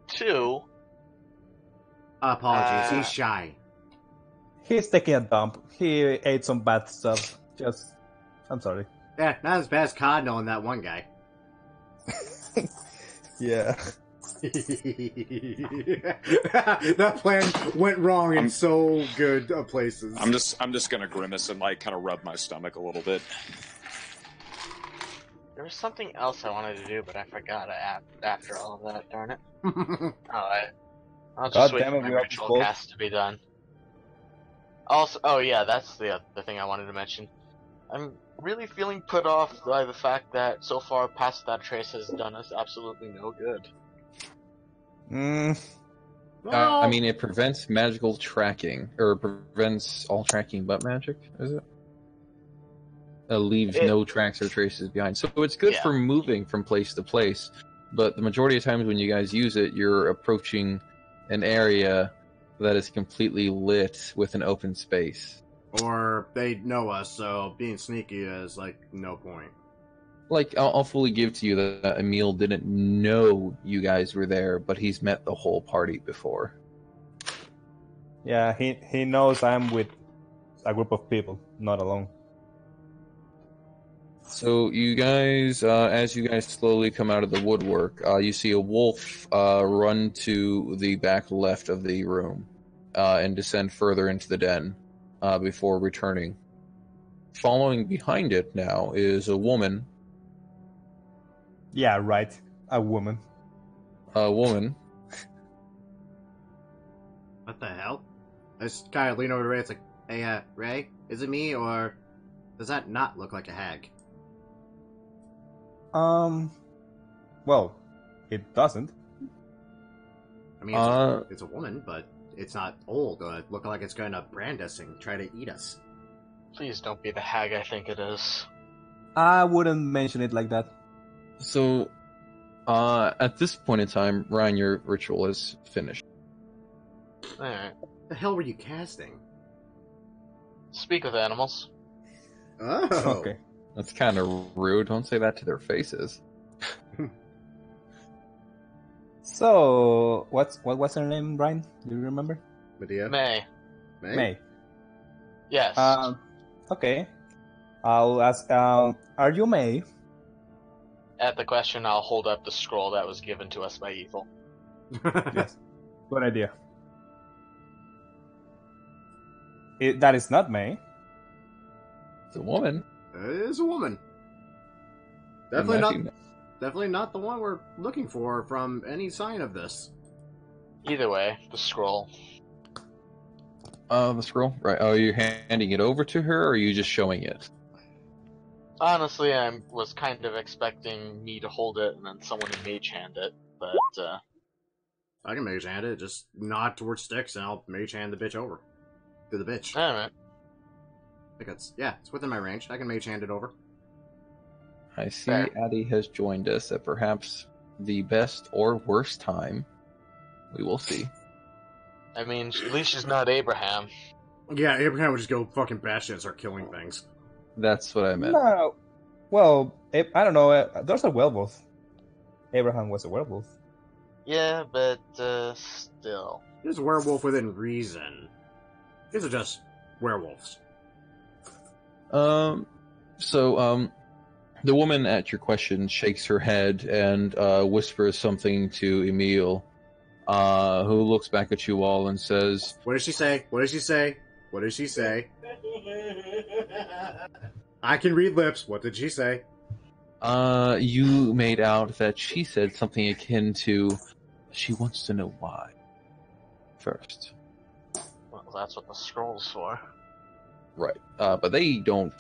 2... Apologies, he's shy. He's taking a dump. He ate some bad stuff. I'm sorry. Yeah, not as bad as Cardinal and that one guy. Yeah. That plan went wrong in so good places. I'm just gonna grimace and kind of rub my stomach a little bit. There was something else I wanted to do, but I forgot after all of that, darn it. I'll just wait for my ritual cast to be done. Also, that's the thing I wanted to mention. I'm really feeling put off by the fact that so far past that trace has done us absolutely no good. I mean, it prevents magical tracking, or prevents all tracking but magic, is it? Leaves no tracks or traces behind. So it's good for moving from place to place, but the majority of times when you guys use it, you're approaching an area that is completely lit with an open space. Or they know us, so being sneaky is, no point. I'll fully give to you that Emil didn't know you guys were there, but he's met the whole party before. Yeah, he knows I'm with a group of people, not alone. So you guys, as you guys slowly come out of the woodwork, you see a wolf run to the back left of the room. and descend further into the den before returning. Following behind it now is a woman. Yeah, right. A woman. A woman. What the hell? I just kind of lean over to Ray. It's like, hey, Ray, is it me, or does that not look like a hag? Well, it doesn't. I mean, it's a woman, but it's not old. Look like it's going to brand us and try to eat us. Please don't be the hag I think it is. I wouldn't mention it like that. So, at this point in time, Ryan, your ritual is finished. Alright. The hell were you casting? Speak with animals. Oh. Okay. That's kind of rude. Don't say that to their faces. So, what's her name, Brian? Do you remember? Medea? May. May. Yes. Okay. I'll ask. Are you May? At the question, I'll hold up the scroll that was given to us by Evil. Yes. Good idea. That is not May. It's a woman. It is a woman. Definitely not the one we're looking for from any sign of this. Either way, the scroll. The scroll? Right. Oh, you're handing it over to her, or are you just showing it? Honestly, I was kind of expecting me to hold it and then someone to mage hand it, but, I can mage hand it, just nod towards Styx and I'll mage hand the bitch over. To the bitch. Alright. I think it's within my range. I can mage hand it over. I see Fair. Addie has joined us at perhaps the best or worst time. We will see. I mean, at least she's not Abraham. Yeah, Abraham would just go fucking batshit and start killing things. That's what I meant. No. Well, I don't know. There's a werewolf. Abraham was a werewolf. Yeah, but, still. He's a werewolf within reason. These are just werewolves. The woman at your question shakes her head and whispers something to Emil, who looks back at you all and says, What did she say? What did she say? What did she say? I can read lips. What did she say? You made out that she said something akin to, she wants to know why. First. Well, that's what the scroll's for. Right. But they don't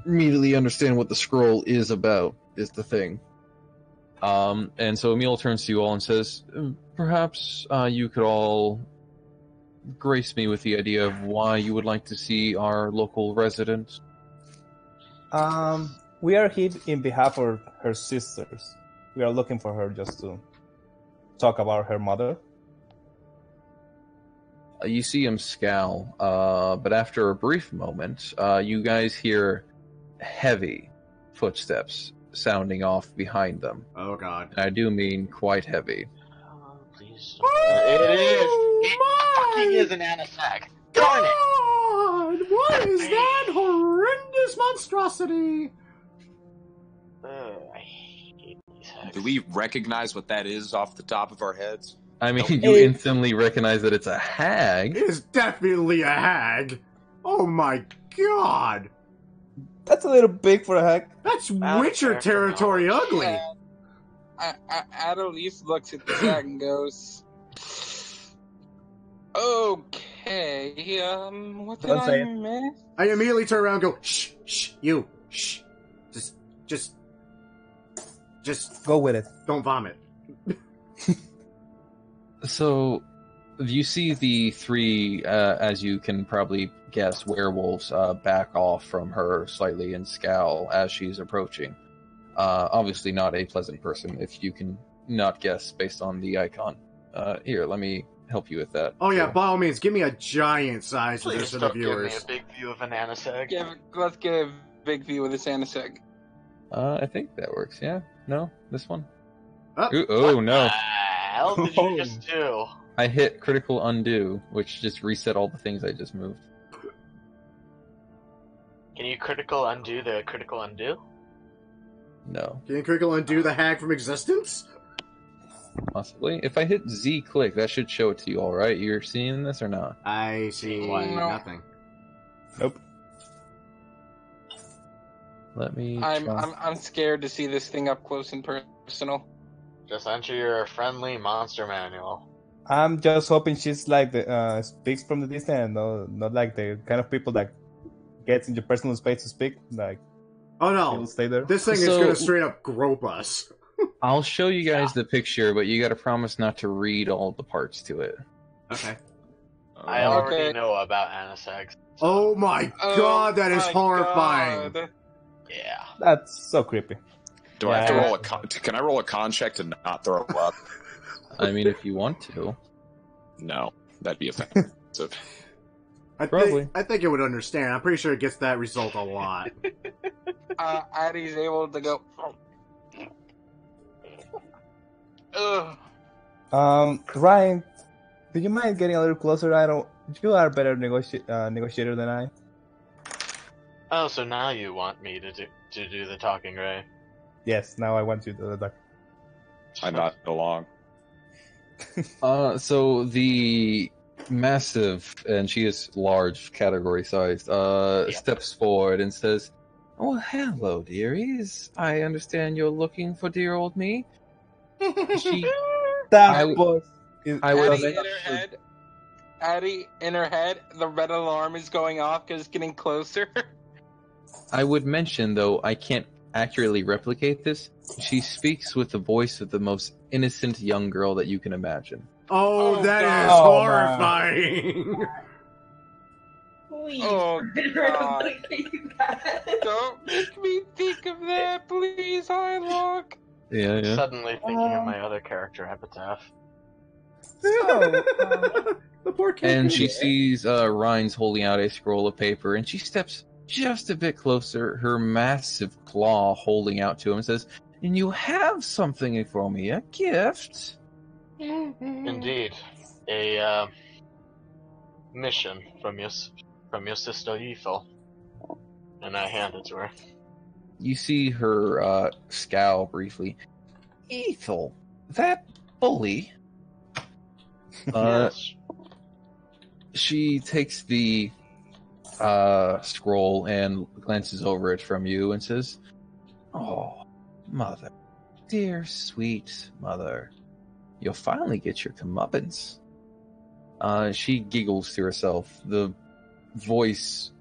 immediately understand what the scroll is about, is the thing. And so Emil turns to you all and says, perhaps you could all grace me with the idea of why you would like to see our local resident. We are here in behalf of her sisters. We are looking for her just to talk about her mother. You see him scowl, but after a brief moment, you guys hear heavy footsteps sounding off behind them. Oh god. And I do mean quite heavy. Oh, please. It is! It fucking is an anisag! Darn it! God, what is that horrendous monstrosity? I hate these hags. Do we recognize what that is off the top of our heads? I mean, you instantly recognize that it's a hag. It is definitely a hag. Oh my god. That's a little big for a hag. That's Out of Witcher character territory knowledge. ugly. Yeah. Adolise looks at the hag and goes, okay, what did Don't say I it. miss? I immediately turn around and go, shh, you, shh. Just Go with it. don't vomit. So, you see the three, as you can probably guess, werewolves back off from her slightly and scowl as she's approaching. Obviously not a pleasant person, if you can not guess based on the icon. Here, let me help you with that. Oh yeah, So, by all means, give me a giant size for Please this for the don't give me viewers. a big view of an anisag. Let's get a big view of this anisag. I think that works, yeah? No? This one? Oh. Ooh, oh, no. What the hell did you just do? I hit critical undo, which just reset all the things I just moved. Can you critical undo the critical undo? No. Can you critical undo the hag from existence? Possibly. If I hit Z click, that should show it to you all, right? You're seeing this or not? I see No. nothing. Nope. Let me I'm scared to see this thing up close and personal. Just enter your friendly monster manual. I'm just hoping she's like the speaks from the distance, and not like the kind of people that gets into personal space to speak. Like, Oh she'll no, stay there. this thing is So- gonna straight up grope us. I'll show you guys the picture, but you gotta promise not to read all the parts to it. Okay. I already know about Anisex. Oh my god, that is my horrifying. God. Yeah. That's so creepy. Do I have to Yeah. roll a can I roll a con check to not throw up? I mean, if you want to. No, that'd be offensive. Probably. I think it would understand. I'm pretty sure it gets that result a lot. Addie's able to go. Ugh. Ryan, do you mind getting a little closer? You are a better negotiator than I. Oh, so now you want me to do the talking, right? Yes, now I want you to do that. I'm not along. So the massive, and she is large, category sized, steps forward and says, "Oh, hello, dearies. I understand you're looking for dear old me." She, That would- was. I would Addie in her head. Addie in her head. The red alarm is going off because it's getting closer. I would mention, though, I can't accurately replicate this. She speaks with the voice of the most innocent young girl that you can imagine. Oh, Oh, that God. is Oh, horrifying. Please. Oh, God. You guys. Don't make me think of that, please, Hylock. Yeah. Suddenly thinking of my other character, Epitaph. The poor kid. And she sees Ryan's holding out a scroll of paper, and she steps just a bit closer, her massive claw holding out to him, and says, "And you have something for me, a gift." Indeed, a mission from your sister Ethel, and I hand it to her. You see her scowl briefly. Ethel, that bully. Yes. She takes the scroll and glances over it from you and says, "Oh, mother, dear sweet mother, you'll finally get your comeuppance." She giggles to herself, the voice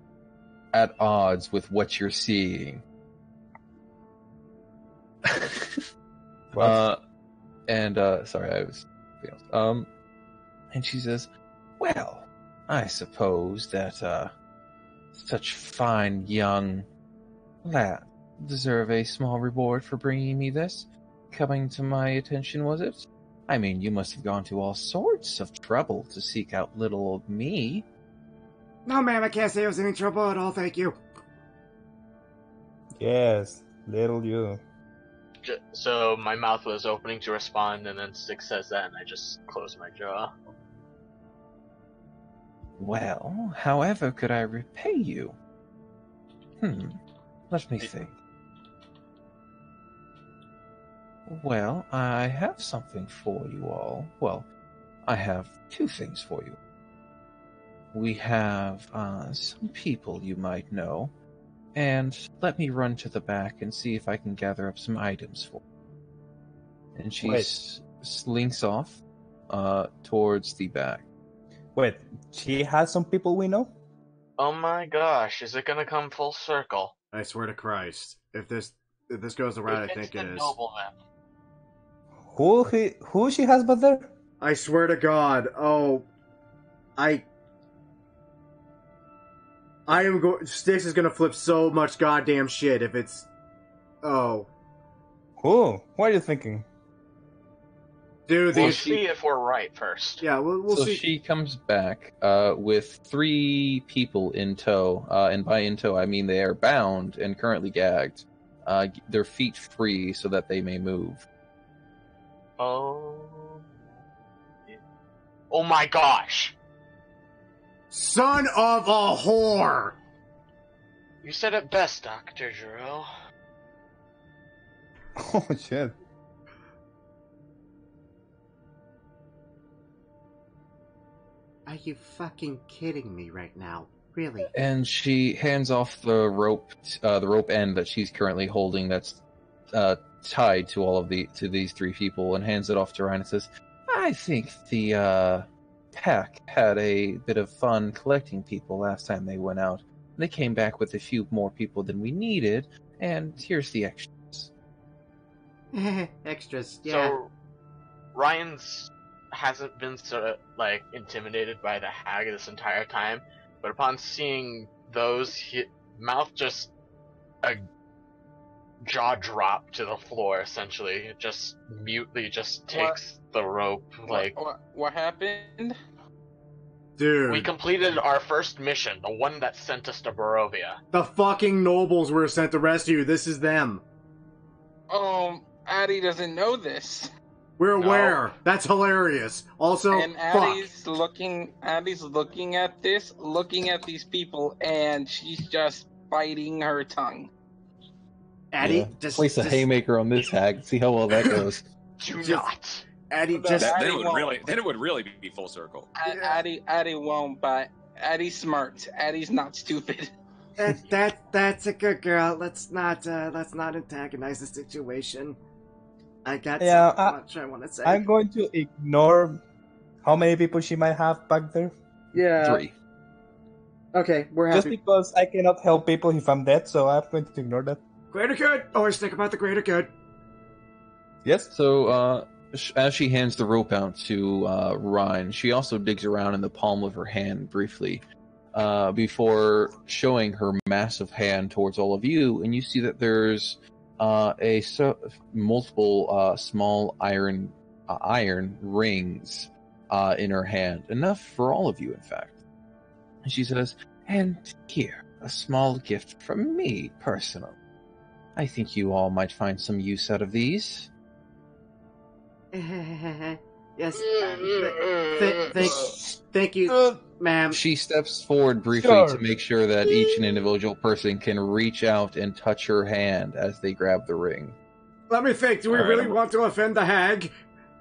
at odds with what you're seeing. What? Sorry, I was. And she says, "Well, I suppose that such fine young lad deserve a small reward for bringing me this. Coming to my attention, was it? I mean, you must have gone to all sorts of trouble to seek out little old me." No, ma'am, I can't say I was in any trouble at all, thank you. Yes, little you. So my mouth was opening to respond, and then Six says that, and I just closed my jaw. "Well, however could I repay you? Let me think. Well, I have something for you all. Well, I have two things for you. We have some people you might know, and let me run to the back and see if I can gather up some items for you." And she slinks off towards the back. Wait, she has some people we know? Oh my gosh, is it gonna come full circle? I swear to Christ, if this goes the route I think it is. Nobleman. Who she has but there? I swear to God. Oh, I am going. Styx is gonna flip so much goddamn shit if it's. Oh, Who? What are you thinking? dude. We'll see if we're right first. Yeah, we'll So see. she comes back with 3 people in tow, and by in tow I mean they are bound and currently gagged. Their feet free so that they may move. Oh my gosh! Son of a whore! You said it best, Dr. Giroux. Oh shit. Are you fucking kidding me right now? Really? And she hands off the rope end that she's currently holding that's tied to these three people, and hands it off to Ryan and says, I think the pack had a bit of fun collecting people last time they went out. They came back with a few more people than we needed, and here's the extras. Extras, yeah. So, Ryan's hasn't been intimidated by the hag this entire time, but upon seeing those, mouth just a jaw drop to the floor. Essentially, it just mutely just takes the rope. What happened? Dude. We completed our first mission, the one that sent us to Barovia. The fucking nobles were sent to rescue. This is them. Addie doesn't know this. We're aware. That's hilarious. Also, and Addie's looking at this, looking at these people, and she's just biting her tongue. Addie, place a haymaker on this hag. See how well that goes. Do not. Addie, then it would really be full circle. Addie won't, but Addie's smart. Addie's not stupid. That's a good girl. Let's not antagonize the situation. I got so much I want to say. I'm going to ignore how many people she might have back there. Yeah. 3. Okay, we're happy. Just because I cannot help people if I'm dead, so I'm going to ignore that. Greater good. Always think about the greater good. Yes. So, as she hands the rope out to Ryan, she also digs around in the palm of her hand briefly before showing her massive hand towards all of you, and you see that there's multiple small iron rings in her hand, enough for all of you, in fact. And she says, "And here, a small gift from me, personal. I think you all might find some use out of these." Yes. Thank you, ma'am. She steps forward briefly to make sure that each and individual person can reach out and touch her hand as they grab the ring. Let me think. Do we really want to offend the hag?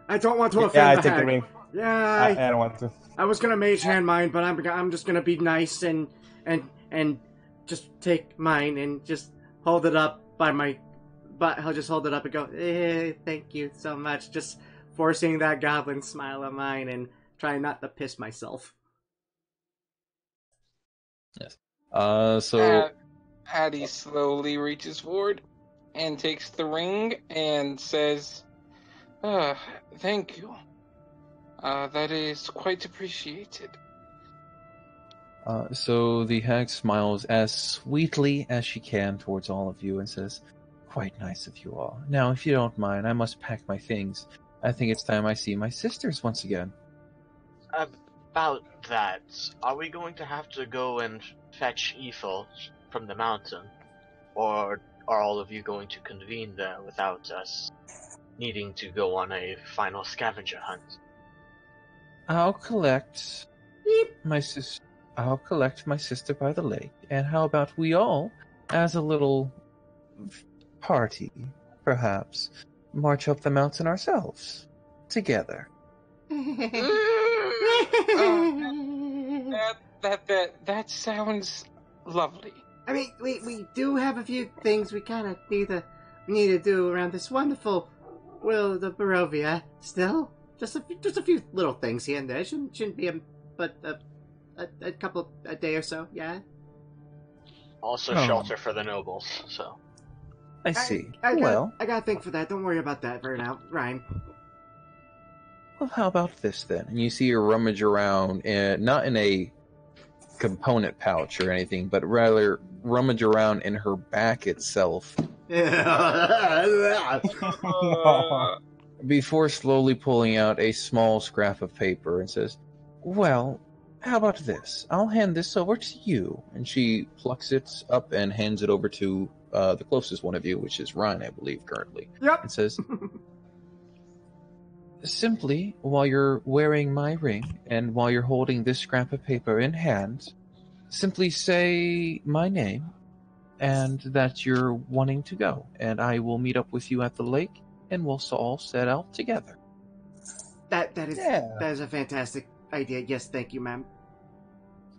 I don't want to offend the hag. Yeah, I take the ring. Yeah, I don't want to. I was gonna mage hand mine, but I'm just gonna be nice and just take mine and just hold it up by my. But I'll just hold it up and go, thank you so much. Just forcing that goblin smile of mine and trying not to piss myself. Yes. So Addie slowly reaches forward and takes the ring and says, thank you. That is quite appreciated. So the hag smiles as sweetly as she can towards all of you and says, "Quite nice of you all. Now, if you don't mind, I must pack my things. I think it's time I see my sisters once again." About that, are we going to have to go and fetch Ethel from the mountain? Or are all of you going to convene there without us needing to go on a final scavenger hunt? I'll collect my sister by the lake, and how about we all, as a little party, perhaps, march up the mountain ourselves, together. That sounds lovely. I mean, we do have a few things we kind of need to do around this wonderful world of Barovia. Still, just a few little things here and there. Shouldn't be a day or so. Yeah. Also, shelter for the nobles. So. I see. I got to think for that. Don't worry about that for now, Ryan. Well, how about this then? And you see her rummage around, not in a component pouch or anything, but rather rummage around in her back itself. Before slowly pulling out a small scrap of paper and says, "Well, how about this? I'll hand this over to you." And she plucks it up and hands it over to the closest one of you, which is Ryan, I believe, currently. Yep. And says, "Simply, while you're wearing my ring, and while you're holding this scrap of paper in hand, simply say my name, and that you're wanting to go, and I will meet up with you at the lake, and we'll all set out together." That is a fantastic I did. Yes, thank you, ma'am.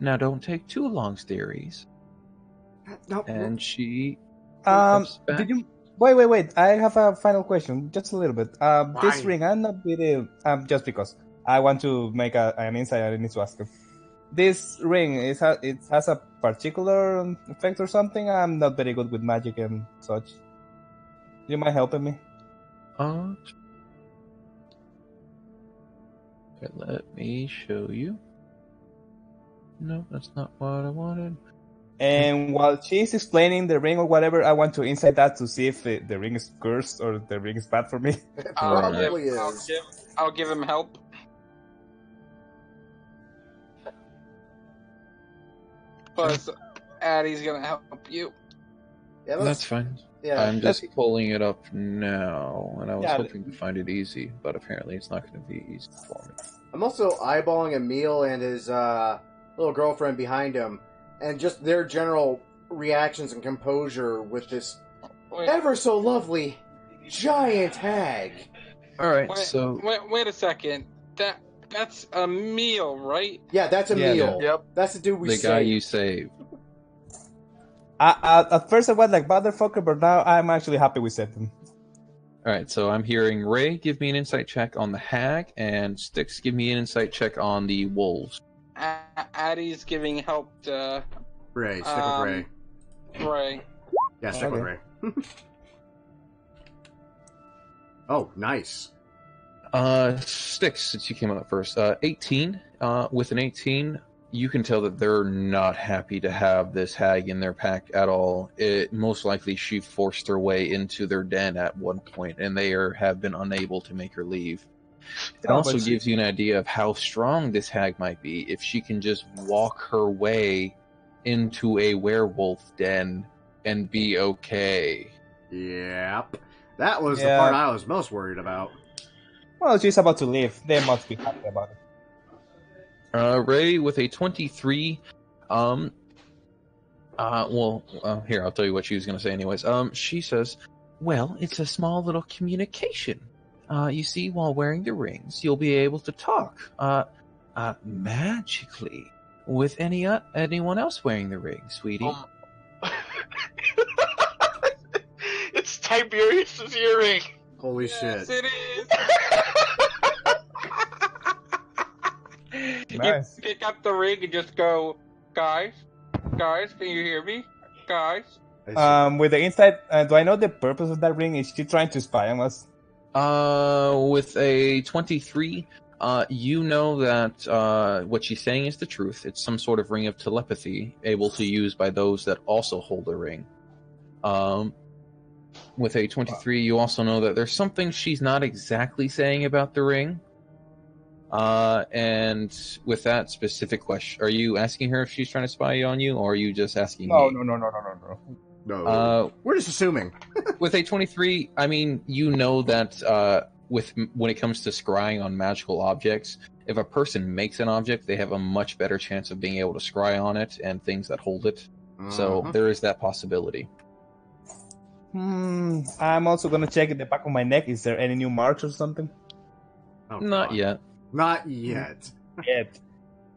Now, don't take too long, Theories. No. And she. Did you? Wait. I have a final question, just a little bit. This Why? ring, I'm not really. Just because I want to make an insight, I need to ask you. This ring it has a particular effect or something. I'm not very good with magic and such. Do you mind helping me? Let me show you. No, that's not what I wanted. And while she's explaining the ring or whatever, I want to insight that to see if the ring is cursed or the ring is bad for me. Probably is. I'll give him help. Plus, Addie's gonna help you. Yeah, That's fine. Yeah, I'm just pulling it up now, and I was Yeah, hoping to find it easy, but apparently it's not going to be easy for me. I'm also eyeballing Emil and his little girlfriend behind him, and just their general reactions and composure with this ever so lovely giant hag. All right, wait a second. That's a meal, right? Yeah, that's Emil. Yeah. Yep. That's the dude we saved. the guy you saved. At first I was like motherfucker, but now I'm actually happy we saved him. All right, so I'm hearing Ray give me an insight check on the hag, and Styx give me an insight check on the wolves. Addie's giving help to Ray. Stick with Ray. Ray. Yeah, stick with Ray. Oh, nice. Styx, since you came up first, 18. With an 18, you can tell that they're not happy to have this hag in their pack at all. It most likely she forced her way into their den at one point, and they have been unable to make her leave. It also gives you an idea of how strong this hag might be if she can just walk her way into a werewolf den and be okay. Yep. That was the part I was most worried about. Well, she's about to leave. They must be happy about it. Ray with a 23. Here, I'll tell you what she was going to say anyways. She says, well, it's a small little communication. You see, while wearing the rings, you'll be able to talk, magically with anyone else wearing the ring, sweetie. It's Tiberius' earring! Holy shit. Yes, it is! Nice. You pick up the ring and just go, guys, can you hear me? Guys? With the insight, do I know the purpose of that ring? Is she trying to spy on us? With a 23, you know that what she's saying is the truth. It's some sort of ring of telepathy, able to use by those that also hold a ring. With a 23, you also know that there's something she's not exactly saying about the ring. And with that specific question, are you asking her if she's trying to spy on you, or are you just asking me? No. We're just assuming. With a 23, I mean, you know that when it comes to scrying on magical objects, if a person makes an object, they have a much better chance of being able to scry on it and things that hold it. So there is that possibility. I'm also gonna check in the back of my neck. Is there any new marks or something? Oh, Not God. yet. Not yet.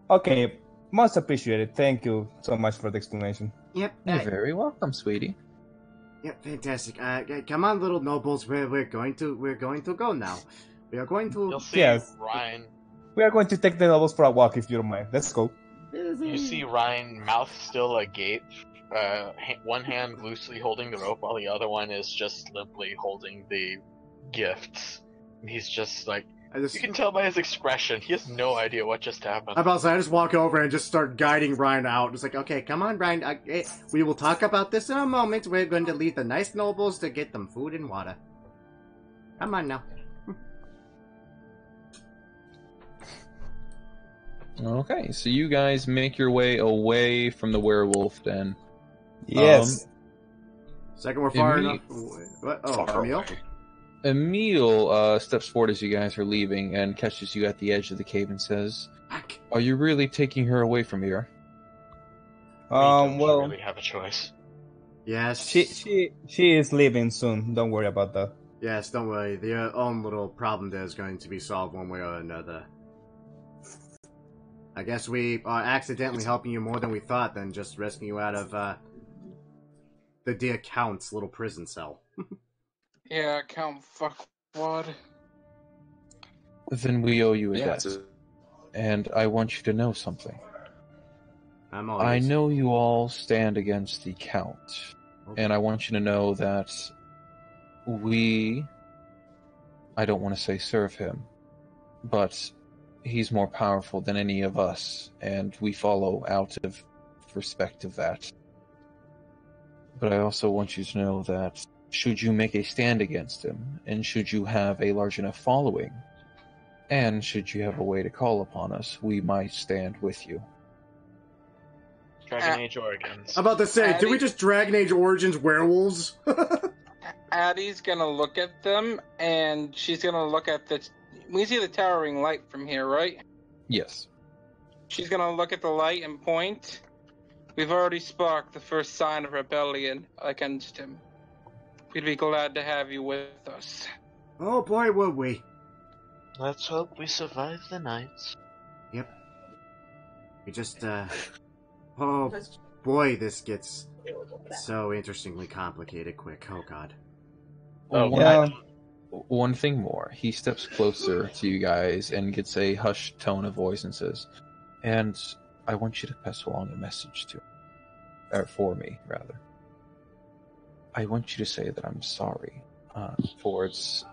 Okay, most appreciated. Thank you so much for the explanation. Yep. You're very welcome, sweetie. Yep, fantastic. Come on, little nobles. We're going to go now. We are going to. You'll see Yes. Ryan. We are going to take the nobles for a walk, if you don't mind. Let's go. You see Ryan, mouth still agape, one hand loosely holding the rope while the other one is just limply holding the gifts. And he's just like, you can tell by his expression, he has no idea what just happened. I'm about to say, I just walk over and just start guiding Ryan out. It's like, okay, come on, Ryan. We will talk about this in a moment. We're going to leave the nice nobles to get them food and water. Come on now. Okay, so you guys make your way away from the werewolf den. Yes. Second, we're far enough. What? Oh, Far Emil? Emil steps forward as you guys are leaving and catches you at the edge of the cave and says, "Are you really taking her away from here?" We don't well, really have a choice. Yes. she is leaving soon. Don't worry about that. Yes, don't worry. Their own little problem there is going to be solved one way or another. I guess we are accidentally helping you more than we thought than just rescuing you out of the account's little prison cell. Yeah, Count Fuckwad. Then we owe you a debt. it's And I want you to know something. I'm all I ears. know you all stand against the Count, and I want you to know that I don't want to say serve him, but he's more powerful than any of us, and we follow out of respect of that. But I also want you to know that should you make a stand against him, and should you have a large enough following, and should you have a way to call upon us, we might stand with you. Dragon Age Origins. I'm about to say, did we just Dragon Age Origins werewolves? Addie's gonna look at them, and she's gonna look at the... We see the towering light from here, right? Yes. She's gonna look at the light and point. We've already sparked the first sign of rebellion against him. We'd be glad to have you with us. Oh boy, would we. Let's hope we survive the night. Yep. We just, oh boy, this gets so interestingly complicated quick. Oh god. One thing more. He steps closer to you guys and gets a hushed tone of voice and says, and I want you to pass along a message to for me, rather. I want you to say that I'm sorry for its...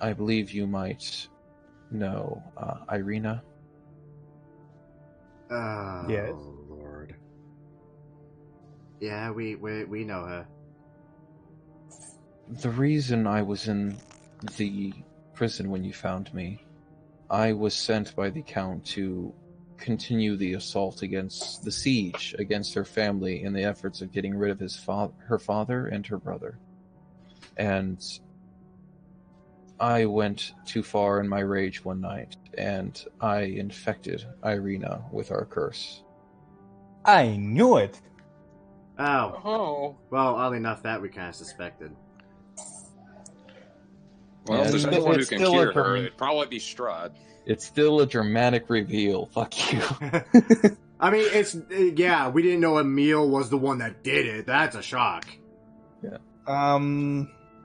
I believe you might know Irina. Oh, yes. Lord. Yeah, we know her. The reason I was in the prison when you found me, I was sent by the Count to continue the assault against the siege against her family in the efforts of getting rid of her father and her brother. And I went too far in my rage one night, and I infected Irina with our curse. I knew it! Oh. Oh. Well, oddly enough, that we kind of suspected. Well, if there's anyone who can cure her, it'd probably be Strahd. It's still a dramatic reveal. Fuck you. I mean, yeah, we didn't know Emil was the one that did it. That's a shock. Yeah.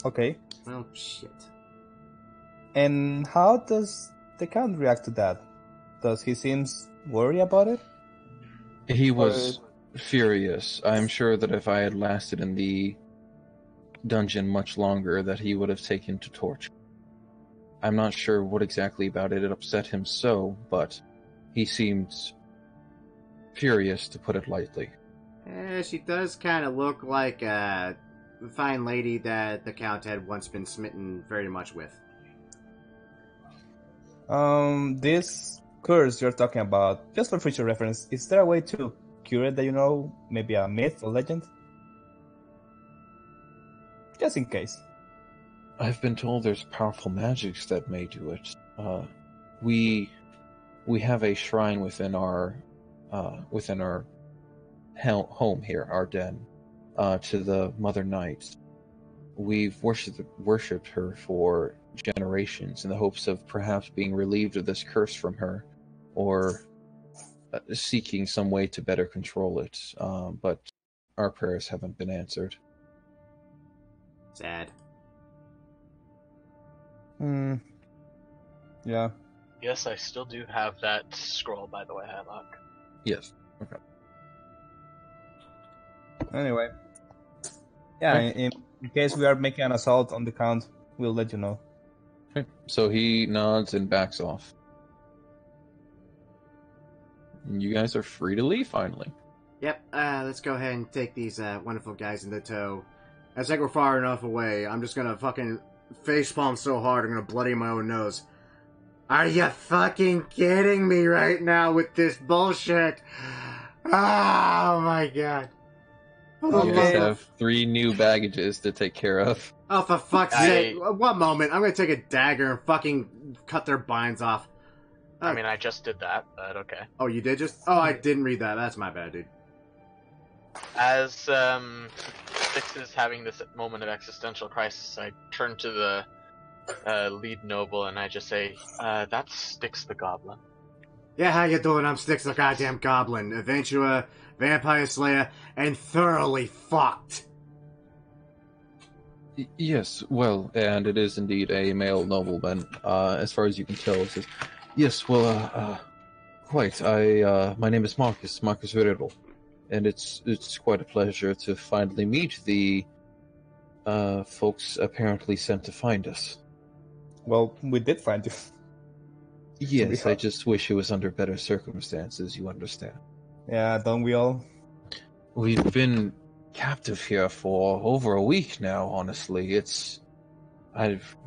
Okay. Well, shit. And how does the Count react to that? Does he seem worried about it? He was furious. I'm sure that if I had lasted in the dungeon much longer, that he would have taken to torture. I'm not sure what exactly about it upset him so, but he seemed furious, to put it lightly. She does kind of look like a fine lady that the Count had once been smitten very much with. This curse you're talking about, just for future reference, is there a way to cure it that you know? Maybe a myth or legend? Just in case. I've been told there's powerful magics that may do it. We have a shrine within our home here, our den, to the Mother Night. We've worshipped her for generations in the hopes of perhaps being relieved of this curse from her, or seeking some way to better control it. But our prayers haven't been answered. Sad. Yeah. Yes, I still do have that scroll, by the way, Hadlock. Yes. Okay. Anyway. Yeah, in case we are making an assault on the Count, we'll let you know. Okay. So he nods and backs off. And you guys are free to leave, finally. Yep, let's go ahead and take these wonderful guys in the tow. As I go far enough away, I'm just gonna fucking facepalm so hard I'm gonna bloody my own nose. Are you fucking kidding me right now with this bullshit? Oh my god. You guys have 3 new baggages to take care of. Oh, for fuck's sake. One moment. I'm gonna take a dagger and fucking cut their binds off. I mean, I just did that, but okay. Oh, you did just? Oh, I didn't read that. That's my bad, dude. As Styx is having this moment of existential crisis, I turn to the lead noble and I just say, that's Styx the Goblin. Yeah, how you doing? I'm Sticks the Goddamn Goblin, adventurer, vampire slayer, and thoroughly fucked. Yes, well, and it is indeed a male nobleman, as far as you can tell. It says, yes, well, quite. My name is Marcus Viridal, and it's quite a pleasure to finally meet the, folks apparently sent to find us. Well, we did find you. Yes, I just wish it was under better circumstances, you understand. Yeah, don't we all? We've been captive here for over a week now, honestly.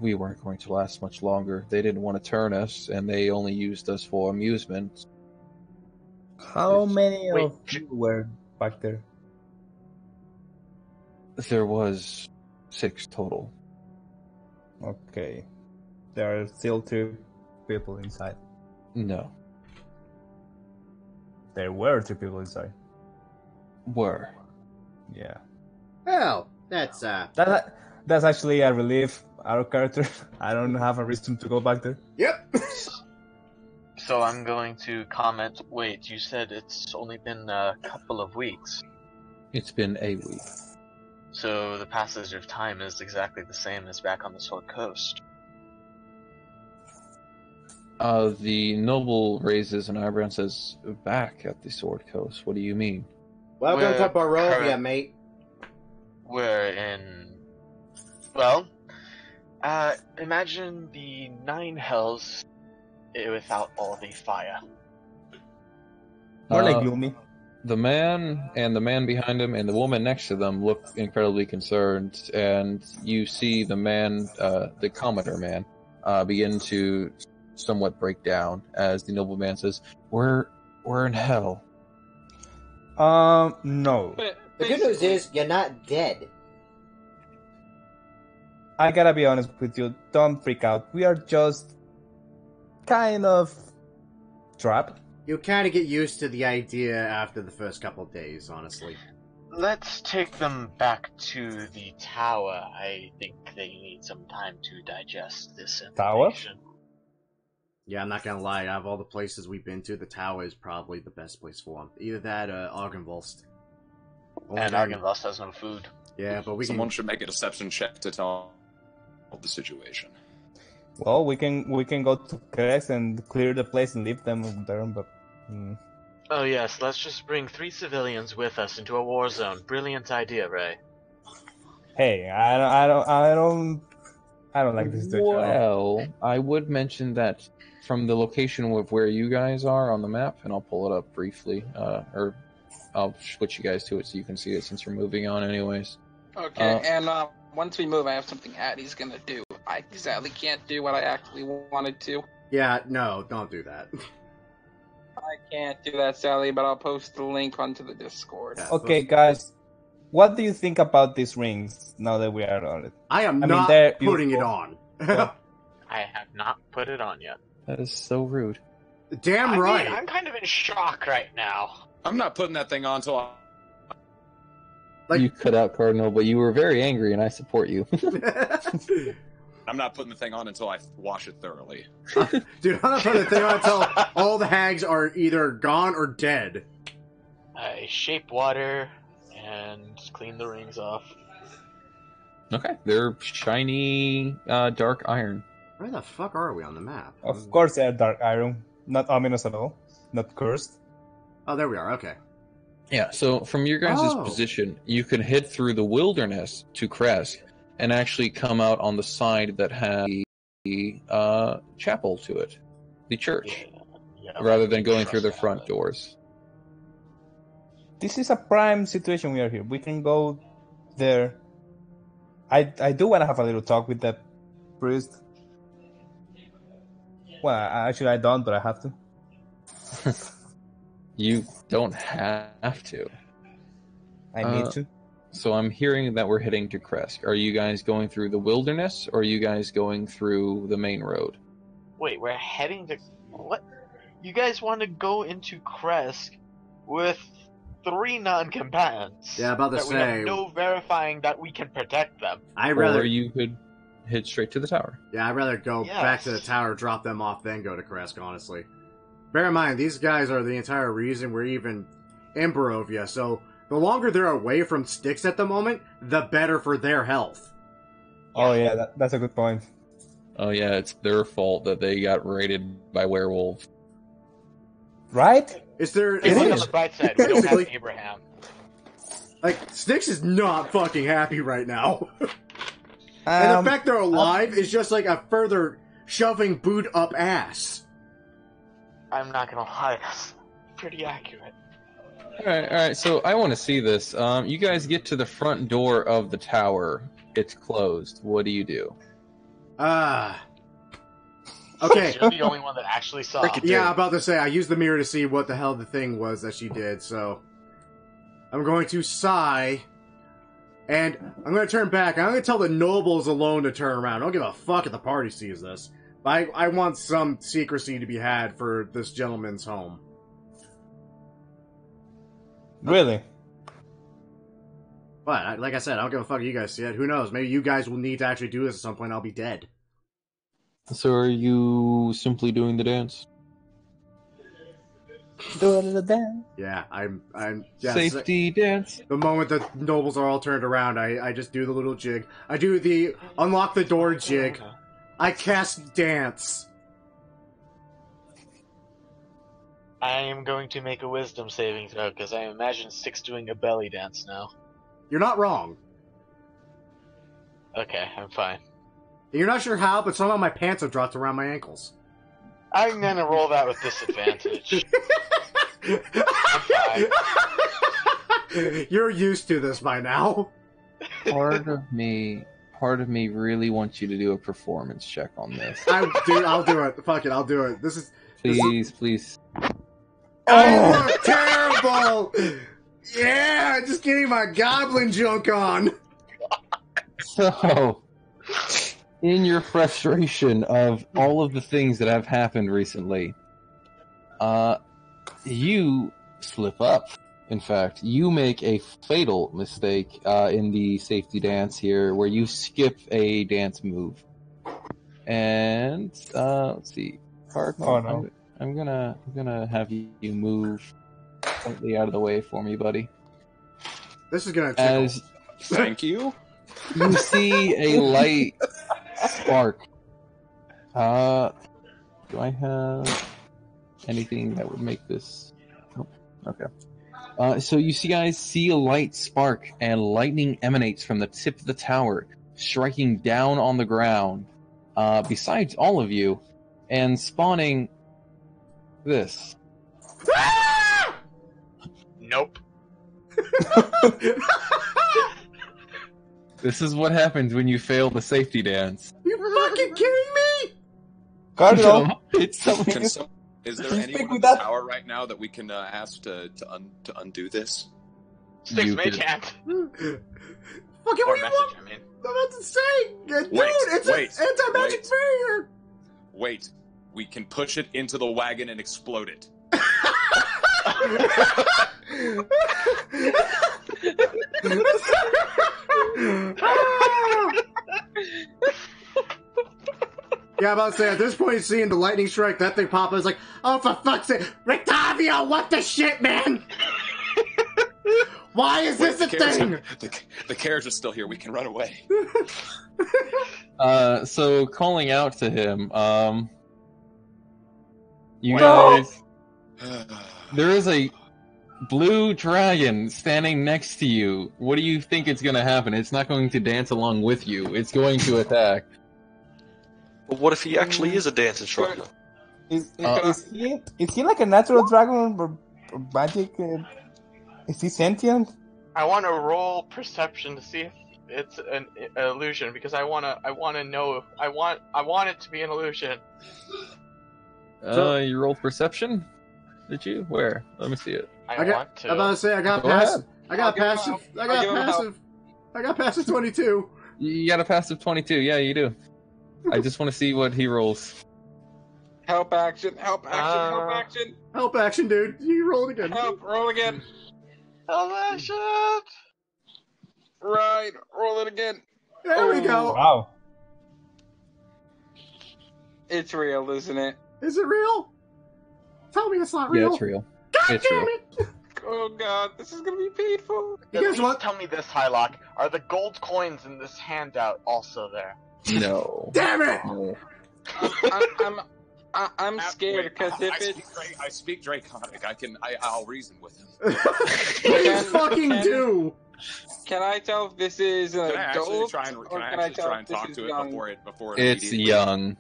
We weren't going to last much longer. They didn't want to turn us, and they only used us for amusement. How many of you were back there? There was 6 total. Okay. There are still 2 people inside. No. There were 2 people inside. Were. Yeah. Well, that's That's actually a relief. Our character. I don't have a reason to go back there. Yep. So I'm going to comment. Wait, you said it's only been a couple of weeks. It's been a week. So the passage of time is exactly the same as back on the Sword Coast. The noble raises an eyebrow and says, back at the Sword Coast. What do you mean? Welcome to Barovia, mate. We're in... Well, imagine the 9 hells without all the fire. More like gloomy. The man and the man behind him and the woman next to them look incredibly concerned, and you see the man, the Commodore man, begin to somewhat break down as the nobleman says, We're in hell. No. The good news is, you're not dead. I gotta be honest with you, don't freak out. We are just kind of trapped. You kind of get used to the idea after the first couple of days, honestly. Let's take them back to the tower. I think they need some time to digest this information. Tower? Yeah, I'm not gonna lie, out of all the places we've been to, the tower is probably the best place for them. Either that or Argenvost. And Argenvost has no food. Yeah, but Someone should make a deception check to tell the situation. Well, we can go to Crest and clear the place and leave them there, but... Oh yes, let's just bring 3 civilians with us into a war zone. Brilliant idea, Ray. Hey, I don't like this situation. Well, I would mention that from the location of where you guys are on the map, and I'll pull it up briefly, or I'll switch you guys to it so you can see it since we're moving on anyways. Okay, and once we move, I have something Addie's gonna do. I exactly can't do what I actually wanted to. Yeah, no, don't do that. I can't do that, Sally, but I'll post the link onto the Discord. Yeah, Okay, guys, what do you think about these rings now that we are on it? I am I mean, not they're putting it beautiful. on. I have not put it on yet. That is so rude. Damn right. I'm kind of in shock right now. I'm not putting that thing on until I... You cut out Cardinal, but you were very angry, and I support you. I'm not putting the thing on until I wash it thoroughly. Dude, I'm not putting the thing on until all the hags are either gone or dead. I shape water and clean the rings off. Okay, they're shiny, dark iron. Where the fuck are we on the map? Of course, they're dark iron, not ominous at all, not cursed. Oh, there we are, okay. Yeah, so from your guys' position, you can head through the wilderness to Kresk and actually come out on the side that has the chapel to it, the church, rather than going through the front doors. This is a prime situation we are here. We can go there. I do want to have a little talk with that priest. Well, actually I don't, but I have to. You don't have to. I need to. So I'm hearing that we're heading to Kresk. Are you guys going through the wilderness, or are you guys going through the main road? Wait, we're heading to... What? You guys want to go into Kresk with 3 non-combatants? Yeah, about to that say... we have no verifying that we can protect them. Or you could head straight to the tower. Yeah, I'd rather go back to the tower, drop them off, then go to Kresk, honestly. bear in mind, these guys are the entire reason we're even in Barovia, so the longer they're away from Styx at the moment, the better for their health. Oh yeah, that's a good point. Oh yeah, it's their fault that they got raided by werewolves. Right? Is there... Hey, look on the bright side. We don't have Abraham. Like, Styx is not fucking happy right now. And the fact they're alive is just like a further shoving boot up ass. I'm not gonna lie, that's pretty accurate. Alright, so I want to see this. You guys get to the front door of the tower. It's closed. What do you do? Okay. You're the only one that actually saw. Yeah, I'm about to say, I used the mirror to see what the hell the thing was that she did, so... I'm going to sigh, and I'm going to turn back. I'm going to tell the nobles alone to turn around. I don't give a fuck if the party sees this. But I want some secrecy to be had for this gentleman's home. Really? But, like I said, I don't give a fuck if you guys see it. Who knows? Maybe you guys will need to actually do this at some point. I'll be dead. So are you simply doing the dance? Doing the dance. Yeah, I'm yeah, Safety dance. The moment the nobles are all turned around, I just do the little jig. I do the unlock the door jig. I cast dance. I am going to make a wisdom saving throw, because I imagine Styx doing a belly dance now. You're not wrong. Okay, I'm fine. You're not sure how, but somehow my pants have dropped around my ankles. I'm gonna roll that with disadvantage. I'm fine. You're used to this by now. Part of me really wants you to do a performance check on this. I'll do it. Fuck it, I'll do it. Please. I look terrible! Yeah, just getting my goblin junk on. So, in your frustration of all of the things that have happened recently, you slip up. In fact, you make a fatal mistake in the safety dance here, where you skip a dance move. And let's see, Cardinal. Oh no. I'm gonna have you move slightly out of the way for me, buddy. This is gonna tickle. Thank you. You see a light spark. Do I have anything that would make this? Nope. Okay. So you guys see a light spark, and lightning emanates from the tip of the tower, striking down on the ground, besides all of you, and spawning this. Nope. This is what happens when you fail the safety dance. You fucking kidding me? Cardinal, It's something. Is there anyone in the tower right now that we can ask to undo this? Styx You May could- can't. Fucking Or what do you message, want? I mean. I'm about to say, dude, it's wait, an anti-magic wait. barrier. Wait, we can push it into the wagon and explode it. Yeah, I'm about to say, at this point, seeing the lightning strike, that thing pop, I was like, oh, for fuck's sake, Rictavio, what the shit, man? Why is this a thing? The carriage is still here. We can run away. So calling out to him, you guys, there is a blue dragon standing next to you. What do you think it's going to happen? It's not going to dance along with you. It's going to attack. But what if he actually is a dance instructor? is he like a natural dragon or magic? Is he sentient? I want to roll perception to see if it's an illusion, because I want to know. I want it to be an illusion. You rolled perception? Did you? Where? Let me see it. I want to. I'm about to say, I got Go passive. ahead. I got passive 22. You got a passive 22. Yeah, you do. I just want to see what he rolls. Help action, help action, help action. Help action, dude. You roll it again. Help, roll again. Help action! Right, roll it again. There we go. Wow. It's real, isn't it? Is it real? Tell me it's not Yeah, real. it's real. God It's damn real. it! Oh god, this is gonna be painful. You guys want? Tell me this, Hylock. Are the gold coins in this handout also there? No. Damn it! No. I'm scared because if I speak Draconic, I'll reason with him. Please fucking do! Can I tell if this is an Can I actually adult, try and or can I can I actually tell try if and this talk is to it young? before It's immediately- young.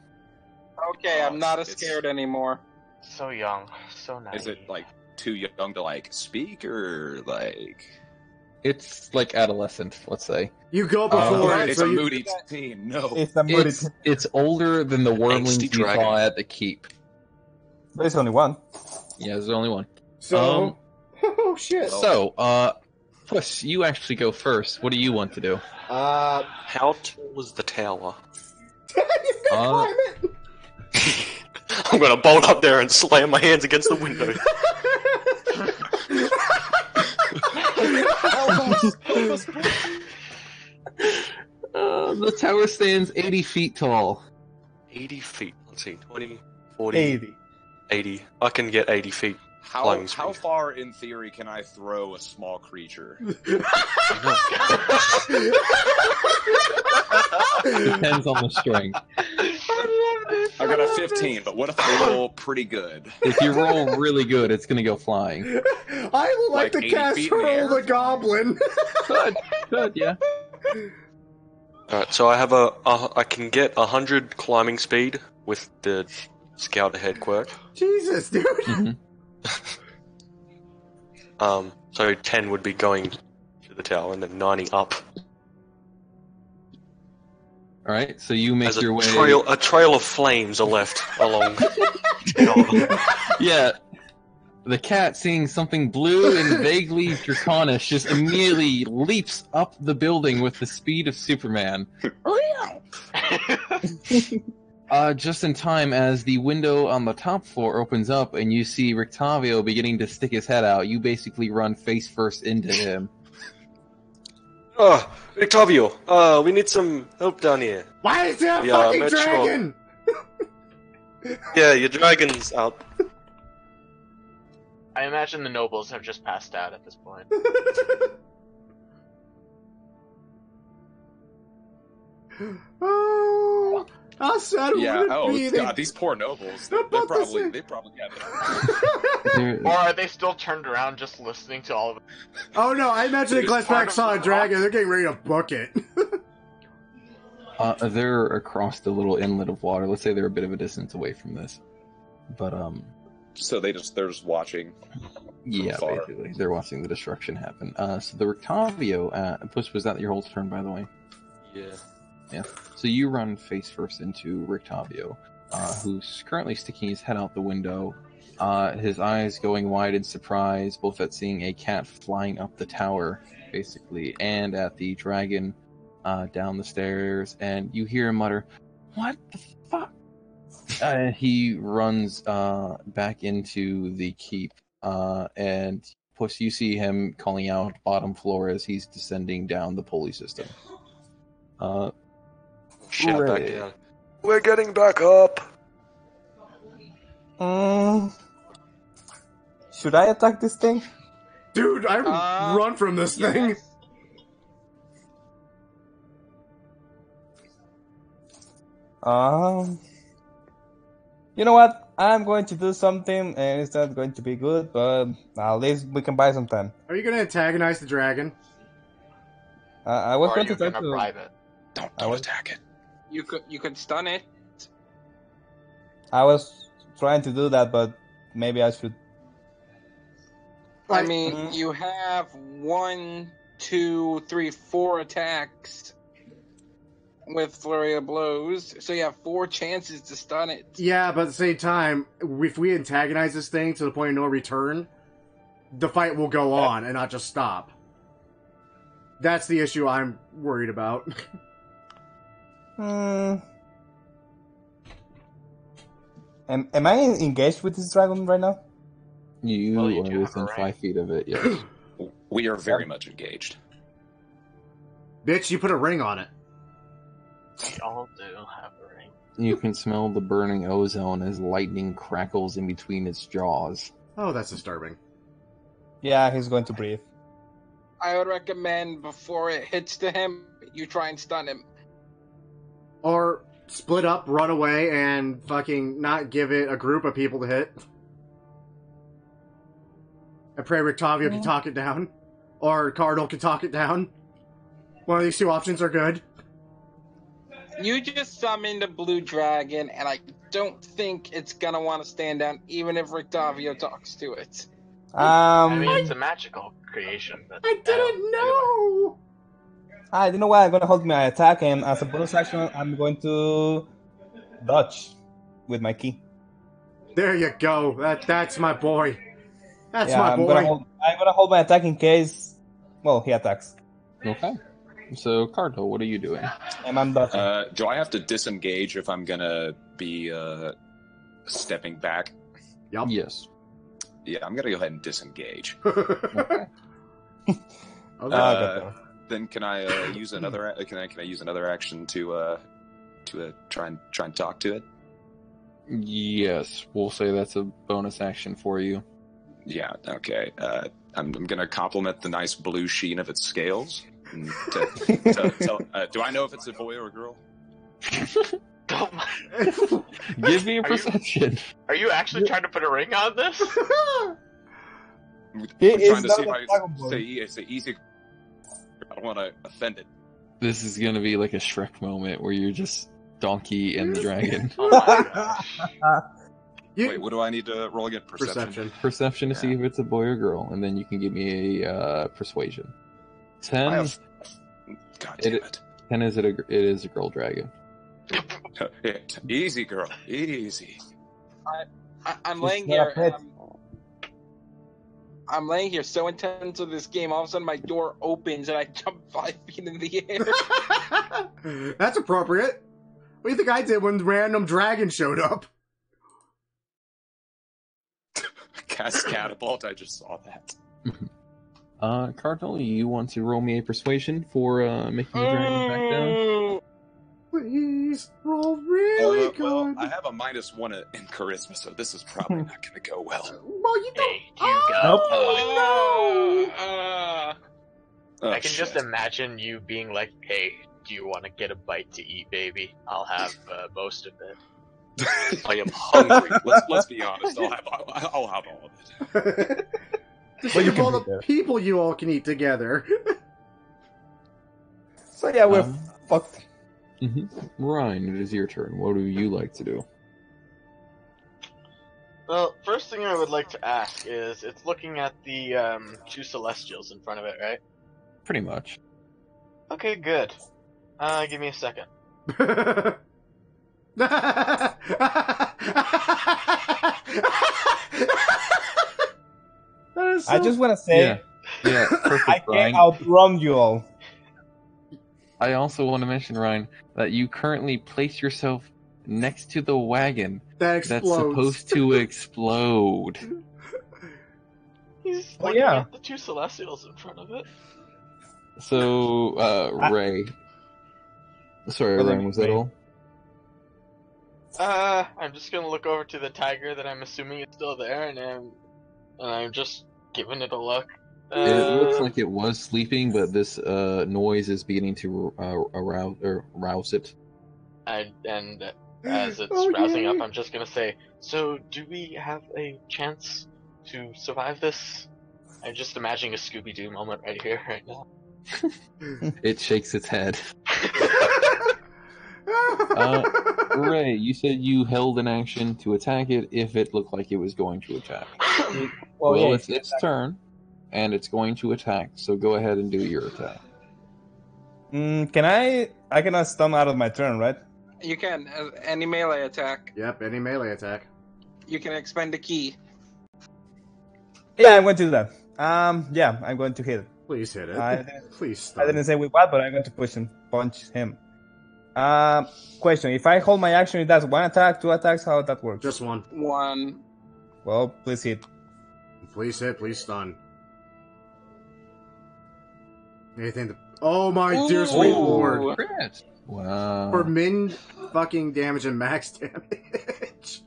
Okay, I'm not as It's- scared anymore. So young, so nice. Is it like too young to like speak or like? It's like adolescent, let's say. You go before it, It's so a you... moody teen. No. It's a moody. It's older than the wormlings Angsty you dragon. saw at the keep. There's only one. Yeah, there's only one. So... oh, shit. So, Puss, you actually go first. What do you want to do? How tall was the tower? He's gonna climb it! I'm gonna bolt up there and slam my hands against the window. The tower stands 80 feet tall. 80 feet. Let's see, 20, 40, 80. 80. I can get 80 feet. How Climbing speed. far in theory can I throw a small creature? Depends on the strength. I got a 15, but what if I roll pretty good? If you roll really good, it's gonna go flying. I would like Like to 80 cast feet in the Hurl air? the Goblin. Good, yeah. Alright, so I have I can get 100 climbing speed with the scout ahead quirk. Jesus, dude. Mhm. So 10 would be going to the tower and then 90 up. Alright, so you make As your way... a trail of flames are left along. Yeah. The cat, seeing something blue and vaguely draconish, just immediately leaps up the building with the speed of Superman. Just in time as the window on the top floor opens up and you see Rictavio beginning to stick his head out. You basically run face first into him. Oh, Octavio, we need some help down here. Why is there a Yeah, fucking Metro. dragon? Yeah, your dragon's out. I imagine the nobles have just passed out at this point. Oh, how sad Yeah. would it Oh be? god, these poor nobles. They about to probably say- they probably have it. There- Or are they still turned around just listening to all of it? Oh no, I imagine It's Glass part Pack of saw a the dragon. rock. They're getting ready to book it. They're across the little inlet of water. Let's say they're a bit of a distance away from this. But, So they're just watching. yeah, Far. basically. They're watching the destruction happen. So the Rictavio, Puss, was that your whole turn, by the way? Yeah. So you run face first into Rictavio, who's currently sticking his head out the window, his eyes going wide in surprise, both at seeing a cat flying up the tower, basically, and at the dragon down the stairs, and you hear him mutter, "What the fuck?" He runs back into the keep, and Puss, you see him calling out bottom floor as he's descending down the pulley system. Shout back Hooray. down. We're getting back up. Should I attack this thing? Dude, I run from this thing. Yes. You know what? I'm going to do something, and it's not going to be good, but at least we can buy some time. Are you gonna antagonize the dragon? I was Or are going you to try gonna to. bribe it? Don't I was- attack it. You could stun it. I was trying to do that, but maybe I should. I mean, you have 1, 2, 3, 4 attacks with flurry of blows, so you have 4 chances to stun it. Yeah, but at the same time, if we antagonize this thing to the point of no return, the fight will go on and not just stop. That's the issue I'm worried about. Am I engaged with this dragon right now? You Well, you are do have within a ring. 5 feet of it, yes. We are very much engaged. Bitch, you put a ring on it. We all do have a ring. You can smell the burning ozone as lightning crackles in between its jaws. Oh, that's disturbing. Yeah, he's going to breathe. I would recommend before it hits to him, you try and stun him. Or split up, run away, and fucking not give it a group of people to hit. I pray Rictavio can talk it down. Or Cardinal can talk it down. One of these two options are good. You just summoned a blue dragon, and I don't think it's gonna want to stand down, even if Rictavio talks to it. I mean, it's a magical creation. But I didn't know! Anyway. You know what? I'm gonna hold my attack, and as a bonus action, I'm going to dodge with my key. There you go. That's my boy. That's my I'm boy. gonna hold my attack in case. Well, he attacks. Okay. So, Cardinal, what are you doing? And I'm dodging. Do I have to disengage if I'm gonna be stepping back? Yep. Yes. Yeah, I'm gonna go ahead and disengage. Okay. Then can I use another? Can I use another action to try and talk to it? Yes, we'll say that's a bonus action for you. Yeah. Okay. I'm gonna compliment the nice blue sheen of its scales. And do I know if it's a boy or a girl? Give me a perception. Are you actually trying to put a ring on this? I'm trying to see if I say easy. I don't want to offend it. This is gonna be like a Shrek moment where you're just Donkey and the dragon. Oh my gosh. Wait, what do I need to roll again? Perception. Perception to see if it's a boy or girl, and then you can give me a persuasion. 10. God damn it. 10 it is a girl dragon. Easy, girl. Easy. I'm laying here. I'm laying here so intense with this game. All of a sudden, my door opens and I jump 5 feet in the air. That's appropriate. What do you think I did when the random dragon showed up? Cast catapult. I just saw that. Cardinal, you want to roll me a persuasion for making the dragon back down? Please roll really good. Well, I have a -1 in charisma, so this is probably not going to go well. Well, you don't. I can just imagine you being like, "Hey, do you want to get a bite to eat, baby? I'll have most of it." I am hungry. Let's be honest. I'll have all of it. Think of all the people you all can eat together. So yeah, we're fucked. Ryan, it is your turn. What do you like to do? Well, first thing I would like to ask is, it's looking at the 2 celestials in front of it, right? Pretty much. Okay, good. Give me a second. I just want to say, yeah, perfect, I Ryan. can't outrun you all. I also want to mention, Ryan, that you currently place yourself next to the wagon that's supposed to explode. He's looking at the 2 celestials in front of it. So, Ray. Sorry, Ryan, was that all? I'm just gonna look over to the tiger that I'm assuming is still there, and I'm just giving it a look. It looks like it was sleeping, but this noise is beginning to rouse it. And as it's rousing up, I'm just gonna say, so do we have a chance to survive this? I'm just imagining a Scooby-Doo moment right here, right now. It shakes its head. Ray, you said you held an action to attack it if it looked like it was going to attack. Well, it's its turn, and it's going to attack, so go ahead and do your attack. Can I cannot stun out of my turn, right? You can. Any melee attack. Yep, any melee attack. You can expend a key. Yeah, I'm going to do that. Yeah, I'm going to hit it. Please hit it. Please stun. I didn't say with what, but I'm going to push and punch him. Question: if I hold my action, it does 1 attack, 2 attacks. How that works? Just 1. 1. Well, please hit. Please hit. Please stun. Anything? Oh my dear sweet lord! Crit. Wow. For min fucking damage and max damage.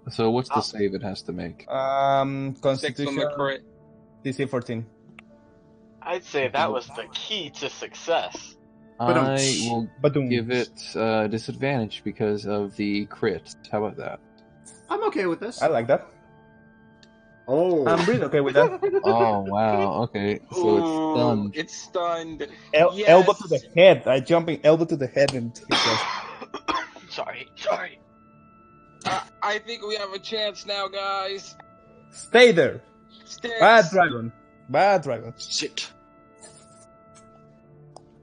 So what's the save it has to make? 6 on Constitution. the crit. DC 14. I'd say that was the key to success. I will Ba-dum. give it disadvantage because of the crit. How about that? I'm okay with this. I like that. Oh. I'm really okay with that. Oh wow. Okay. So it's stunned. It's stunned. Yes. Elbow to the head. I jumping elbow to the head and hit us. Sorry. I think we have a chance now, guys. Stay there. Sticks. Bad dragon. Shit.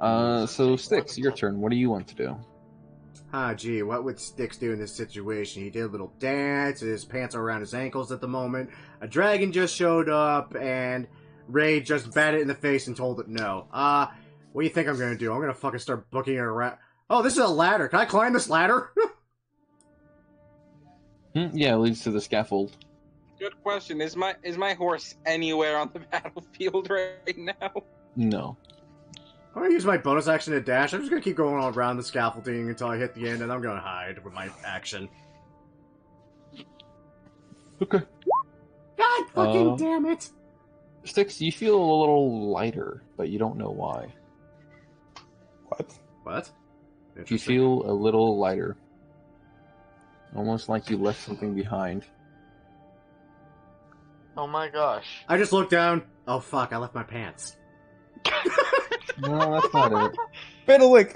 So Styx, your turn. What do you want to do? Gee, what would Styx do in this situation? He did a little dance, his pants are around his ankles at the moment, a dragon just showed up, and Ray just batted it in the face and told it no. What do you think I'm gonna do? I'm gonna fucking start booking it around. Oh, this is a ladder. Can I climb this ladder? Yeah, it leads to the scaffold. Good question. Is my horse anywhere on the battlefield right now? No. I'm gonna use my bonus action to dash. I'm just gonna keep going all around the scaffolding until I hit the end, and I'm gonna hide with my action. Okay. God fucking damn it! Styx, you feel a little lighter, but you don't know why. What? You feel a little lighter. Almost like you left something behind. Oh my gosh. I just looked down. Oh fuck, I left my pants. No, that's not it. Fiddlewick!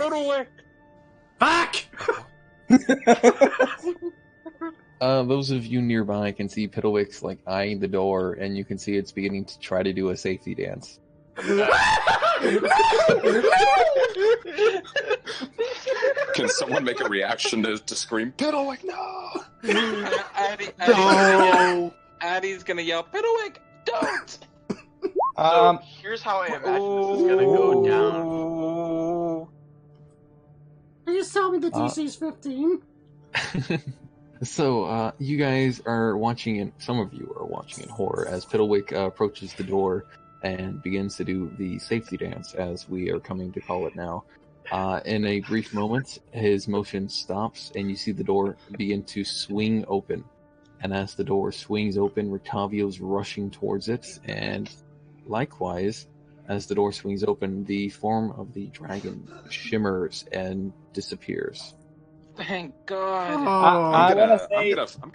Fuck! Those of you nearby can see Piddlewick's like eyeing the door, and you can see it's beginning to try to do a safety dance. Can someone make a reaction to scream, Piddlewick, no! Addie's gonna yell, Piddlewick, don't! So here's how I imagine this is gonna go down. Are you telling me the DC's 15? So, you guys are watching it, some of you are watching in horror as Piddlewick approaches the door and begins to do the safety dance, as we are coming to call it now. In a brief moment, his motion stops and you see the door begin to swing open. And as the door swings open, Rictavio's rushing towards it, and likewise, as the door swings open, the form of the dragon shimmers and disappears. Thank God. I'm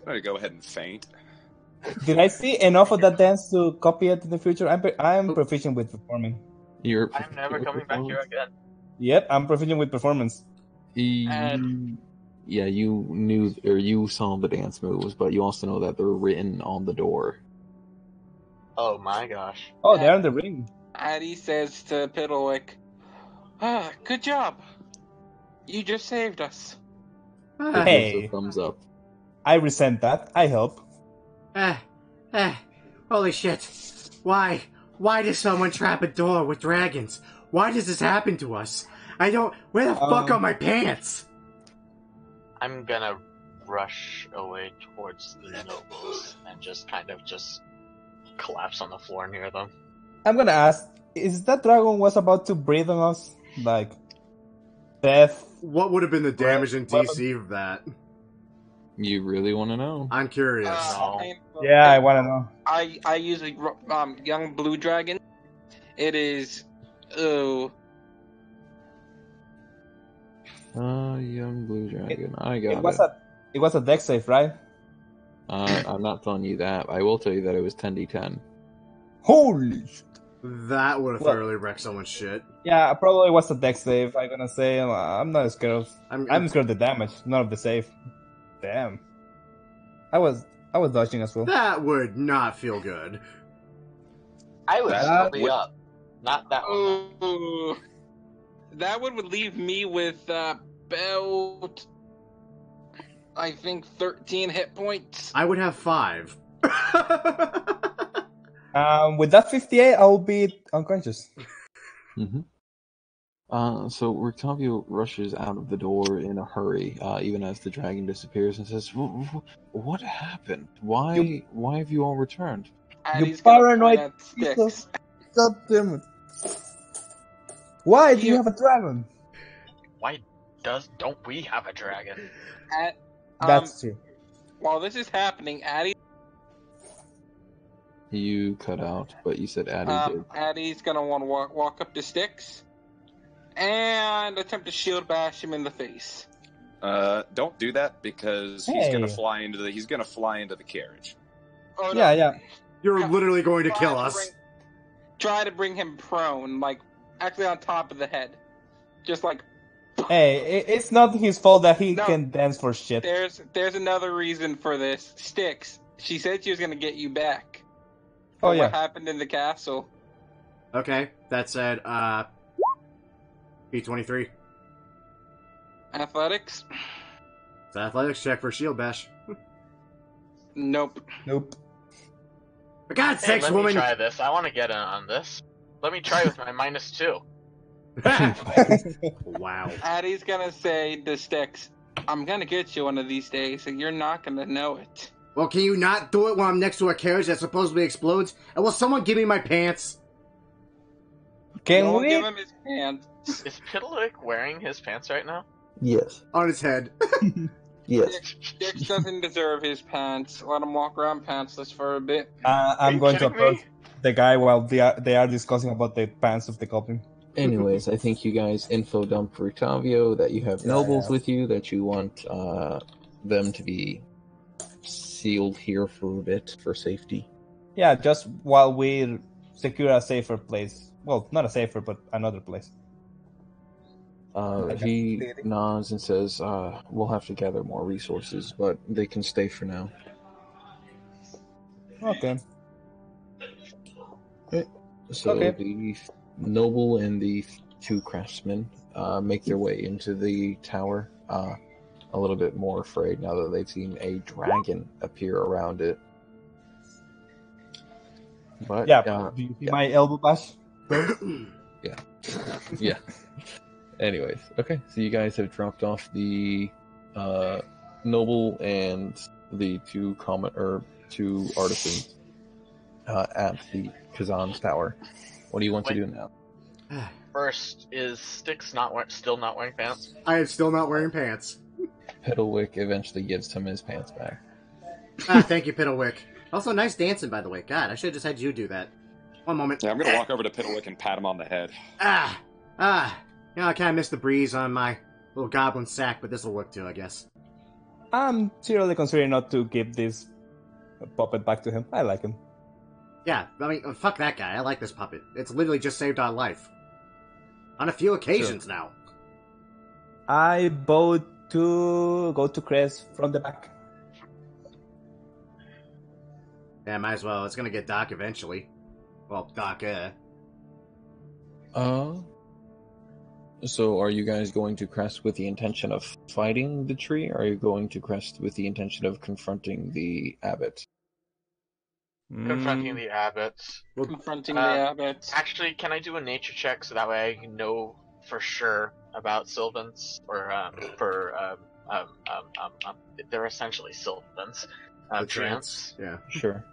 gonna go ahead and faint. Did I see enough of that dance to copy it in the future? I'm proficient with performing. I'm never coming back here again. Yep, I'm proficient with performance. Yeah, you knew, or you saw the dance moves, but you also know that they're written on the door. Oh my gosh. Oh, they're in the ring. Addie says to Piddlewick, good job. You just saved us. Hey. Thumbs up. I resent that. I help. Holy shit. Why does someone trap a door with dragons? Why does this happen to us? Where the fuck are my pants? I'm gonna rush away towards the nobles and just collapse on the floor near them. I'm gonna ask, is that dragon was about to breathe on us? Like, death? What would have been the damage in DC of that? You really want to know? I'm curious. Yeah, I want to know. I use a young blue dragon. It is... young blue dragon. I got it. It was a dex save, right? I'm not telling you that. I will tell you that it was 10d10. Holy shit. That would have thoroughly wrecked someone's shit. Yeah, probably was a dex save. I'm gonna say I'm not scared of. I'm scared of the damage, not of the save. Damn. I was dodging as well. That would not feel good. I would still be up. Not that one. That would leave me with about, I think, 13 hit points. I would have 5. With that 58, I will be unconscious. Mm-hmm. So Rictavio rushes out of the door in a hurry, even as the dragon disappears, and says, "What happened? Why have you all returned?" You paranoid piece of... God damn it. Why do you have a dragon? Why don't we have a dragon? That's true. While this is happening, Addy. You cut out, but you said Addy did. Addy's gonna want to walk up to Styx and attempt to shield bash him in the face. Don't do that because he's gonna fly into the carriage. Oh, no. Yeah. You're literally going to kill us. Try to bring him prone, like actually on top of the head, just like. Hey, it's not his fault that he can dance for shit. There's another reason for this. Styx. She said she was gonna get you back. Oh yeah. What happened in the castle? Okay, that said, B23. Athletics? It's an athletics check for shield bash. Nope. For God's sakes, let woman! me try this. I want to get in on this. Let me try with my -2. Wow. Addy's gonna say to Styx, I'm gonna get you one of these days, and you're not gonna know it. Well, can you not do it while I'm next to a carriage that supposedly explodes? And will someone give me my pants? Can we? Give him his pants. Is Piddleick wearing his pants right now? Yes. On his head. Yes. Styx doesn't deserve his pants. Let him walk around pantsless for a bit. I'm going to approach the guy while they are discussing about the pants of the goblin. Anyways, I think you guys info dump for Octavio that you have nobles with you, that you want them to be sealed here for a bit for safety. Yeah, just while we secure a safer place. Well, not a safer, but another place. He nods and says, we'll have to gather more resources, but they can stay for now. Okay. So the noble and the 2 craftsmen make their way into the tower, a little bit more afraid now that they've seen a dragon appear around it. But do you see my elbow bash? Yeah. Anyways, okay, so you guys have dropped off the noble and the 2 artisans at the Kazan's tower. What do you want to do now? First, is Styx still not wearing pants? I am still not wearing pants. Piddlewick eventually gives him his pants back. Thank you, Piddlewick. Also, nice dancing, by the way. God, I should have just had you do that. One moment. Yeah, I'm gonna walk over to Piddlewick and pat him on the head. You know, I kind of miss the breeze on my little goblin sack, but this will work too, I guess. I'm seriously considering not to give this puppet back to him. I like him. Yeah, I mean, fuck that guy. I like this puppet. It's literally just saved our life. On a few occasions now. I vote to go to Crest from the back. Yeah, might as well. It's gonna get dark eventually. Well, darker. So are you guys going to crest with the intention of fighting the tree, or are you going to crest with the intention of confronting the abbot? Confronting the abbot. Confronting the abbot. Actually, can I do a nature check so that way I know for sure about Sylvans? Or, they're essentially Sylvans. The Treants. Yeah. Sure.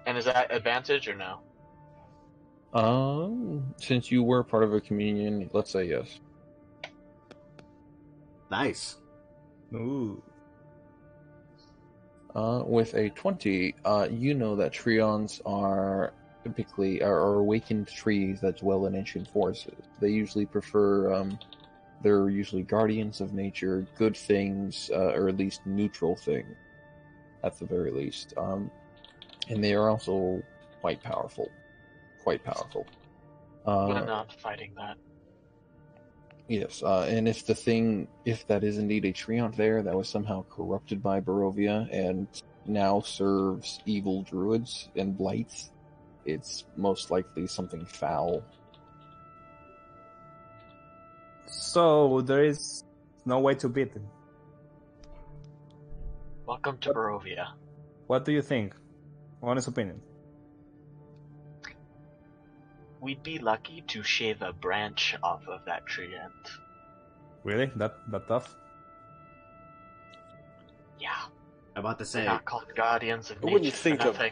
And is that advantage or no? Since you were part of a communion, let's say yes. Nice. Ooh. With a 20, you know that treants are typically are awakened trees that dwell in ancient forests. They usually prefer, they're usually guardians of nature, good things, or at least neutral things, at the very least. And they are also quite powerful. We're not fighting that. Yes, and if that is indeed a treant there that was somehow corrupted by Barovia and now serves evil druids and blights, it's most likely something foul. So there is no way to beat him. Welcome to Barovia. What do you think? Honest opinion. We'd be lucky to shave a branch off of that tree end. Really? That tough? Yeah. I'm about to say. They're not called guardians of I nature. wouldn't think for a nothing.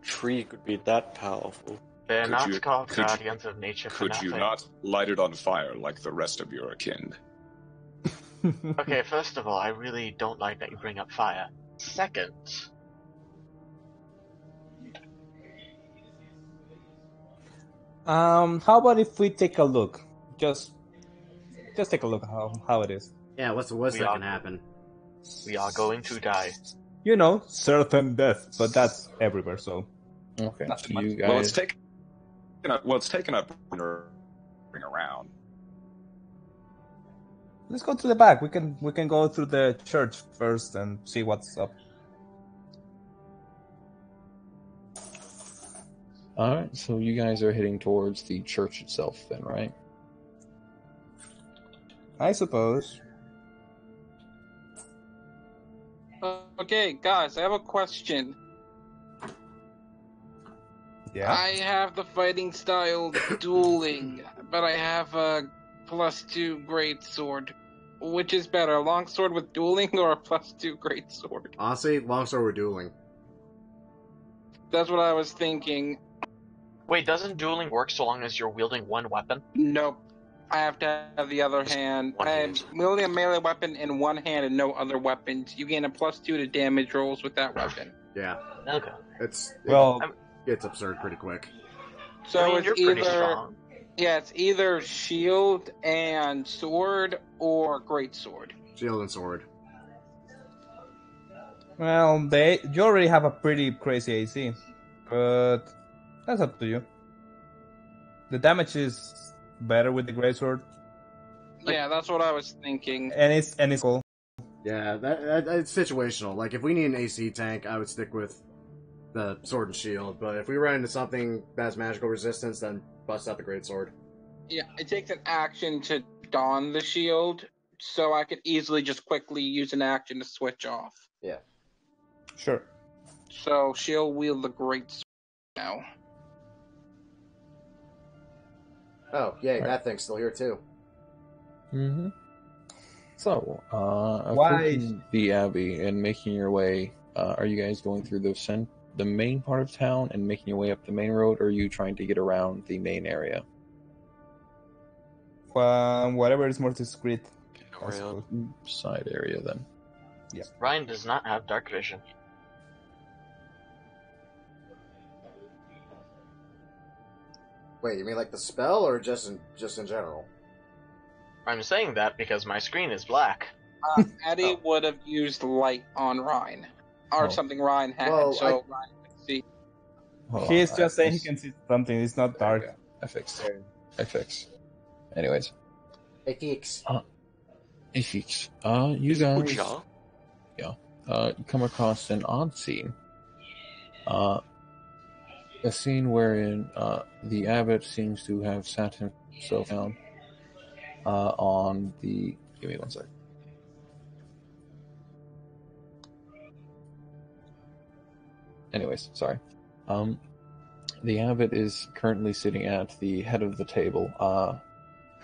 tree could be that powerful. They're Could not you- called could you- guardians of nature for Could you nothing. not light it on fire like the rest of your kin? Okay, first of all, I really don't like that you bring up fire. Second, How about if we take a look? Just take a look how it is. Yeah, what's the worst We that are- can happen? we are going to die. You know, certain death, but that's everywhere. So Okay, Nothing you much. guys. Well, it's taken up ring around. let's go to the back. We can go through the church first and see what's up. All right, so you guys are heading towards the church itself, then, right? I suppose. Okay, guys, I have a question. Yeah. I have the fighting style dueling, but I have a +2 great sword. Which is better, a long sword with dueling or a +2 great sword? Honestly, longsword we're dueling. That's what I was thinking. Wait, doesn't dueling work so long as you're wielding one weapon? Nope. I have to have the other hand. One I'm hand. wielding a melee weapon in one hand and no other weapons. You gain a +2 to damage rolls with that weapon. Yeah, Okay. It's absurd pretty quick. So I mean, it's you're pretty either strong. it's either shield and sword or great sword. Shield and sword. Well, you already have a pretty crazy AC, but that's up to you. The damage is better with the greatsword, Yeah, that's what I was thinking. and it's cool. Yeah, that's situational. Like, if we need an AC tank, I would stick with the sword and shield. But if we run into something that has magical resistance, then bust out the great sword. Yeah, it takes an action to don the shield, so I could easily just quickly use an action to switch off. Yeah. Sure. So she'll wield the great sword now. Oh, yay, Right. that thing's still here too. Mm-hmm. So, Why- approaching the abbey and making your way, are you guys going through the main part of town and making your way up the main road, or are you trying to get around the main area? Whatever is more discreet. I Around. suppose. Side area, then. Ryan does not have dark vision. Wait, you mean like the spell, or just in general? I'm saying that because my screen is black. Eddie would have used light on Ryan. Or Oh. something Ryan had, Well, so Ryan could see. Hold He's on, just saying he it's- can see something. It's not There we dark. go. I fix. Anyways, Hey, Feeks. Ifix, you guys, Uja? you come across an odd scene. A scene wherein the abbot seems to have sat himself down on the. Give me one sec. Anyways, sorry. The abbot is currently sitting at the head of the table.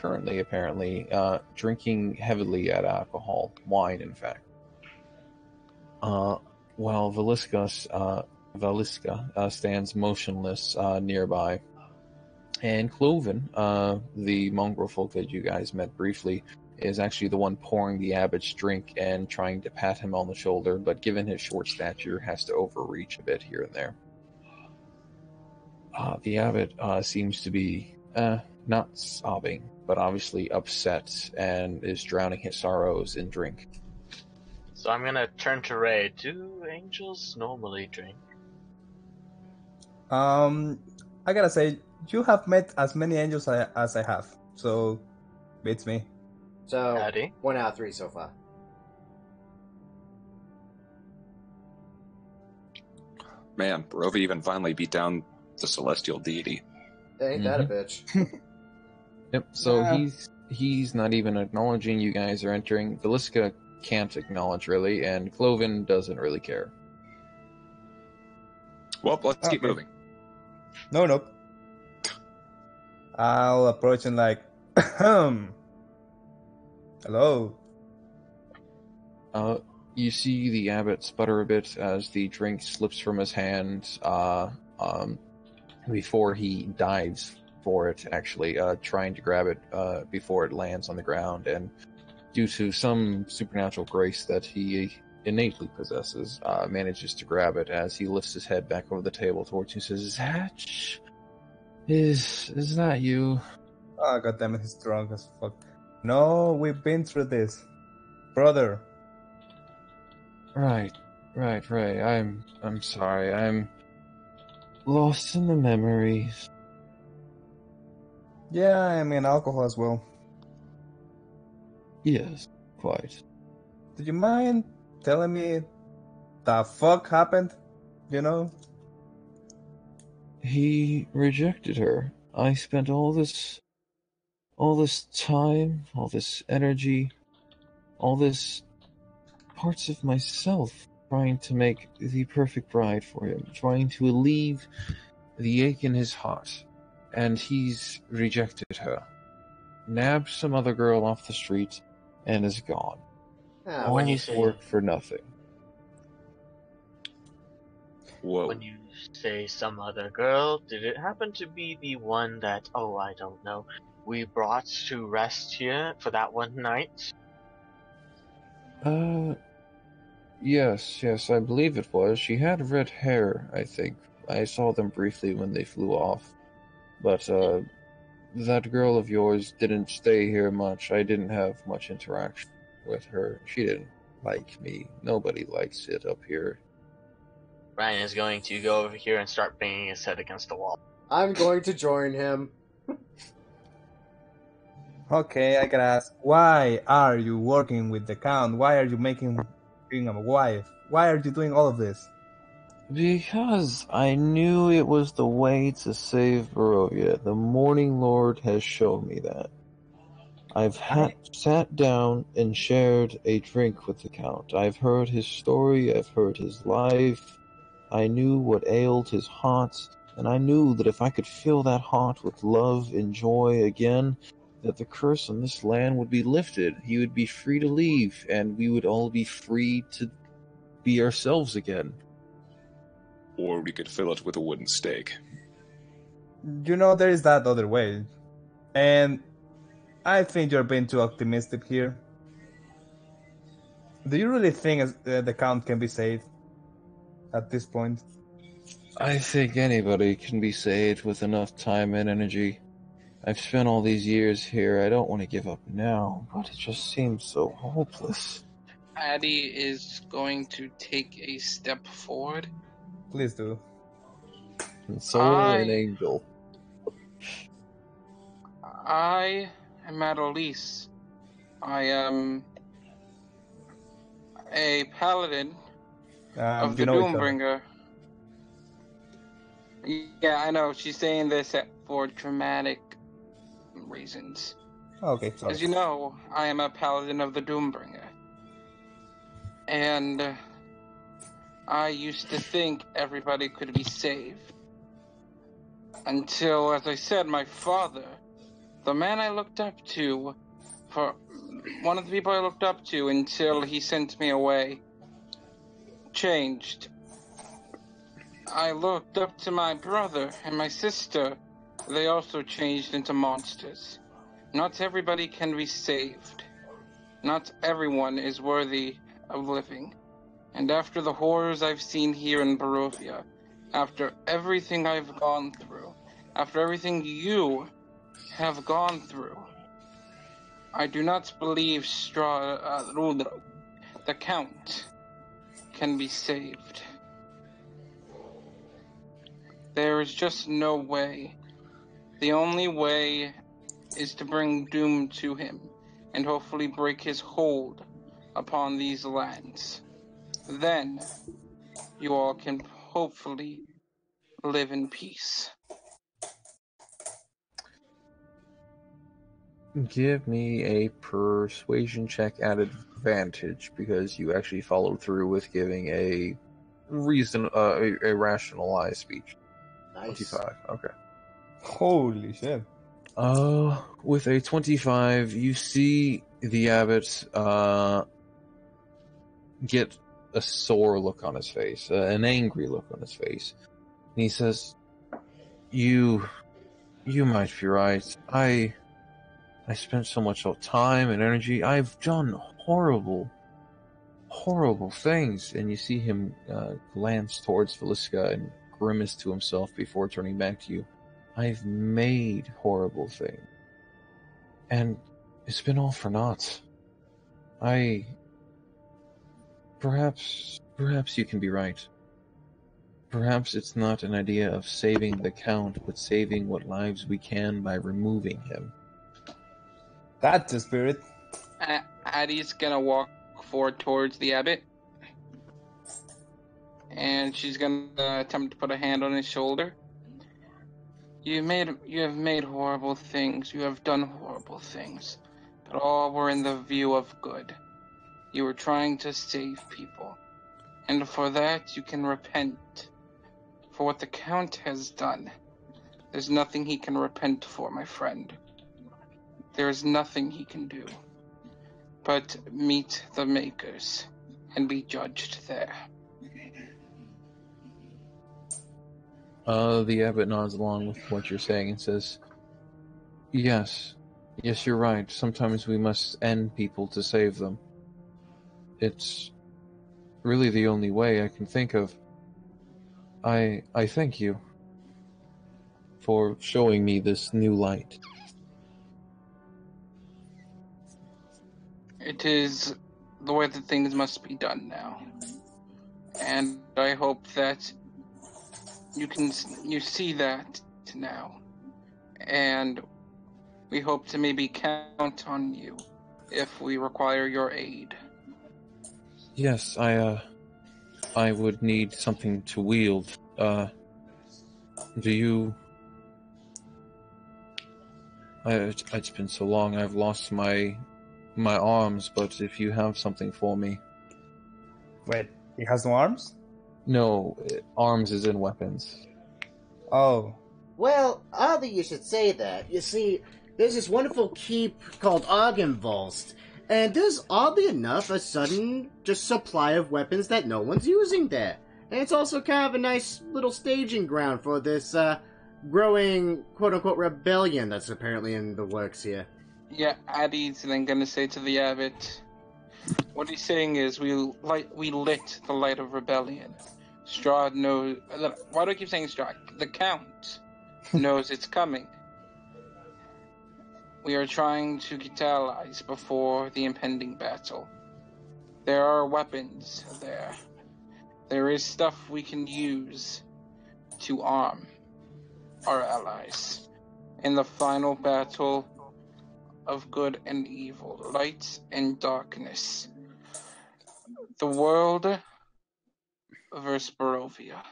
Currently, apparently, drinking heavily at alcohol, wine, in fact. While Valiska stands motionless nearby. And Cloven, the mongrel folk that you guys met briefly, is actually the one pouring the abbot's drink and trying to pat him on the shoulder, but given his short stature, has to overreach a bit here and there. The abbot seems to be not sobbing, but obviously upset and is drowning his sorrows in drink. So I'm gonna turn to Ray. Do angels normally drink? I gotta say, you have met as many angels as I have, so beats me. So, Gaddy? 1 out of 3 so far. Man, Barovia even finally beat down the celestial deity. Ain't that a bitch? Yep. So Yeah. he's not even acknowledging you guys are entering. Valiska can't acknowledge really, and Cloven doesn't really care. Well, let's keep Okay. moving. Nope. I'll approach him like, hello. You see the abbot sputter a bit as the drink slips from his hand, before he dives for it, actually, trying to grab it before it lands on the ground, and due to some supernatural grace that he innately possesses, manages to grab it as he lifts his head back over the table towards you and says, Hatch, is that you? Oh, goddammit, he's drunk as fuck. No, we've been through this. Brother. Right. I'm sorry. I'm lost in the memories. Yeah, I mean alcohol as well. Yes, quite. Do you mind telling me the fuck happened? You know? He rejected her. I spent all this time, all this energy, all this parts of myself trying to make the perfect bride for him, trying to relieve the ache in his heart, and he's rejected her. Nabbed some other girl off the street and is gone. All when you this say work for nothing. Whoa. when you say some other girl, did it happen to be the one that I don't know, we brought to rest here for that one night? Yes, I believe it was. She had red hair, I think. I saw them briefly when they flew off. But, that girl of yours didn't stay here much. I didn't have much interaction with her. She didn't like me. Nobody likes it up here. Ryan is going to go over here and start banging his head against the wall. I'm going to join him. Okay, I gotta ask, why are you working with the Count? Why are you making him a wife? Why are you doing all of this? Because I knew it was the way to save Barovia. The Morning Lord has shown me that. I've sat down and shared a drink with the Count. I've heard his story, I've heard his life. I knew what ailed his heart, and I knew that if I could fill that heart with love and joy again, that the curse on this land would be lifted. He would be free to leave, and we would all be free to be ourselves again. Or we could fill it with a wooden stake. You know, there is that other way. And I think you're being too optimistic here. Do you really think the Count can be saved at this point? I think anybody can be saved with enough time and energy. I've spent all these years here. I don't want to give up now, but it just seems so hopeless. Gaddy is going to take a step forward. Please do. And so an angel. I am Adelise. I am a paladin of the Doombringer. Yeah, I know. She's saying this for dramatic reasons. Okay, sorry. As you know, I am a paladin of the Doombringer. And I used to think everybody could be saved. Until, as I said, my father, the man I looked up to, one of the people I looked up to until he sent me away, changed. I looked up to my brother and my sister. They also changed into monsters. Not everybody can be saved. Not everyone is worthy of living. And after the horrors I've seen here in Barovia, after everything I've gone through, after everything you have gone through, I do not believe Strahd, the Count, can be saved. There is just no way. The only way is to bring doom to him and hopefully break his hold upon these lands. Then you all can hopefully live in peace. Give me a persuasion check at advantage, because you actually followed through with giving a rationalized speech. Nice. 25, okay. Holy shit. With a 25, you see the abbot, get a sore look on his face, an angry look on his face. And he says, You might be right. I spent so much time and energy. I've done horrible things. And you see him glance towards Velisca and grimace to himself before turning back to you. I've made horrible things. And it's been all for naught. Perhaps you can be right. Perhaps it's not an idea of saving the Count, but saving what lives we can by removing him. That's the spirit. Addie's gonna walk forward towards the abbot. And she's gonna attempt to put a hand on his shoulder. You have made horrible things. You have done horrible things. But all were in the view of good. You were trying to save people. And for that, you can repent. For what the Count has done, there's nothing he can repent for, my friend. There is nothing he can do but meet the Makers and be judged there. The abbot nods along with what you're saying and says, Yes, you're right. Sometimes we must end people to save them. It's really the only way I can think of. I thank you for showing me this new light. It is the way that things must be done now. And I hope that you see that now. And we hope to maybe count on you if we require your aid. Yes, I would need something to wield. Do you... It's been so long, I've lost my arms, but if you have something for me... Wait, he has no arms? No, arms is in weapons. Oh. Well, oddly you should say that. You see, there's this wonderful keep called Argenvolst, and there's, oddly enough, a sudden just supply of weapons that no one's using there. And it's also kind of a nice little staging ground for this growing quote-unquote rebellion that's apparently in the works here. Yeah, Addie's then gonna say to the abbot, what he's saying is we lit the light of rebellion. Strahd knows... Why do I keep saying Strahd? The Count knows it's coming. We are trying to get allies before the impending battle. There are weapons there. There is stuff we can use to arm our allies in the final battle of good and evil, light and darkness. The world versus Barovia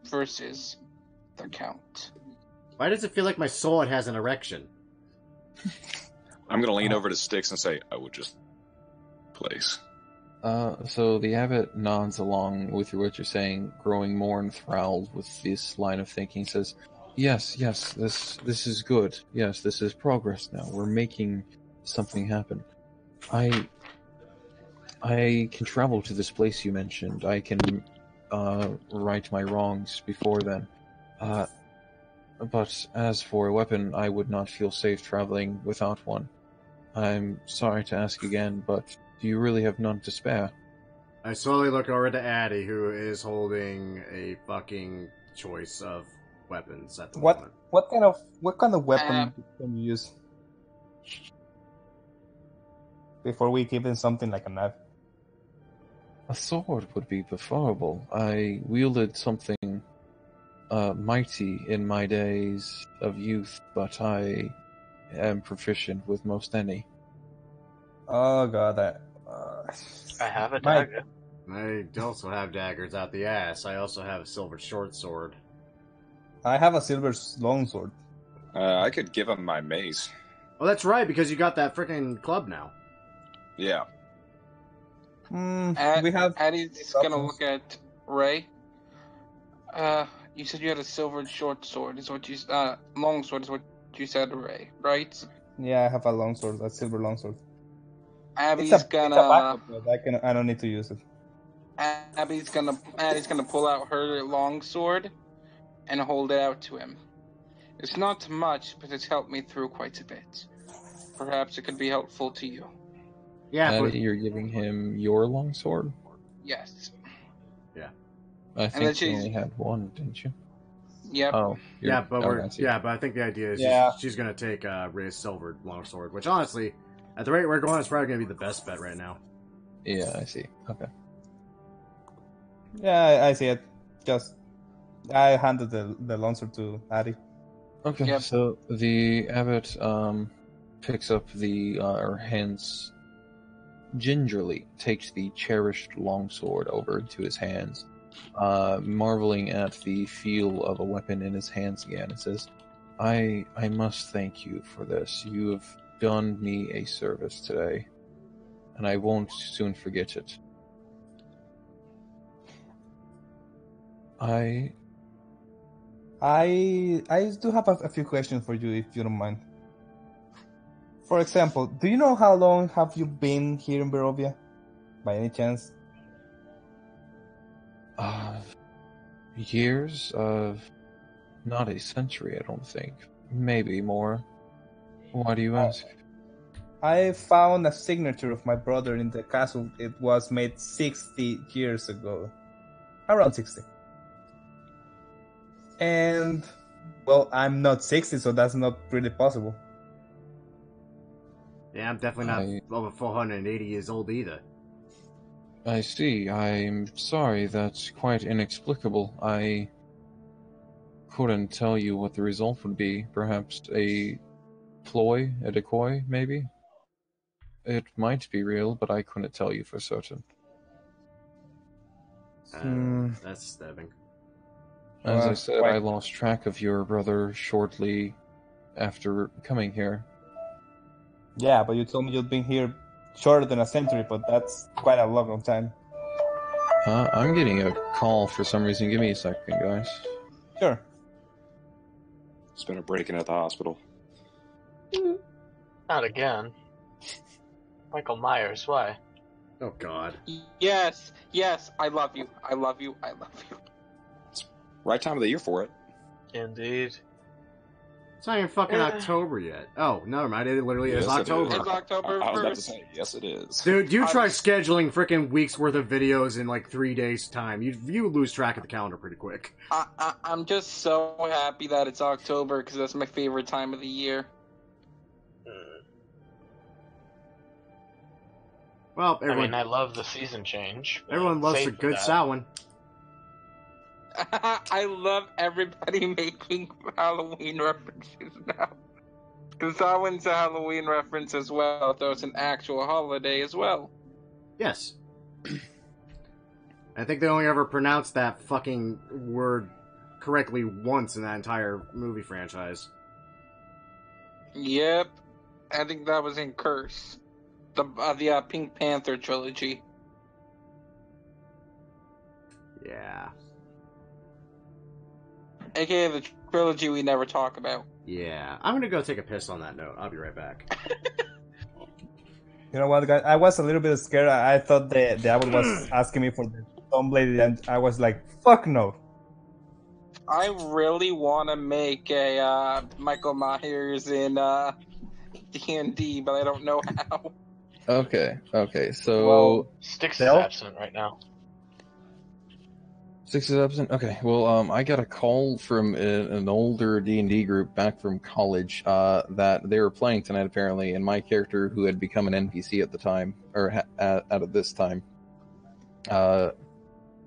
versus the Count. Why does it feel like my sword has an erection? I'm gonna lean over to Styx and say, I would just place. So the abbot nods along with what you're saying, growing more enthralled with this line of thinking, says, Yes, this is good. Yes, this is progress now. We're making something happen. I can travel to this place you mentioned. I can right my wrongs before then. But as for a weapon, I would not feel safe traveling without one. I'm sorry to ask again, but do you really have none to spare? I slowly look over to Addie, who is holding a fucking choice of weapons at the moment. What kind of weapon can you use before we give him something like a knife? A sword would be preferable. I wielded something mighty in my days of youth, but I am proficient with most any. Oh god, I have a dagger. I also have daggers out the ass. I also have a silver short sword. I have a silver longsword. I could give him my mace. Oh, that's right, because you got that freaking club now. Yeah. We have. Addie's gonna look at Ray. You said you had a silver short sword. Is what you long sword is what you said, Ray, right? Yeah, I have a longsword, a silver longsword. Abby's gonna. I don't need to use it. Addie's gonna pull out her long sword and hold it out to him. It's not much, but it's helped me through quite a bit. Perhaps it could be helpful to you. Yeah, Gaddy, but you're giving him your longsword? Yes. yeah, I think you only had one, didn't you? Yep. Oh, yeah, but I see. but I think the idea is she's gonna take Ray's silver longsword, which honestly, at the rate we're going, it's probably gonna be the best bet right now. Yeah, I see. Okay. Yeah, I see it. Just I handed the longsword to Addy. Okay, Yep. so the abbot picks up or hands gingerly takes the cherished longsword over into his hands, marveling at the feel of a weapon in his hands again, and says, I must thank you for this. You have done me a service today, and I won't soon forget it. I do have a few questions for you, if you don't mind. For example, do you know how long have you been here in Barovia, by any chance? Years of not a century, I don't think. Maybe more. Why do you ask? I found a signature of my brother in the castle. It was made 60 years ago. Around 60. And, well, I'm not 60, so that's not really possible. Yeah, I'm definitely not over 480 years old either. I see. I'm sorry, that's quite inexplicable. I couldn't tell you what the result would be. Perhaps a ploy, a decoy, maybe? It might be real, but I couldn't tell you for certain. That's stabbing. As I said, I lost track of your brother shortly after coming here. Yeah, but you told me you'd been here shorter than a century, but that's quite a long time. I'm getting a call for some reason. Give me a second, guys. Sure. It's been a break-in at the hospital. Not again. Michael Myers, why? Oh, God. Yes, I love you. I love you. I love you. It's right time of the year for it. Indeed. It's not even fucking October yet. Oh, never mind. It literally is October. It's October 1st. I was about to say, yes, it is. Dude, you try scheduling freaking weeks worth of videos in like 3 days' time. You lose track of the calendar pretty quick. I'm just so happy that it's October because that's my favorite time of the year. Well, I love the season change. Everyone loves a good Samhain. I love everybody making Halloween references now. Because Samhain's a Halloween reference as well, though it's an actual holiday as well. Yes. I think they only ever pronounced that fucking word correctly once in that entire movie franchise. Yep. I think that was in Curse. The Pink Panther trilogy. Yeah. AKA the trilogy we never talk about. Yeah. I'm gonna go take a piss on that note. I'll be right back. You know what, guys? I was a little bit scared. I thought the abbot was asking me for the Stoneblade, and I was like, fuck no. I really want to make a Michael Myers in D&D, but I don't know how. Okay, so... Styx is absent right now. Styx is absent? Okay, well, I got a call from an older D&D group back from college that they were playing tonight, apparently, and my character, who had become an NPC at the time, or out of this time,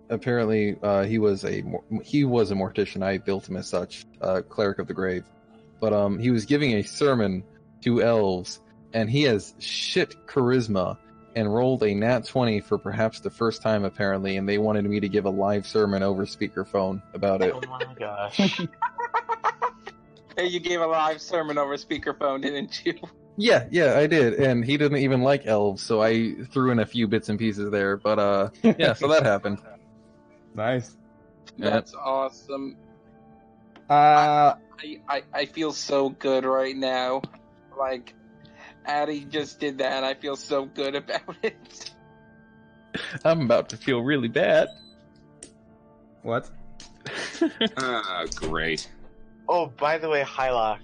apparently he was a mortician. I built him as such, cleric of the grave. But he was giving a sermon to elves, and he has shit charisma, and rolled a nat 20 for perhaps the first time, apparently, and they wanted me to give a live sermon over speakerphone about it. Oh my gosh. Hey, you gave a live sermon over speakerphone, didn't you? Yeah, I did, and he didn't even like elves, so I threw in a few bits and pieces there, but yeah, so that happened. Nice. That's awesome. I feel so good right now. Like, Addy just did that, and I feel so good about it. I'm about to feel really bad. What? Great. Oh, by the way, Hylock,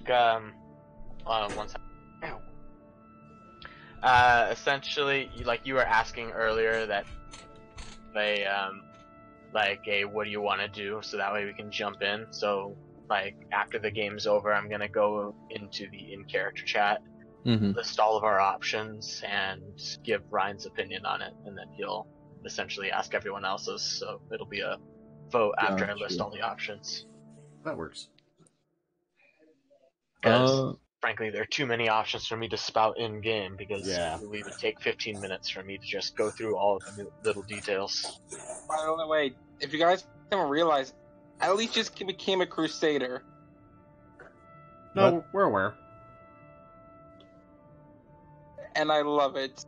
one second. Essentially, like you were asking earlier that they, like a what do you want to do, so that way we can jump in. So, like, after the game's over, I'm gonna go into the in-character chat, list all of our options, and give Ryan's opinion on it, and then he'll essentially ask everyone else's, so it'll be a vote after I list all the options. That works. Because, frankly, there are too many options for me to spout in-game, because Yeah. we would take 15 minutes for me to just go through all of the little details. By the way, if you guys haven't realized, I at least just became a Crusader. No, we're aware. And I love it.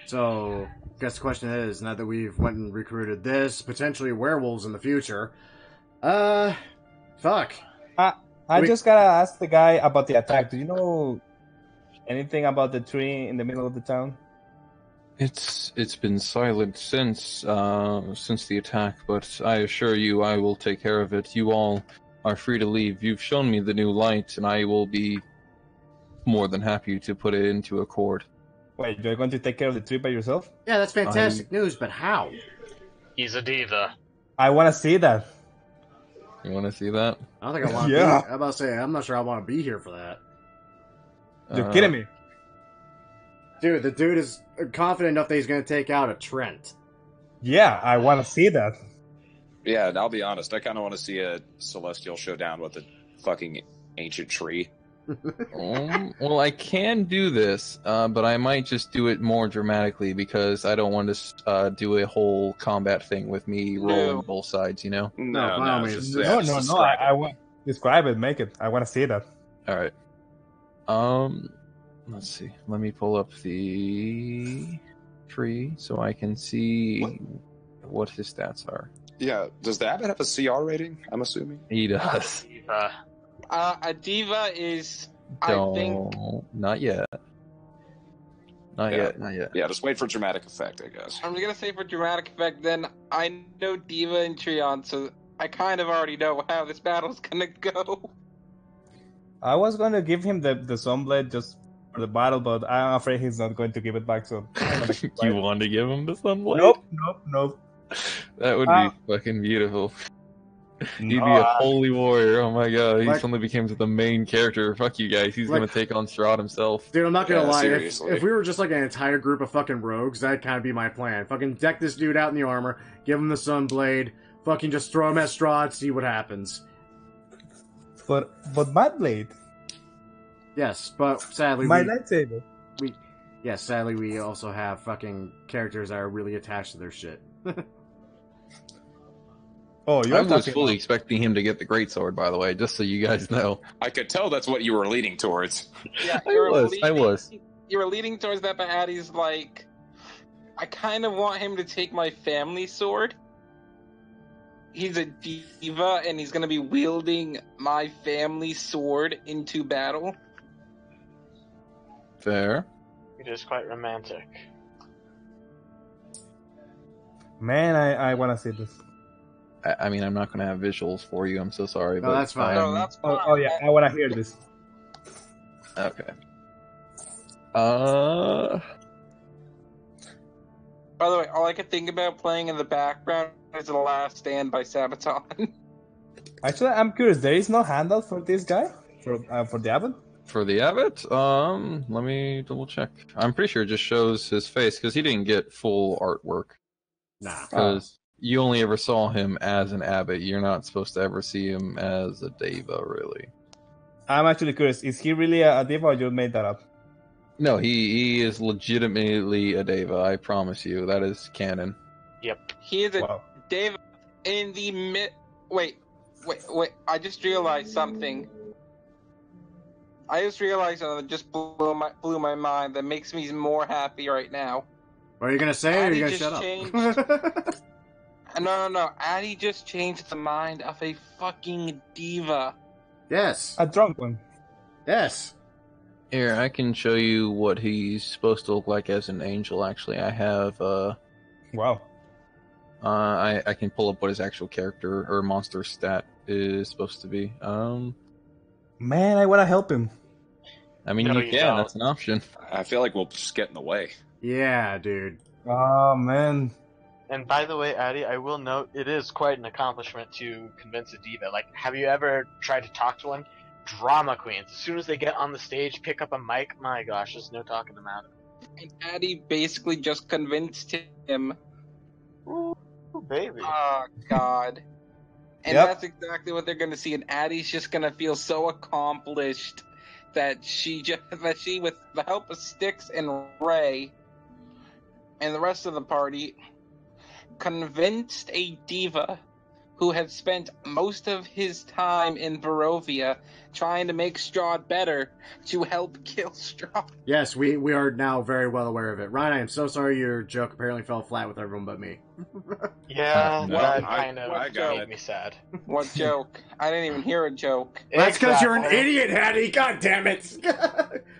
So, guess the question is, now that we've went and recruited this, potentially werewolves in the future, fuck. I just gotta ask the guy about the attack. Do you know anything about the tree in the middle of the town? It's been silent since the attack, but I assure you I will take care of it. You all are free to leave. You've shown me the new light, and I will be more than happy to put it into accord. Wait, you're going to take care of the tree by yourself? Yeah, that's fantastic news, but how? He's a diva. I want to see that. You want to see that? I don't think I want to be... I'm about to say, I'm not sure I want to be here for that. You're kidding me. Dude, the dude is confident enough that he's going to take out a Trent. Yeah, I want to see that. Yeah, and I'll be honest, I kind of want to see a celestial showdown with a fucking ancient tree. Well, I can do this, but I might just do it more dramatically because I don't want to do a whole combat thing with me rolling both sides, you know? No. I want describe it, make it. I want to see that. All right. Let's see. Let me pull up the tree so I can see what his stats are. Yeah, does the abbot have a CR rating? I'm assuming he does. A diva is, I think... Not yet. Not yet. Yeah, just wait for dramatic effect, I guess. I'm gonna say for dramatic effect, then I know Diva and Treon, so I kind of already know how this battle's gonna go. I was going to give him the Sunblade just for the battle, but I'm afraid he's not going to give it back, so... You want to give him the Sunblade? Nope. That would be fucking beautiful. He'd be a holy warrior. Oh my god, he suddenly became the main character. Fuck you guys, he's gonna take on Strahd himself. Dude, I'm not gonna lie, if we were just like an entire group of fucking rogues, that'd kind of be my plan. Fucking deck this dude out in the armor, give him the Sunblade, fucking just throw him at Strahd, see what happens. But my blade? Yes, but sadly my lightsaber. Sadly we also have fucking characters that are really attached to their shit. Oh, I was fully expecting him to get the greatsword, by the way, just so you guys know. I could tell that's what you were leading towards. Yeah, I was. You were leading towards that, but Addie's like, I kind of want him to take my family sword. He's a diva, and he's going to be wielding my family sword into battle. Fair. It is quite romantic. Man, I want to see this. I mean, I'm not going to have visuals for you. I'm so sorry. No, but that's fine. No, that's fine. Oh, yeah, I want to hear this. Okay. By the way, all I could think about playing in the background is The Last Stand by Sabaton. Actually, I'm curious. There is no handout for this guy? For the abbot? For the abbot? Let me double check. I'm pretty sure it just shows his face, because he didn't get full artwork. Nah. Because you only ever saw him as an abbot. You're not supposed to ever see him as a deva, really. I'm actually curious. Is he really a deva, or you made that up? No, he is legitimately a deva, I promise you. That is canon. Yep. He is a deva in the Wait. I just realized something. I just realized something that just blew my mind that makes me more happy right now. What are you gonna say, or are you gonna shut up? No. Addie just changed the mind of a fucking diva. Yes. A drunk one. Yes. Here, I can show you what he's supposed to look like as an angel, actually. I have, Wow. I can pull up what his actual character or monster stat is supposed to be. Man, I want to help him. I mean, No, you you can. don't. That's an option. I feel like we'll just get in the way. Yeah, dude. Oh, man. And by the way, Addy, I will note it is quite an accomplishment to convince a diva. Like, have you ever tried to talk to one? Drama queens. As soon as they get on the stage, pick up a mic, my gosh, there's no talking them out of it. And Addy basically just convinced him. Ooh, baby. Oh, God. And Yep. that's exactly what they're going to see. And Addie's just going to feel so accomplished that she, with the help of Styx and Ray and the rest of the party, convinced a diva who had spent most of his time in Barovia trying to make Strahd better to help kill Strahd. Yes, we are now very well aware of it. Ryan, I am so sorry your joke apparently fell flat with everyone but me. Yeah, No, that I kind got of made it. me sad. What joke? I didn't even hear a joke. That's because you're an Exactly. idiot, Hattie! God damn it!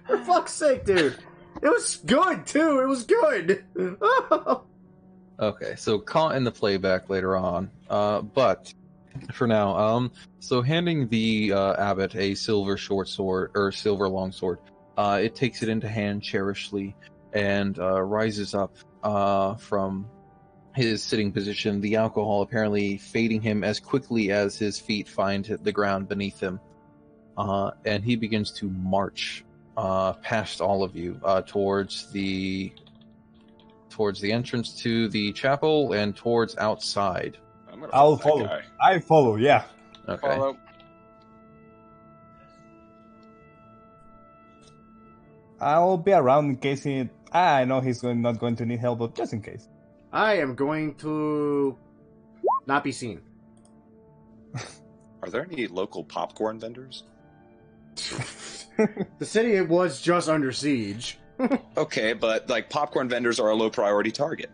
For fuck's sake, dude! It was good, too! It was good! Okay, so caught in the playback later on. But for now, so handing the abbot a silver short sword or silver long sword, it takes it into hand cherishly and rises up from his sitting position. The alcohol apparently fading him as quickly as his feet find the ground beneath him, and he begins to march past all of you towards the entrance to the chapel and towards outside. I'm gonna I'll follow that follow. guy. I follow, yeah. Okay. Follow. I'll be around in case I know he's not going to need help, but just in case. I am going to not be seen. Are there any local popcorn vendors? The city was just under siege. Okay, but like popcorn vendors are a low priority target.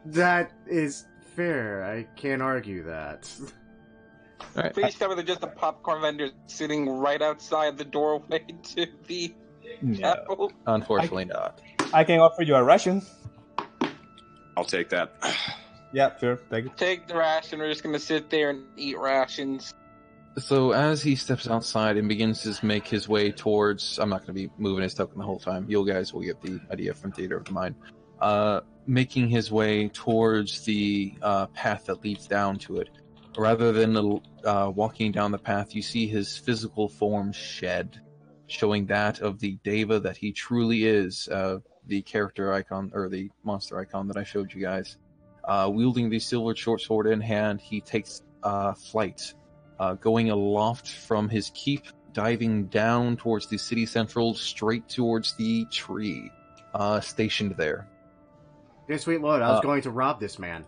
That is fair. I can't argue that. All right. Please tell me they're just a popcorn vendor sitting right outside the doorway to the chapel. Unfortunately, not. I can offer you a ration. I'll take that. Yeah, sure. Take it. Take the ration. We're just gonna sit there and eat rations. So as he steps outside and begins to make his way towards, I'm not going to be moving his token the whole time. You guys will get the idea from Theater of the Mind. Making his way towards the path that leads down to it. Rather than walking down the path, you see his physical form shed, showing that of the Deva that he truly is, the character icon, or the monster icon that I showed you guys. Wielding the silver short sword in hand, he takes flight. Going aloft from his keep, diving down towards the city central, straight towards the tree stationed there. Dear sweet lord, I was going to rob this man.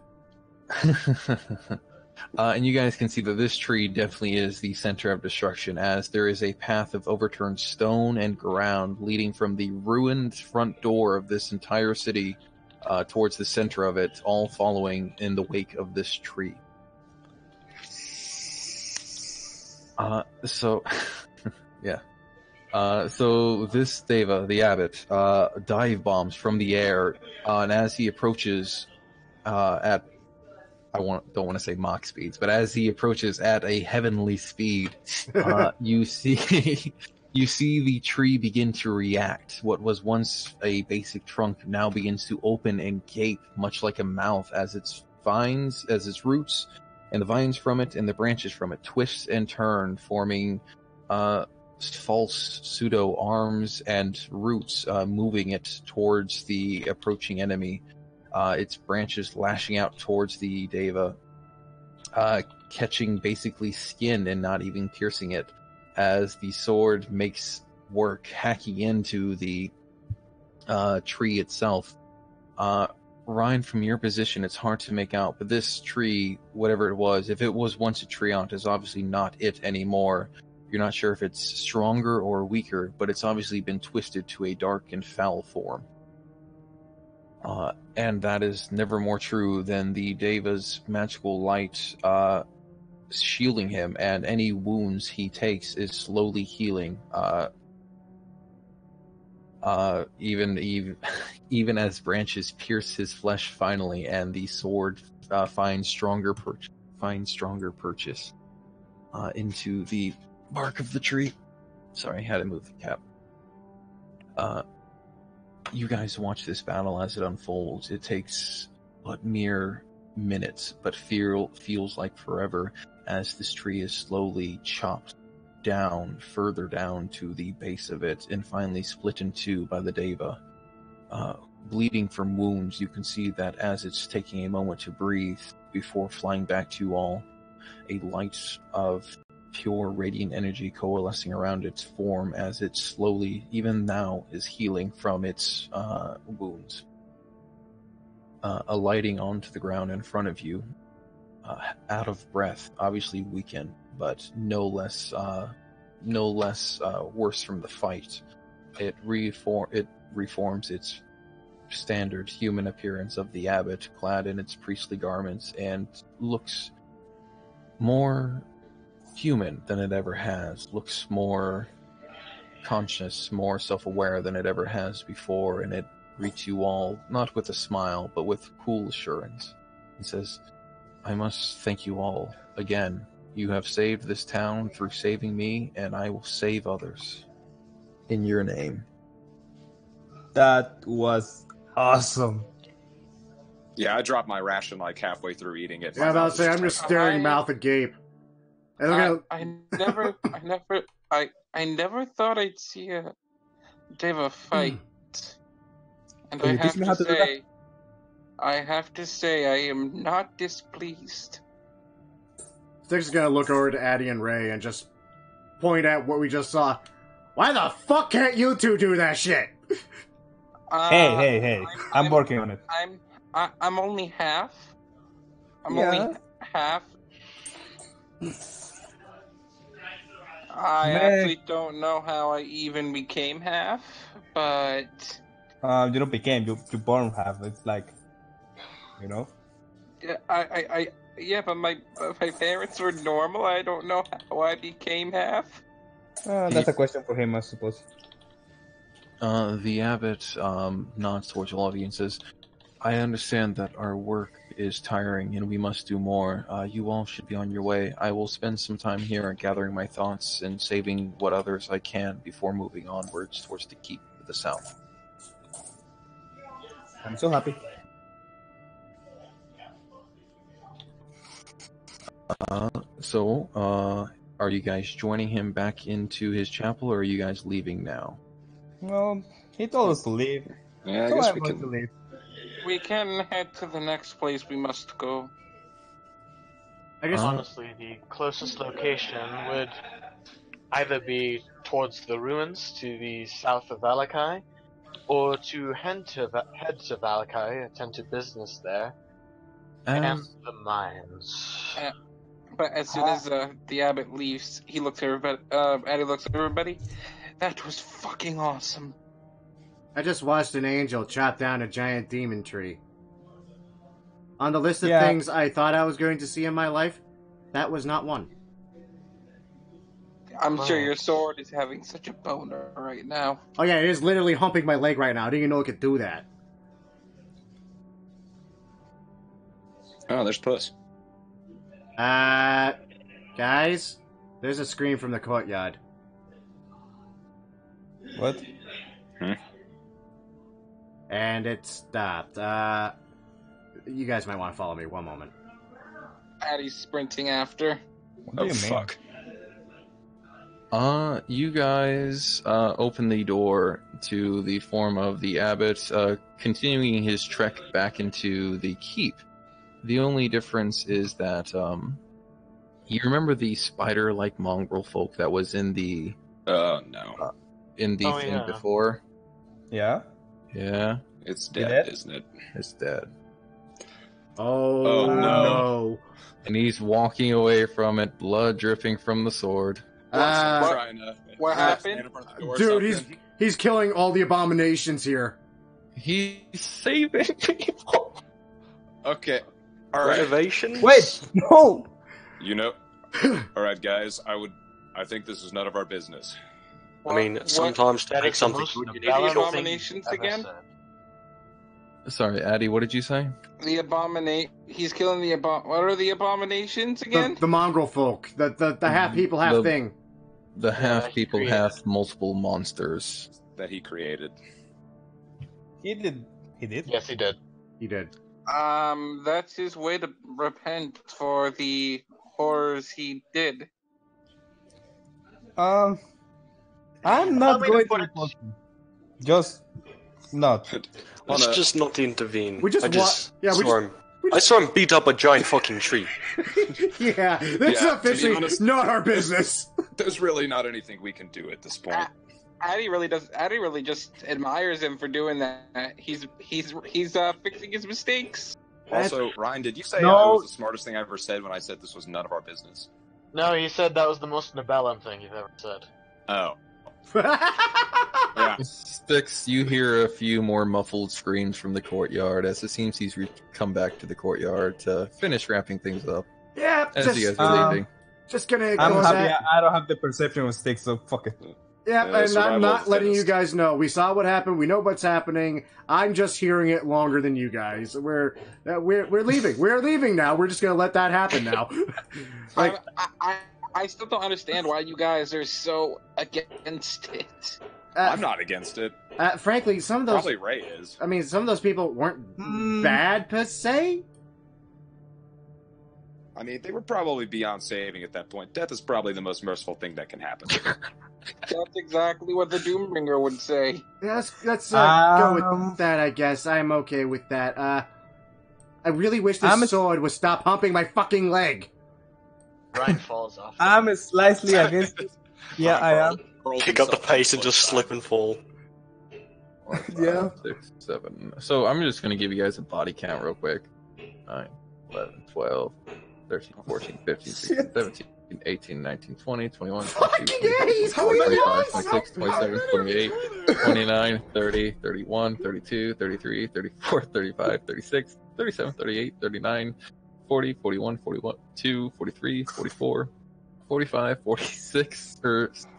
And you guys can see that this tree definitely is the center of destruction, as there is a path of overturned stone and ground leading from the ruined front door of this entire city towards the center of it, all following in the wake of this tree. Yeah. So this Deva, the abbot, dive bombs from the air, and as he approaches at, don't want to say Mach speeds, but as he approaches at a heavenly speed, you see the tree begin to react. What was once a basic trunk now begins to open and gape, much like a mouth, as its roots and the vines from it and the branches from it twist and turn, forming false pseudo arms and roots, moving it towards the approaching enemy. Its branches lashing out towards the Deva, catching basically skin and not even piercing it, as the sword makes work hacking into the tree itself. Ryan, from your position, it's hard to make out, but this tree, whatever it was, if it was once a treant, is obviously not it anymore. You're not sure if it's stronger or weaker, but it's obviously been twisted to a dark and foul form. And that is never more true than the Deva's magical light shielding him, and any wounds he takes is slowly healing. Even as branches pierce his flesh finally, and the sword find stronger purchase into the bark of the tree. Sorry, had to move the cap. You guys watch this battle as it unfolds. It takes but mere minutes, but feels like forever as this tree is slowly chopped down, further down to the base of it, and finally split in two by the Deva. Bleeding from wounds, you can see that as it's taking a moment to breathe before flying back to you all, a light of pure radiant energy coalescing around its form as it slowly, even now, is healing from its wounds. Alighting onto the ground in front of you, out of breath, obviously weakened, but no less worse from the fight. It reforms its standard human appearance of the abbot, clad in its priestly garments, and looks more human than it ever has, looks more conscious, more self-aware than it ever has before, and it greets you all, not with a smile, but with cool assurance. It says, "I must thank you all again. You have saved this town through saving me, and I will save others. In your name." That was awesome. Yeah, I dropped my ration like halfway through eating it. Yeah, I'm about to say, I'm just staring mouth agape. I never thought I'd see a Deva fight. And I have to say, I am not displeased. Styx is gonna look over to Addie and Ray and just point at what we just saw. Why the fuck can't you two do that shit? Hey! I'm working on it. I'm only half. Only half. I actually don't know how I even became half, but you don't became. You born half. It's like, Yeah, but my parents were normal. I don't know how I became half. That's a question for him, I suppose. The abbot nods towards all audiences. I understand that our work is tiring and we must do more. You all should be on your way. I will spend some time here gathering my thoughts and saving what others I can before moving onwards towards the keep to the south. I'm so happy. Are you guys joining him back into his chapel, or are you guys leaving now? Well, he told us to leave. Yeah, I guess we can leave. We can head to the next place we must go. I guess honestly, the closest location would either be towards the ruins to the south of Valakai, or to head to Valakai, attend to business there, and the mines. But as soon as the abbot leaves, he looks at everybody. Addie looks at everybody. That was fucking awesome. I just watched an angel chop down a giant demon tree. On the list of things I thought I was going to see in my life, that was not one. I'm sure your sword is having such a boner right now. Oh yeah, it is literally humping my leg right now. I didn't even know it could do that. Oh, there's Puss. Guys, there's a scream from the courtyard. What? And it stopped. You guys might want to follow me. One moment. Addie's sprinting after. What do you mean? Fuck. You guys open the door to the form of the abbot, continuing his trek back into the keep. The only difference is that, you remember the spider-like mongrel folk that was in the... Oh, no. In the thing before? Yeah? Yeah. It's dead, isn't it? It's dead. Oh no. And he's walking away from it, blood dripping from the sword. What happened? Dude, he's killing all the abominations here. He's saving people. Okay. All right. Renovation? Wait! No! You know... Alright, guys, I think this is none of our business. I mean, sometimes to make something good, you need to eat abominations again? Sorry, Addy, what did you say? He's killing the what are the abominations again? The mongrel folk. The half people, half thing. The half people, half multiple monsters. That he created. He did. He did? Yes, he did. He did. That's his way to repent for the horrors he did. I'm not going to report him. Just not. Let's just not intervene. We just I saw him beat up a giant fucking tree. Yeah, that's officially not our business. There's really not anything we can do at this point. Addy really just admires him for doing that. He's fixing his mistakes. Also, Ryan, did you say that was the smartest thing I ever said when I said this was none of our business? No, he said that was the most Nibellum thing you've ever said. Oh. Yeah. Sticks, you hear a few more muffled screams from the courtyard as it seems he's come back to the courtyard to finish wrapping things up. Yeah, as you guys are leaving. Just gonna I'm ignore happy that. I don't have the perception of Sticks, so fuck it. Yeah, and I'm not letting you guys know. We saw what happened. We know what's happening. I'm just hearing it longer than you guys. We're leaving. We're leaving now. We're just gonna let that happen now. I still don't understand why you guys are so against it. I'm not against it. Frankly, some of those probably Ray is. I mean, some of those people weren't bad per se. I mean, they were probably beyond saving at that point. Death is probably the most merciful thing that can happen. That's exactly what the Doombringer would say. Yeah, let's go with that, I guess. I'm okay with that. I really wish this sword would stop humping my fucking leg. Ryan falls off. I'm slightly against it. Yeah, I am. Pick up the pace and just slip and fall. 4, 5, Yeah. 6, 7. So I'm just going to give you guys a body count real quick. 9, 11, 12, 13, 14, 15, 16, 17, 18, 19, 20, 21, 22, 23, 25, 26, 27, 28, 29, 30, 31, 32, 33, 34, 35, 36, 37, 38, 39, 40, 41, 42, 43, 44, 45, 46,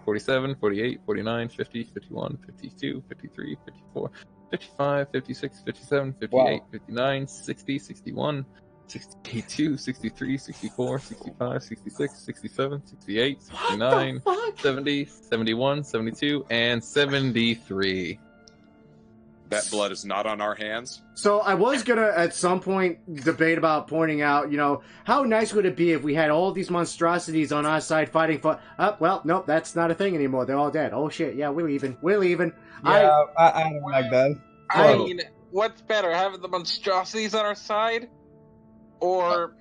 47, 48, 49, 50, 51, 52, 53, 54, 55, 56, 57, 58, 59, 60, 61, 62, 63, 64, 65, 66, 67, 68, 69, 70, 71, 72, and 73. That blood is not on our hands. So I was gonna, at some point, debate about pointing out, how nice would it be if we had all these monstrosities on our side fighting for... well, nope, that's not a thing anymore. They're all dead. Oh shit, yeah, we're leaving. Yeah, I don't like that. I mean, what's better, having the monstrosities on our side? Or...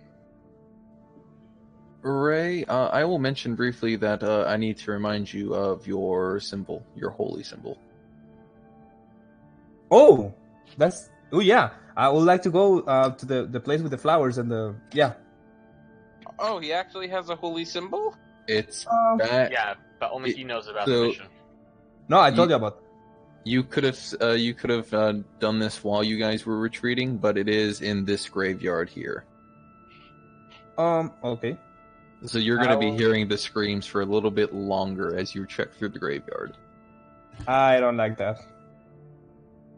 Ray, I will mention briefly that I need to remind you of your symbol, your holy symbol. Oh, yeah. I would like to go to the place with the flowers and the Oh, he actually has a holy symbol? It's yeah, but only he knows about the mission. No, I told you about that. You could have done this while you guys were retreating, but it is in this graveyard here. Okay. So you're going to be hearing the screams for a little bit longer as you trek through the graveyard. I don't like that.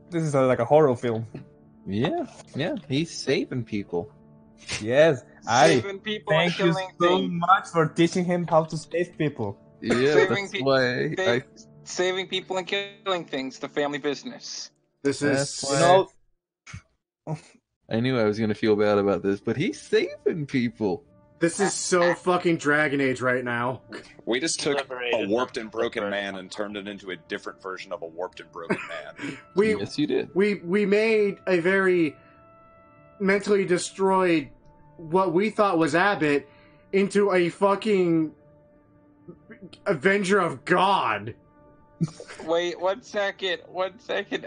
This is like a horror film. Yeah, he's saving people. Yes, saving people thank you so much for teaching him how to save people. Yeah, that's why saving people and killing things, the family business. This is... I knew I was going to feel bad about this, but he's saving people. This is so fucking Dragon Age right now. We just took a warped and broken man and turned it into a different version of a warped and broken man. Yes, you did. We made a very mentally destroyed, what we thought was Abbott, into a fucking Avenger of God. Wait, 1 second.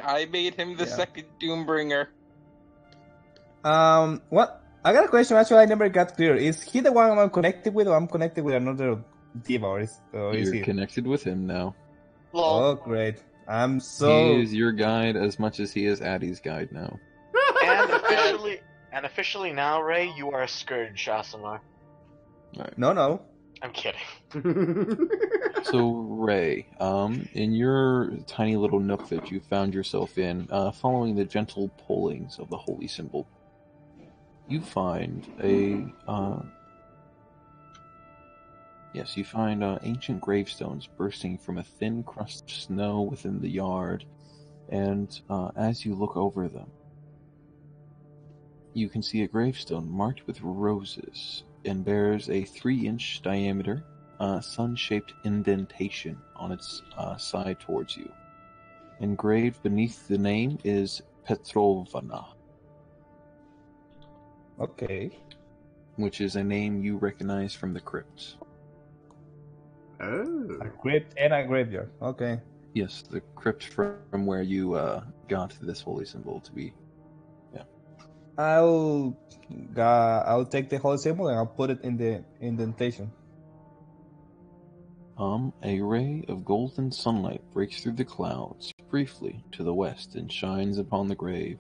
I made him the second Doombringer. What? I got a question. Actually, I never got clear. Is he the one I'm connected with, or I'm connected with another diva? Or is You're he connected with him now. Oh, great! I'm so. He is your guide as much as he is Addy's guide now. And officially now, Ray, you are a scourge, Asimar. No. I'm kidding. So, Ray, in your tiny little nook that you found yourself in, following the gentle pullings of the holy symbol, you find ancient gravestones bursting from a thin crust of snow within the yard, and as you look over them, you can see a gravestone marked with roses and bears a 3-inch diameter sun-shaped indentation on its side towards you. Engraved beneath the name is Petrovna. Okay. Which is a name you recognize from the crypt. Oh. A crypt and a graveyard. Okay. Yes, the crypt from where you got this holy symbol to be. Yeah. I'll take the holy symbol and I'll put it in the indentation. A ray of golden sunlight breaks through the clouds briefly to the west and shines upon the grave.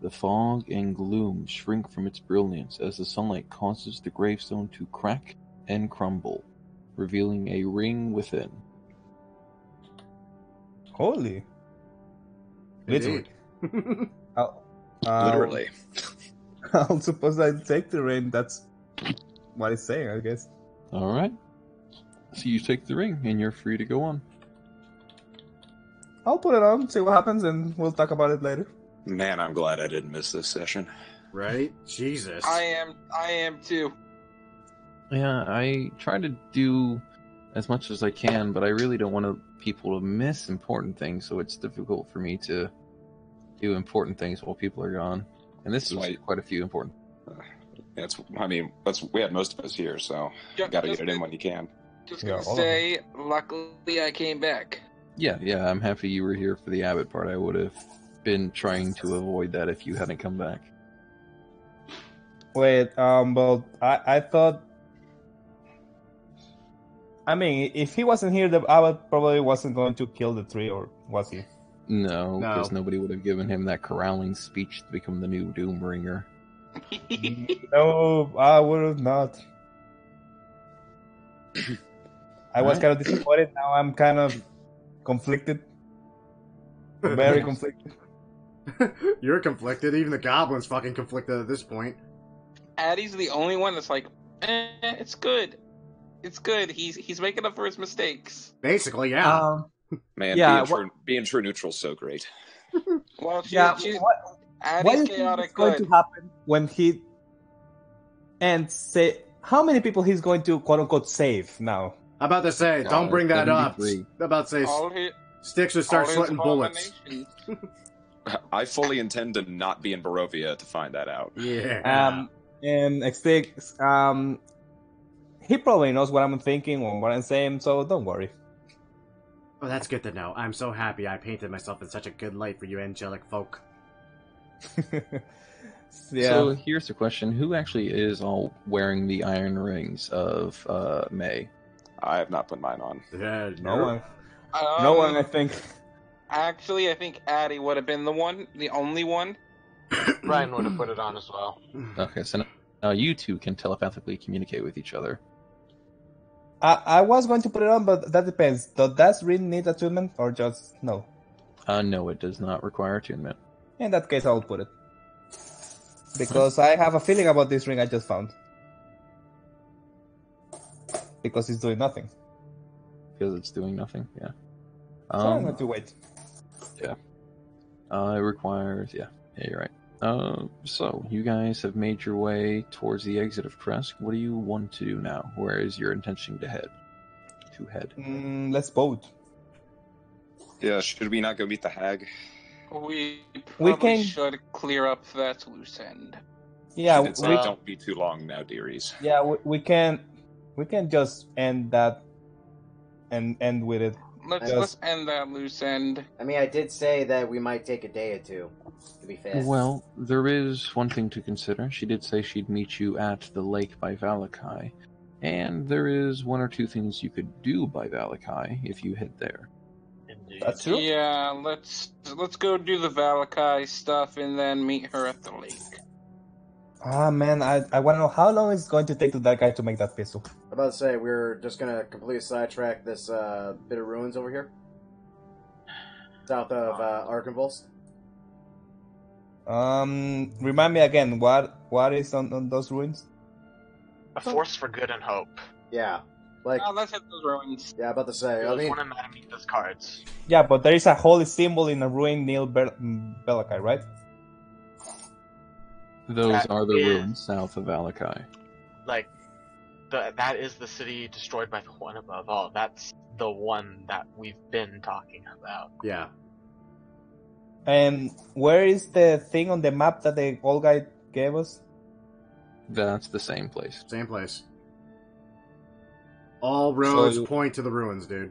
The fog and gloom shrink from its brilliance as the sunlight causes the gravestone to crack and crumble, revealing a ring within. Holy. Literally. Literally. I'll suppose I take the ring. That's what it's saying, I guess. Alright. So you take the ring, and you're free to go on. I'll put it on, see what happens, and we'll talk about it later. Man, I'm glad I didn't miss this session. Right? Jesus. I am too. Yeah, I try to do as much as I can, but I really don't want people to miss important things, so it's difficult for me to do important things while people are gone. And this is quite a few important. We have most of us here, so you gotta get it in when you can. Just gonna say, luckily I came back. Yeah, I'm happy you were here for the Abbott part. I would have been trying to avoid that if you hadn't come back. Wait, well, I thought... I mean, if he wasn't here, the Abbott probably wasn't going to kill the tree, or was he? No, because nobody would have given him that corralling speech to become the new Doombringer. No, I would have not. I was kind of disappointed. Now I'm kind of conflicted. Very conflicted. You're conflicted. Even the goblin's fucking conflicted at this point. Addy's the only one that's like, it's good. It's good. He's making up for his mistakes. Basically, yeah. Man, being true neutral is so great. Well, what do you think is going to happen when he how many people he's going to quote unquote save now? I'm about to say, don't bring that up. I'm about to say, Sticks will start sweating bullets. I fully intend to not be in Barovia to find that out. Yeah. And Sticks, he probably knows what I'm thinking or what I'm saying, so don't worry. Oh, that's good to know. I'm so happy I painted myself in such a good light for you angelic folk. Yeah. So here's the question: who actually is all wearing the iron rings of May? I have not put mine on. No one. No one, I think. Actually, I think Addy would have been the only one. Ryan would have put it on as well. Okay, so now you two can telepathically communicate with each other. I was going to put it on, but that depends. Does that ring need attunement or just no? No, it does not require attunement. In that case, I'll put it. Because I have a feeling about this ring I just found. Because it's doing nothing. Because it's doing nothing, yeah. So I'm going to wait. Yeah. It requires, yeah, you're right. So, you guys have made your way towards the exit of Kresk. What do you want to do now? Where is your intention to head? Let's vote. Yeah, should we not go meet the hag? We probably should clear up that loose end. Yeah, don't be too long now, dearies. Yeah, we can just end that and end with it. Let's end that loose end. I mean, I did say that we might take a day or two, to be fair. Well, there is one thing to consider. She did say she'd meet you at the lake by Valakai. And there is one or two things you could do by Valakai if you head there. Indeed. That's true. Yeah, let's go do the Valakai stuff and then meet her at the lake. Ah, man, I want to know how long it's going to take to that guy to make that pistol. I'm about to say, we're just gonna completely sidetrack this bit of ruins over here. South of Arkenvolst. Remind me again, what is on those ruins? A force for good and hope. Yeah. Like, Oh, let's hit those ruins. yeah, about to say. It I was mean, one of Madamita's cards. Yeah, but there is a holy symbol in a ruin near Belakai, right? Those That are the is- ruins south of Valakai. Like, that is the city destroyed by the one above all. That's the one that we've been talking about. yeah. And where is the thing on the map that the old guy gave us? That's the same place. Same place. All roads So you- point to the ruins, dude.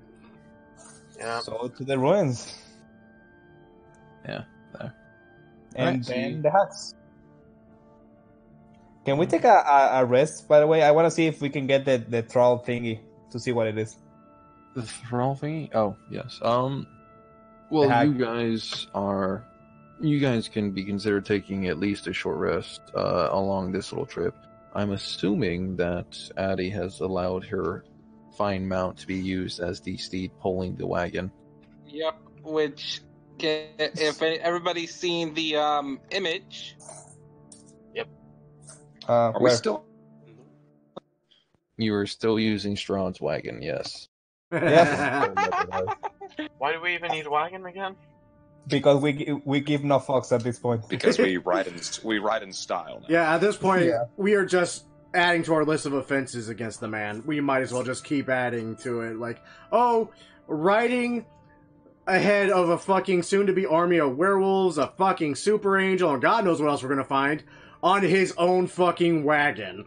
Yeah. So to the ruins. Yeah, there. And Right, so then you- the huts. Can we take a rest, by the way? I want to see if we can get the troll thingy to see what it is. The thrall thingy? Oh, yes. The Well, hack. you guys can be considered taking at least a short rest along this little trip. I'm assuming that Addie has allowed her fine mount to be used as the steed pulling the wagon. Yep. Which, if everybody's seen the image, Are we Where? still? You are still using Strahd's wagon, yes. Yes. Why do we even need a wagon again? Because we give no fucks at this point. Because we ride in style now. Yeah, at this point, Yeah. we are just adding to our list of offenses against the man. We might as well just keep adding to it. Like, oh, riding ahead of a fucking soon-to-be army of werewolves, a fucking super angel, and God knows what else we're gonna find, on his own fucking wagon.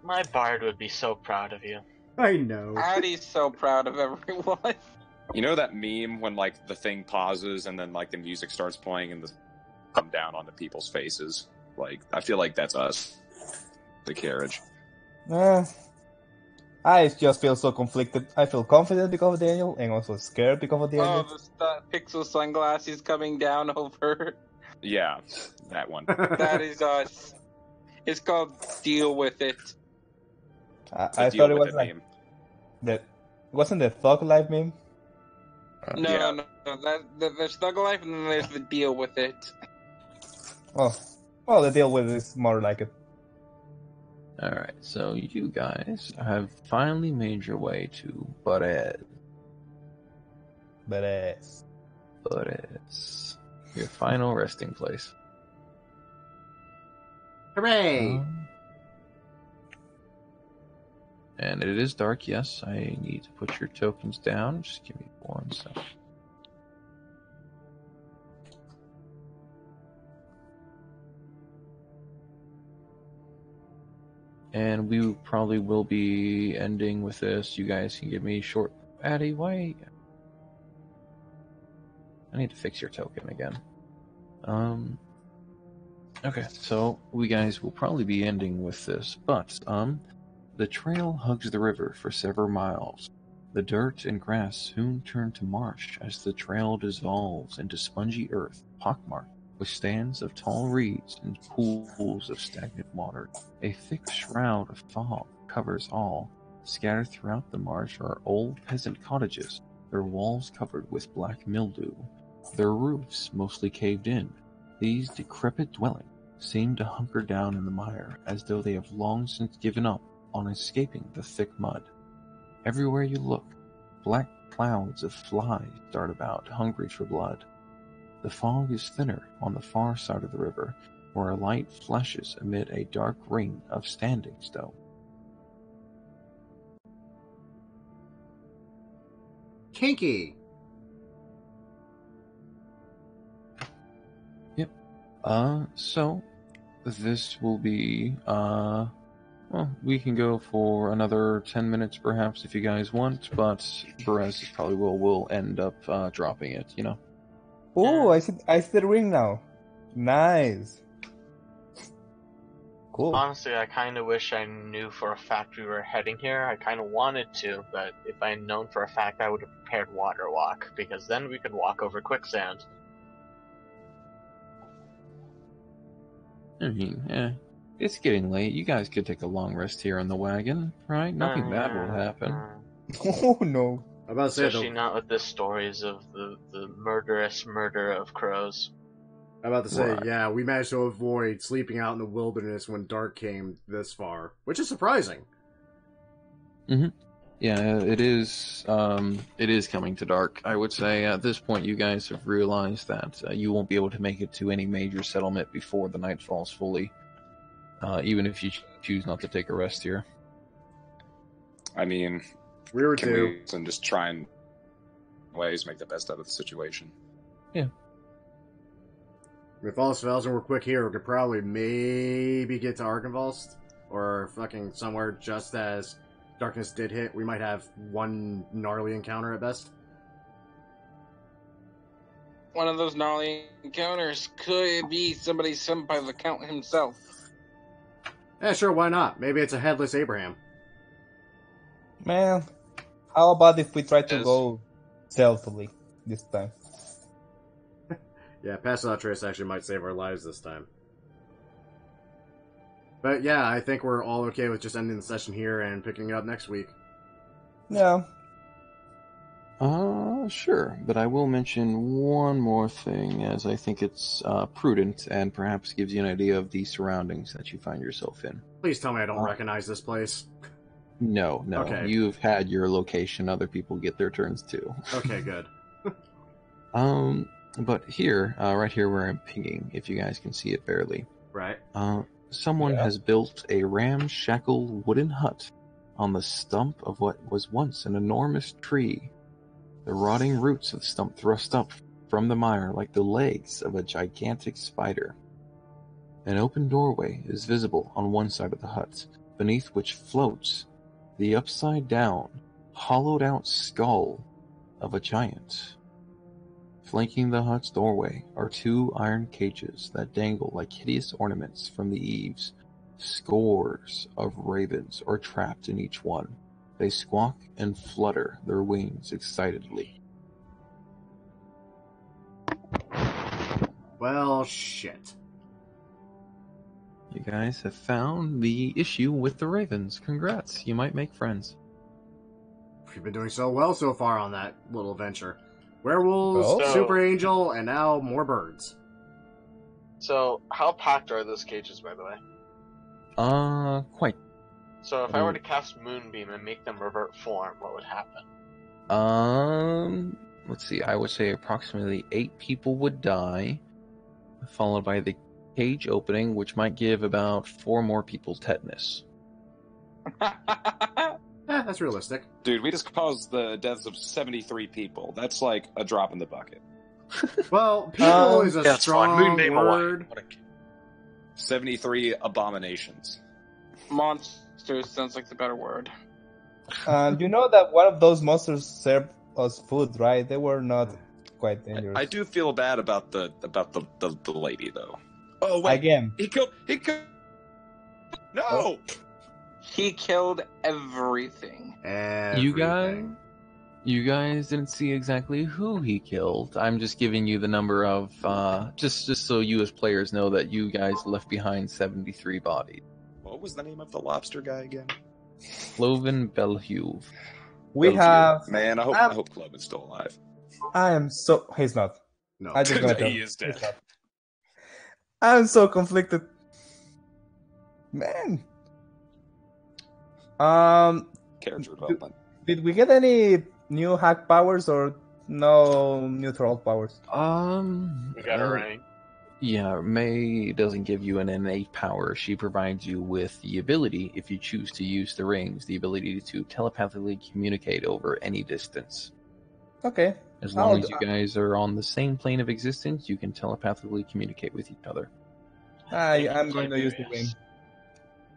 My bard would be so proud of you. I know. Addie's so proud of everyone. You know that meme when like the thing pauses and then like the music starts playing and the come down onto people's faces? Like I feel like that's us. The carriage. I just feel so conflicted. I feel confident because of Daniel, and also scared because of Daniel. Oh, the pixel sunglasses coming down over. Yeah, that one. That is us. It's called Deal With It. I Deal thought it with was it like meme. wasn't the Thug Life meme? No, Yeah. no. There's Thug Life and then there's the Deal With It. Oh, well, the deal with it is more like it. Alright, so you guys have finally made your way to Buttes. Badass. Buttes. Your final resting place. Hooray! And it is dark, yes. I need to put your tokens down. Just give me one second. And we probably will be ending with this. You guys can give me short... Addie, why... I need to fix your token again. Okay, so we guys will probably be ending with this, but, the trail hugs the river for several miles. The dirt and grass soon turn to marsh as the trail dissolves into spongy earth, pockmarked with stands of tall reeds and pools of stagnant water. A thick shroud of fog covers all. Scattered throughout the marsh are old peasant cottages, their walls covered with black mildew, their roofs mostly caved in. These decrepit dwellings seem to hunker down in the mire, as though they have long since given up on escaping the thick mud. Everywhere you look, black clouds of flies dart about, hungry for blood. The fog is thinner on the far side of the river, where a light flashes amid a dark ring of standing stone. Kinky! So this will be, well, we can go for another 10 minutes perhaps if you guys want, but Perez probably will end up dropping it, you know? Oh, I see the ring now. Nice. Cool. Honestly, I kind of wish I knew for a fact we were heading here. I kind of wanted to, but if I had known for a fact, I would have prepared water walk, because then we could walk over quicksand. I mean, It's getting late. You guys could take a long rest here in the wagon, right? Nothing bad will happen. Oh no. I'm about to say, Especially not with the stories of the murderous murder of crows. I'm about to say, Right. yeah, we managed to avoid sleeping out in the wilderness when dark came this far, which is surprising. Yeah, it is. It is coming to dark. I would say at this point, you guys have realized that you won't be able to make it to any major settlement before the night falls fully. Even if you choose not to take a rest here. I mean, We were can two. we just try and ways make the best out of the situation? If all else fails and we're quick here, we could probably maybe get to Arkenvalst, or fucking somewhere just as darkness did hit. We might have one gnarly encounter at best. One of those gnarly encounters could be somebody sent by the Count himself. Yeah, sure, why not? Maybe it's a headless Abraham. Man, how about if we try to Yes. go stealthily this time? Yeah, Passatrace actually might save our lives this time. But yeah, I think we're all okay with just ending the session here and picking it up next week. Yeah. Sure, but I will mention one more thing, as I think it's prudent and perhaps gives you an idea of the surroundings that you find yourself in. Please tell me I don't recognize this place. No. Okay. You've had your location. Other people get their turns too. Okay, good. But here, right here where I'm pinging, if you guys can see it barely, Right. someone Yeah. has built a ramshackle wooden hut on the stump of what was once an enormous tree. The rotting roots of the stump thrust up from the mire like the legs of a gigantic spider. An open doorway is visible on one side of the hut, beneath which floats the upside-down, hollowed-out skull of a giant. Flanking the hut's doorway are two iron cages that dangle like hideous ornaments from the eaves. Scores of ravens are trapped in each one. They squawk and flutter their wings excitedly. Well, shit. You guys have found the issue with the ravens. Congrats, you might make friends. We've been doing so well so far on that little adventure. Werewolves, Oh. Super Angel, and now more birds. So, how packed are those cages, by the way? Quite. So, if I were to cast Moonbeam and make them revert form, what would happen? Let's see, I would say approximately 8 people would die, followed by the cage opening, which might give about 4 more people tetanus. That's realistic. Dude, we just caused the deaths of 73 people. That's like a drop in the bucket. Well, people is a That's fine. strong Moonbeam away. word. 73 abominations. Monsters sounds like the better word. You know that one of those monsters served us food, right? They were not quite dangerous. I do feel bad about the lady though. Oh wait, Again. he killed. No. Oh. He killed everything. You guys didn't see exactly who he killed. I'm just giving you the number of, just so you as players know that you guys left behind 73 bodies. What was the name of the lobster guy again? Cloven Belhuve. We have. Man, I hope Cloven's still alive. I am so. He's not. No. I just gonna tell He you. is dead. He's not. I'm so conflicted. Man. Character development. Did we get any new hack powers or no new troll powers? We got a ring. Yeah, May doesn't give you an innate power. She provides you with the ability, if you choose to use the rings, the ability to telepathically communicate over any distance. Okay. As long as you guys are on the same plane of existence, you can telepathically communicate with each other. I'm going to use the ring.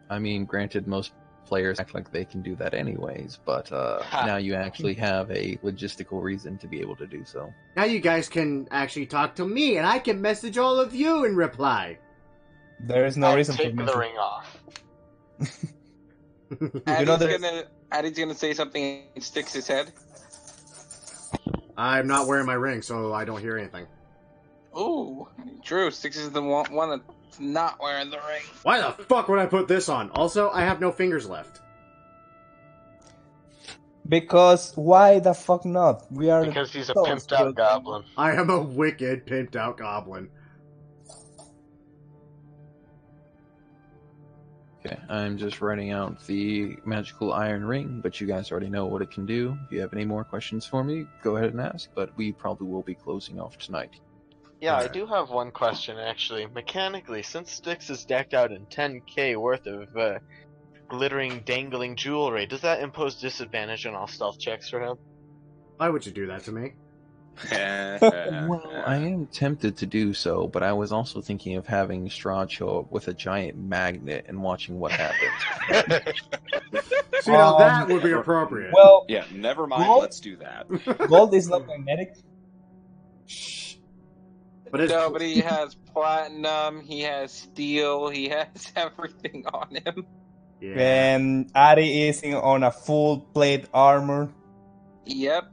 I mean, granted, most players act like they can do that anyways, but now you actually have a logistical reason to be able to do so. Now you guys can actually talk to me, and I can message all of you in reply. There is no reason for Take me. the ring off. Addy's gonna say something and sticks his head. I'm not wearing my ring, so I don't hear anything. Ooh, true. Six is the one that not wearing the ring. Why the fuck would I put this on? Also, I have no fingers left. Because why the fuck not? We are Because he's a so pimped skilled. out goblin. I am a wicked, pimped out goblin. Okay, I'm just writing out the magical iron ring, but you guys already know what it can do. If you have any more questions for me, go ahead and ask, but we probably will be closing off tonight. Yeah, Alright. I do have one question, actually. Mechanically, since Styx is decked out in 10k worth of glittering, dangling jewelry, does that impose disadvantage on all stealth checks for him? Why would you do that to me? Well, I am tempted to do so, but I was also thinking of having Strahd show up with a giant magnet and watching what happens. See, now that would be appropriate. Well, Yeah, never mind. Gold? Let's do that. gold is not magnetic. But it's No, but he has platinum, he has steel, he has everything on him. yeah. And Ari is on a full plate armor. Yep.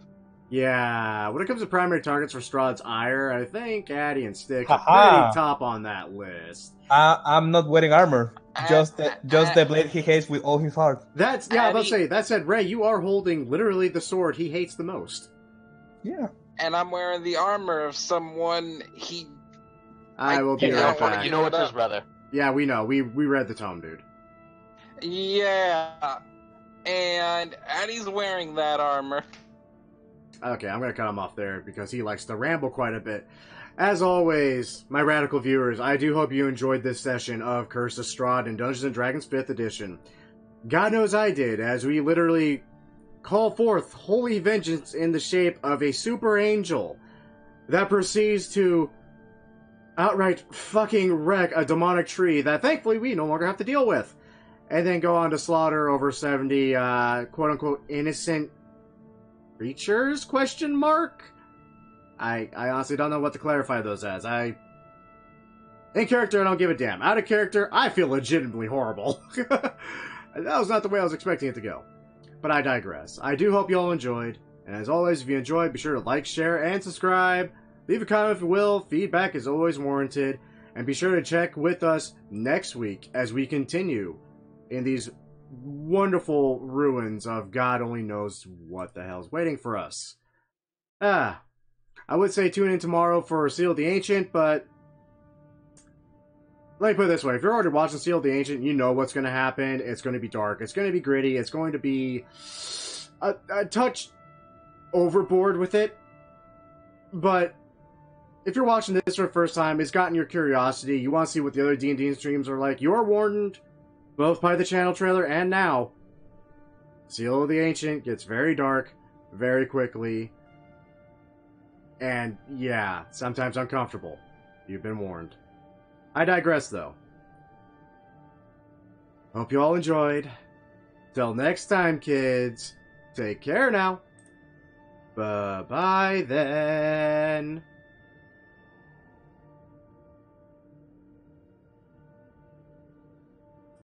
Yeah, when it comes to primary targets for Strahd's ire, I think Gaddy and Styx are Haha. pretty top on that list. I'm not wearing armor. Just the blade he hates with all his heart. That's, yeah, I was about to Addy- say, that said, Ray, you are holding literally the sword he hates the most. Yeah. And I'm wearing the armor of someone he... I will be You know right what- back. You know it's his brother. Yeah, we know. We read the tome, dude. Yeah. And Addie's wearing that armor. Okay, I'm gonna cut him off there because he likes to ramble quite a bit. As always, my radical viewers, I do hope you enjoyed this session of Curse of Strahd in Dungeons & Dragons 5th Edition. God knows I did, as we literally call forth holy vengeance in the shape of a super angel that proceeds to outright fucking wreck a demonic tree that thankfully we no longer have to deal with. And then go on to slaughter over 70 quote-unquote innocent creatures, question mark? I honestly don't know what to clarify those as. In character, I don't give a damn. Out of character, I feel legitimately horrible. That was not the way I was expecting it to go. But I digress. I do hope you all enjoyed. And as always, if you enjoyed, be sure to like, share, and subscribe. Leave a comment if you will. Feedback is always warranted. And be sure to check with us next week as we continue in these wonderful ruins of God only knows what the hell's waiting for us. I would say tune in tomorrow for Seal of the Ancient, but let me put it this way. If you're already watching Seal of the Ancient, you know what's going to happen. It's going to be dark. It's going to be gritty. It's going to be a touch overboard with it. But if you're watching this for the first time, it's gotten your curiosity. You want to see what the other D&D streams are like. You're warned, both by the channel trailer and now. Seal of the Ancient gets very dark very quickly. And yeah, sometimes uncomfortable. You've been warned. I digress, though. Hope you all enjoyed. Till next time, kids. Take care now. Bye-bye then.